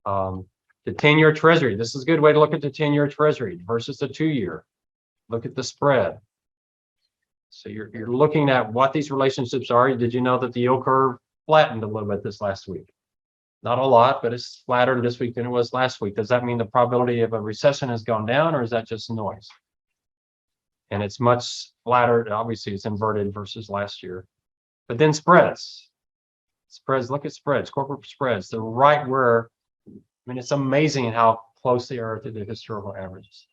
Speaker 1: The 10-year treasury, this is a good way to look at the 10-year treasury versus the 2-year. Look at the spread. So you're looking at what these relationships are. Did you know that the yield curve flattened a little bit this last week? Not a lot, but it's flatter this week than it was last week. Does that mean the probability of a recession has gone down, or is that just noise? And it's much flatter. Obviously, it's inverted versus last year. But then spreads. Look at spreads, corporate spreads. They're right where, I mean, it's amazing how close they are to the historical averages.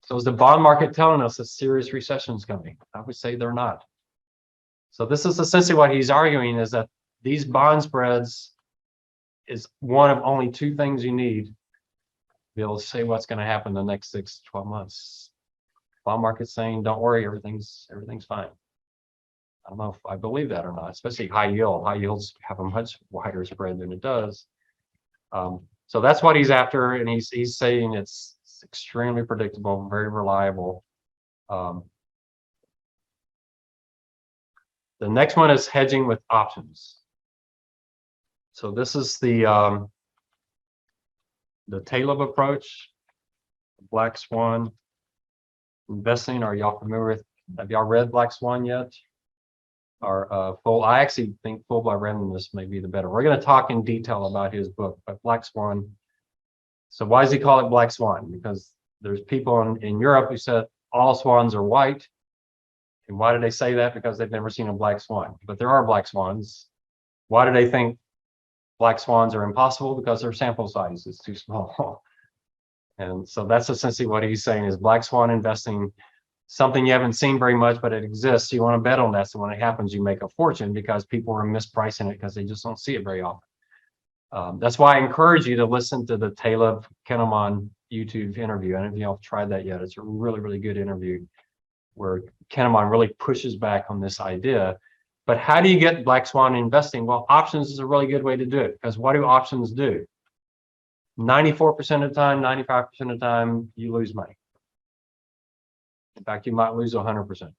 Speaker 1: So is the bond market telling us a serious recession is coming? I would say they're not. So this is essentially what he's arguing, is that these bond spreads is one of only 2 things you need to be able to say what's going to happen the next 6 to 12 months. Bond market saying, don't worry, everything's fine. I don't know if I believe that or not, especially high yield. High yields have a much wider spread than it does. So that's what he's after, and he's saying it's extremely predictable, very reliable. The next one is hedging with options. So this is the Taleb approach, Black Swan investing. Are y'all familiar with? Have y'all read Black Swan yet? Or full? I actually think full by randomness may be the better. We're going to talk in detail about his book, but Black Swan. So why does he call it Black Swan? Because there's people in Europe who said all swans are white. And why do they say that? Because they've never seen a black swan. But there are black swans. Why do they think black swans are impossible? Because their sample size is too small. And so that's essentially what he's saying is black swan investing, something you haven't seen very much, but it exists. You want to bet on that. So when it happens, you make a fortune because people are mispricing it because they just don't see it very often. That's why I encourage you to listen to the Taleb Kahneman YouTube interview. I don't know if y'all have tried that yet. It's a really, really good interview where Kahneman really pushes back on this idea. But how do you get black swan investing? Well, options is a really good way to do it, because what do options do? 94% of the time, 95% of the time, you lose money. In fact, you might lose 100%.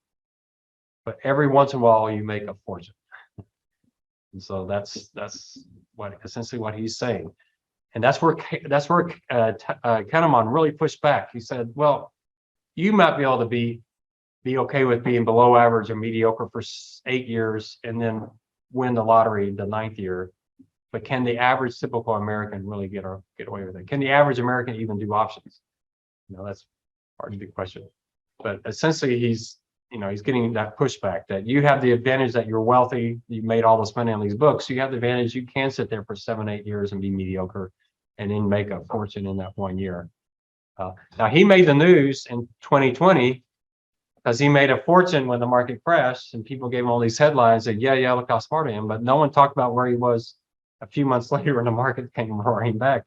Speaker 1: But every once in a while, you make a fortune. And so that's what essentially what he's saying. And that's where Kahneman really pushed back. He said, well, you might be able to be okay with being below average or mediocre for 8 years and then win the lottery the 9th year. But can the average typical American really get away with it? Can the average American even do options? You know, that's part of the question. But essentially, he's getting that pushback that you have the advantage that you're wealthy, you made all this money on these books. You have the advantage you can sit there for 7, 8 years and be mediocre and then make a fortune in that 1 year. Now, he made the news in 2020 because he made a fortune when the market crashed and people gave him all these headlines and yeah, look how smart I am. But no one talked about where he was a few months later when the market came roaring back.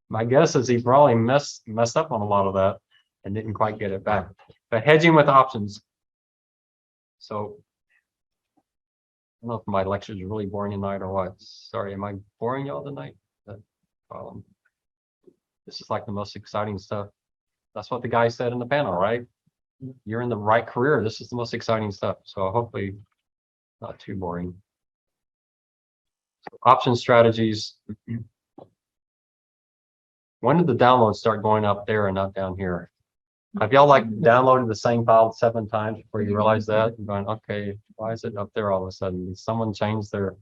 Speaker 1: My guess is he probably messed up on a lot of that and didn't quite get it back. But hedging with options. So I don't know if my lecture is really boring tonight or what. Sorry, am I boring y'all tonight? That problem. This is like the most exciting stuff. That's what the guy said in the panel, right? You're in the right career. This is the most exciting stuff. So hopefully not too boring. Option strategies. When did the downloads start going up there and not down here? Have y'all like downloaded the same file 7 times before you realize that? You're going, okay, why is it up there all of a sudden? Did someone change their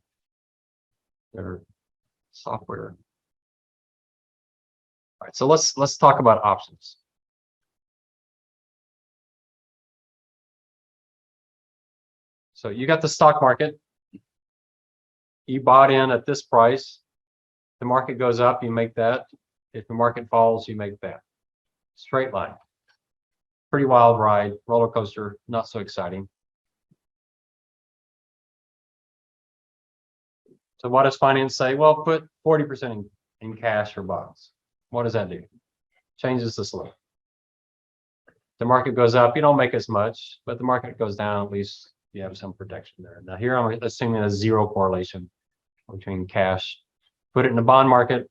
Speaker 1: software? All right, so let's talk about options. So you got the stock market. You bought in at this price. The market goes up, you make that. If the market falls, you make that. Straight line. Pretty wild ride, roller coaster, not so exciting. So what does finance say? Well, put 40% in cash or bonds. What does that do? Changes the slope. The market goes up, you don't make as much, but the market goes down, at least you have some protection there. Now here I'm assuming a zero correlation between cash. Put it in the bond market,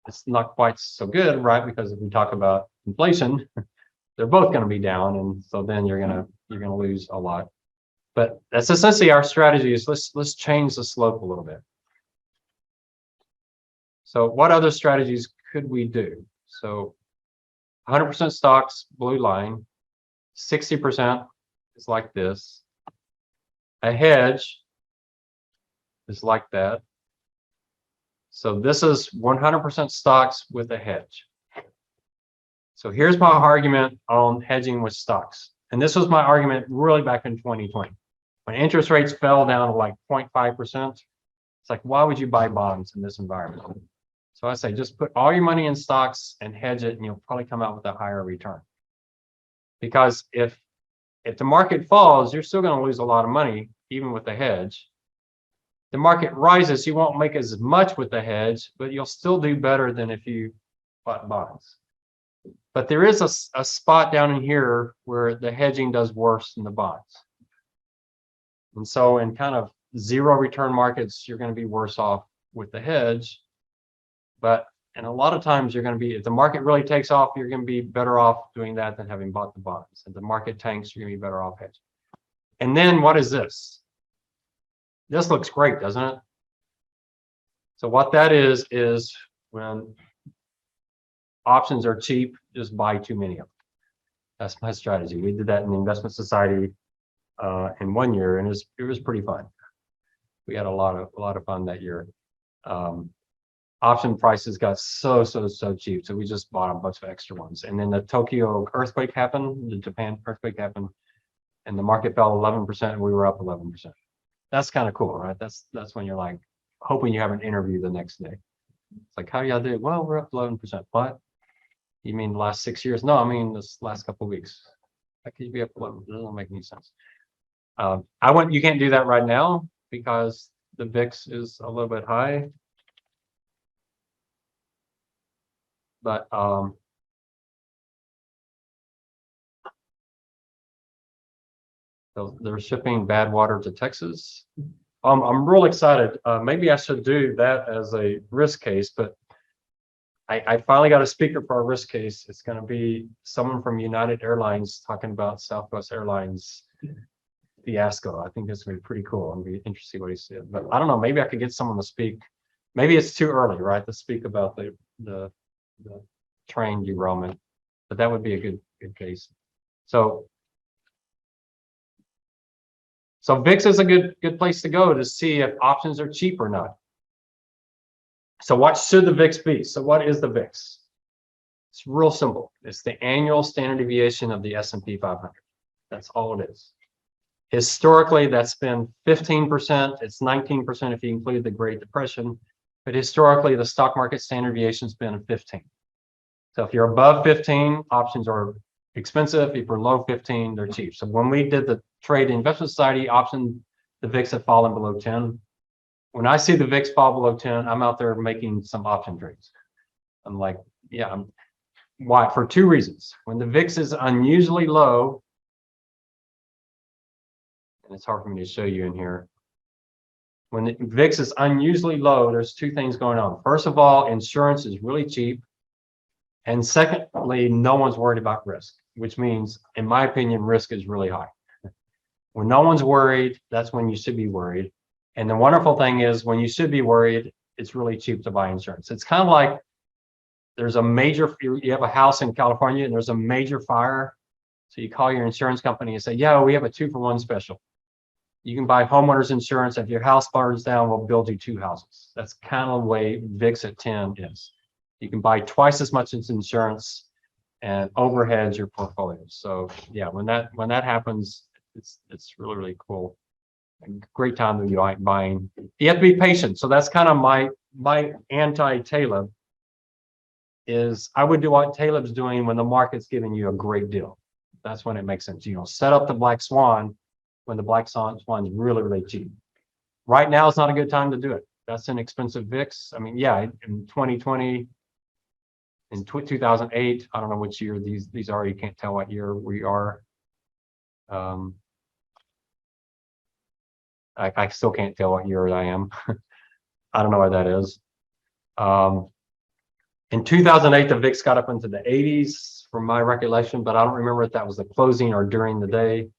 Speaker 1: it's not quite so good, right? Because if we talk about inflation, they're both going to be down, and so then you're gonna lose a lot. But that's essentially our strategy. Is let's change the slope a little bit. So what other strategies could we do? So 100% stocks, blue line, 60% is like this. A hedge is like that. So this is 100% stocks with a hedge. So here's my argument on hedging with stocks. And this was my argument really back in 2020. When interest rates fell down to like 0.5%, it's like, why would you buy bonds in this environment? So I say, just put all your money in stocks and hedge it, and you'll probably come out with a higher return. Because if the market falls, you're still going to lose a lot of money, even with the hedge. The market rises, you won't make as much with the hedge, but you'll still do better than if you bought bonds. But there is a spot down in here where the hedging does worse than the bonds. And so in kind of zero return markets, you're going to be worse off with the hedge. And a lot of times you're going to be, if the market really takes off, you're going to be better off doing that than having bought the bonds. If the market tanks, you're going to be better off hedging. And then what is this? This looks great, doesn't it? So what that is when options are cheap, just buy too many of them. That's my strategy. We did that in the investment society in 1 year, and it was pretty fun. We had a lot of fun that year. Option prices got so cheap, so we just bought a bunch of extra ones. And then the Tokyo earthquake happened, the Japan earthquake happened, and the market fell 11%, and we were up 11%. That's kind of cool, right? That's when you're like hoping you have an interview the next day. It's like, how y'all do? Well, we're up 11%. What? You mean the last 6 years? No, I mean this last couple of weeks. How could you be up 11? It doesn't make any sense. You can't do that right now because the VIX is a little bit high. But so they're shipping bad water to Texas. I'm real excited. Maybe I should do that as a risk case, but I finally got a speaker for a risk case. It's going to be someone from United Airlines talking about Southwest Airlines fiasco. I think it's going to be pretty cool. I'm going to be interested to see what he said. But I don't know. Maybe I could get someone to speak. Maybe it's too early, right, to speak about the train derailment, but that would be a good case. So VIX is a good place to go to see if options are cheap or not. So what should the VIX be? So what is the VIX? It's real simple. It's the annual standard deviation of the S&P 500. That's all it is. Historically, that's been 15%. It's 19% if you include the Great Depression. But historically, the stock market standard deviation has been 15. So if you're above 15, options are expensive. If you're below 15, they're cheap. So when we did the trade investment society option, the VIX had fallen below 10. When I see the VIX fall below 10, I'm out there making some option trades. I'm like, yeah, why? For 2 reasons. When the VIX is unusually low, and it's hard for me to show you in here. When the VIX is unusually low, there's 2 things going on. First of all, insurance is really cheap. And secondly, no one's worried about risk, which means, in my opinion, risk is really high. When no one's worried, that's when you should be worried. And the wonderful thing is, when you should be worried, it's really cheap to buy insurance. It's kind of like there's a major, you have a house in California and there's a major fire. So you call your insurance company and say, yeah, we have a 2-for-1 special. You can buy homeowners insurance. If your house burns down, we'll build you 2 houses. That's kind of the way VIX at 10 is. You can buy twice as much as insurance and overhead your portfolio. So yeah, when that happens, it's really, really cool. And great time to be buying. You have to be patient. So that's kind of my anti-Taleb is I would do what Taleb's doing when the market's giving you a great deal. That's when it makes sense. You know, set up the black swan when the black swan's really, really cheap. Right now, it's not a good time to do it. That's an expensive VIX. I mean, yeah, in 2020, in 2008, I don't know which year these are. You can't tell what year we are. I still can't tell what year I am. I don't know what that is. In 2008, the VIX got up into the 80s from my recollection, but I don't remember if that was the closing or during the day.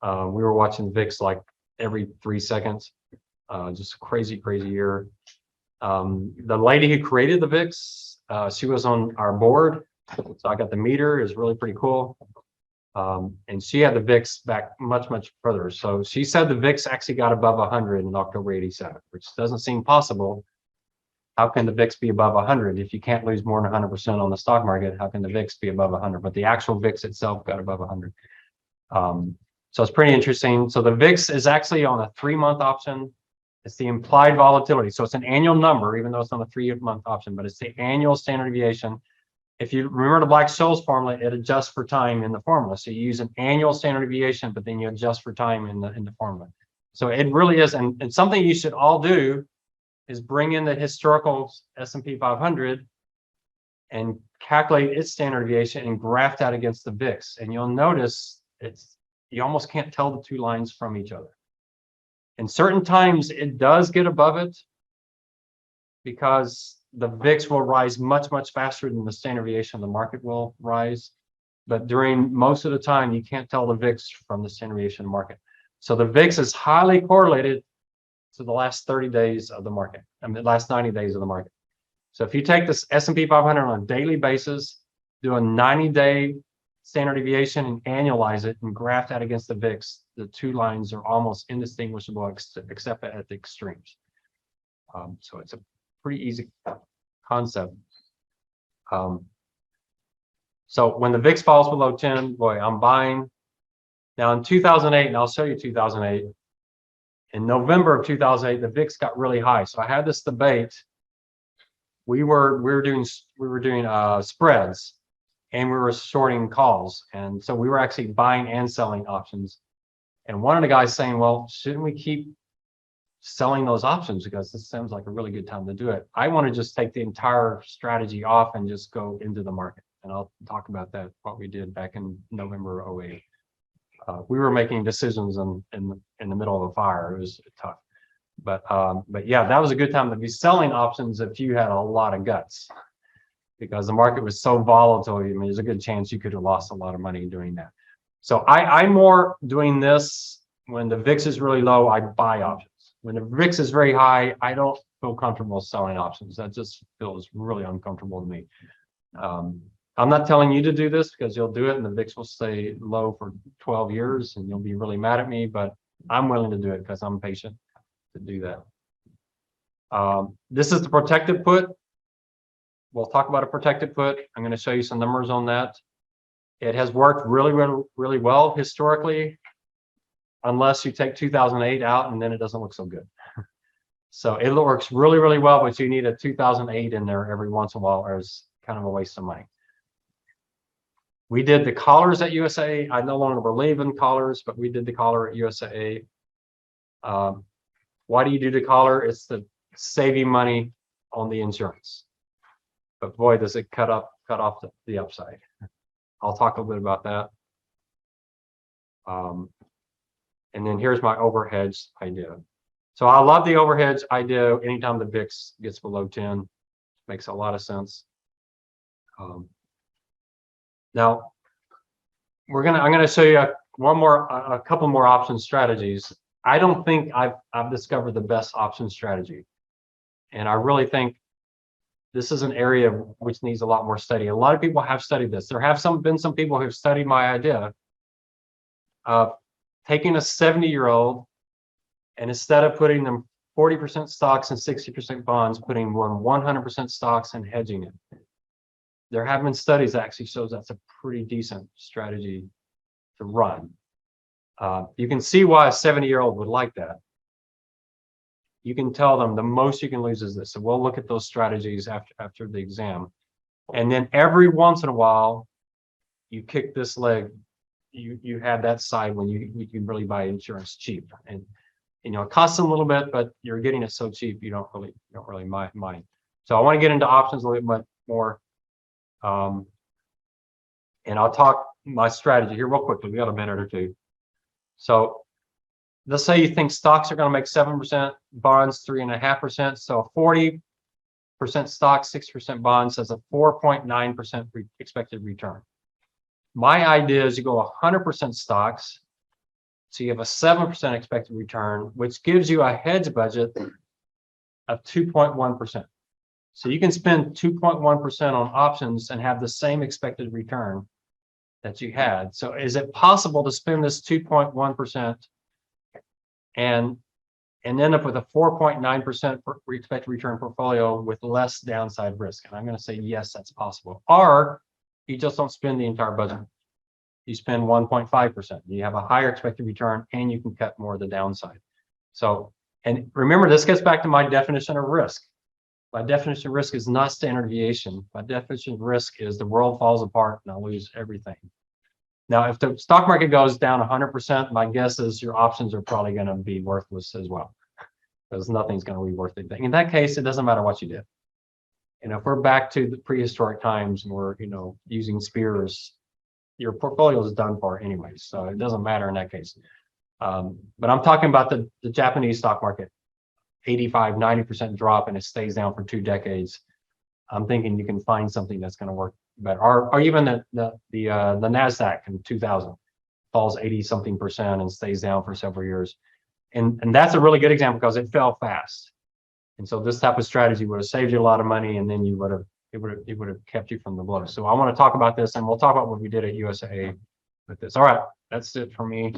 Speaker 1: We were watching VIX like every 3 seconds. Just a crazy, crazy year. The lady who created the VIX, she was on our board. So I got to meet her. It was really pretty cool. And she had the VIX back much, much further. So she said the VIX actually got above 100 in October 87, which doesn't seem possible. How can the VIX be above 100? If you can't lose more than 100% on the stock market, how can the VIX be above 100? But the actual VIX itself got above 100. So it's pretty interesting. So the VIX is actually on a 3-month option. It's the implied volatility. So it's an annual number, even though it's on a 3-month option, but it's the annual standard deviation. If you remember the Black-Scholes formula, it adjusts for time in the formula. So you use an annual standard deviation, but then you adjust for time in the formula. So it really is, and something you should all do is bring in the historical S&P 500 and calculate its standard deviation and graph that against the VIX. And you'll notice you almost can't tell the 2 lines from each other. In certain times, it does get above it because the VIX will rise much, much faster than the standard deviation of the market will rise. But during most of the time, you can't tell the VIX from the standard deviation of the market. So the VIX is highly correlated to the last 30 days of the market, I mean, the last 90 days of the market. So if you take this S&P 500 on a daily basis, do a 90-day standard deviation and annualize it and graph that against the VIX, the 2 lines are almost indistinguishable except at the extremes. So it's a pretty easy concept. So when the VIX falls below 10, boy, I'm buying. Now in 2008, and I'll show you 2008, in November of 2008, the VIX got really high. So I had this debate. We were doing spreads, and we were shorting calls, and so we were actually buying and selling options. And one of the guys saying, "Well, shouldn't we keep selling those options because this sounds like a really good time to do it?" I want to just take the entire strategy off and just go into the market, and I'll talk about that what we did back in November of 08. We were making decisions in the middle of a fire. It was tough, but yeah, that was a good time to be selling options if you had a lot of guts, because the market was so volatile. I mean, there's a good chance you could have lost a lot of money doing that. So I'm more doing this when the VIX is really low. I buy options. When the VIX is very high, I don't feel comfortable selling options. That just feels really uncomfortable to me. I'm not telling you to do this because you'll do it and the VIX will stay low for 12 years and you'll be really mad at me, but I'm willing to do it because I'm patient to do that. This is the protected put. We'll talk about a protected put. I'm going to show you some numbers on that. It has worked really, really, really well historically, unless you take 2008 out and then it doesn't look so good. So it works really, really well, but you need a 2008 in there every once in a while, or it's kind of a waste of money. We did the collars at USAA. I no longer believe in collars, but we did the collar at USAA. Why do you do the collar? It's to save you money on the insurance. But boy, does it cut off the upside. I'll talk a little bit about that. And then here's my overhedge idea. So I love the overhedge idea anytime the VIX gets below 10. Makes a lot of sense. Now, I'm gonna show you a couple more option strategies. I don't think I've discovered the best option strategy. And I really think this is an area which needs a lot more study. A lot of people have studied this. There have been some people who have studied my idea of taking a 70-year-old and instead of putting them 40% stocks and 60% bonds, putting 100% stocks and hedging it. There have been studies that actually shows that's a pretty decent strategy to run. You can see why a 70-year-old would like that. You can tell them the most you can lose is this. So we'll look at those strategies after the exam. And then every once in a while, you kick this leg, you have that side when you can really buy insurance cheap. And you know, it costs a little bit, but you're getting it so cheap you don't really mind. So I want to get into options a little bit more. And I'll talk my strategy here real quickly. We got a minute or two. So let's say you think stocks are going to make 7%, bonds 3.5%. So 40% stocks, 6% bonds has a 4.9% expected return. My idea is you go 100% stocks. So you have a 7% expected return, which gives you a hedge budget of 2.1%. So you can spend 2.1% on options and have the same expected return that you had. So is it possible to spend this 2.1% and end up with a 4.9% expected return portfolio with less downside risk? And I'm going to say, yes, that's possible. Or you just don't spend the entire budget. You spend 1.5%. You have a higher expected return and you can cut more of the downside. So, and remember, this gets back to my definition of risk. My definition of risk is not standard deviation. My definition of risk is the world falls apart and I'll lose everything. Now, if the stock market goes down 100%, my guess is your options are probably going to be worthless as well, because nothing's going to be worth anything. In that case, it doesn't matter what you did. You know, if we're back to the prehistoric times and we're, you know, using spears, your portfolio is done for anyway, so it doesn't matter in that case. But I'm talking about the Japanese stock market, 85–90% drop, and it stays down for 2 decades. I'm thinking you can find something that's going to work better, or even the Nasdaq in 2000 falls 80-something% and stays down for several years, and that's a really good example because it fell fast. And so this type of strategy would have saved you a lot of money, and then it would have kept you from the blow. So I want to talk about this, and we'll talk about what we did at USAA with this. All right, that's it for me.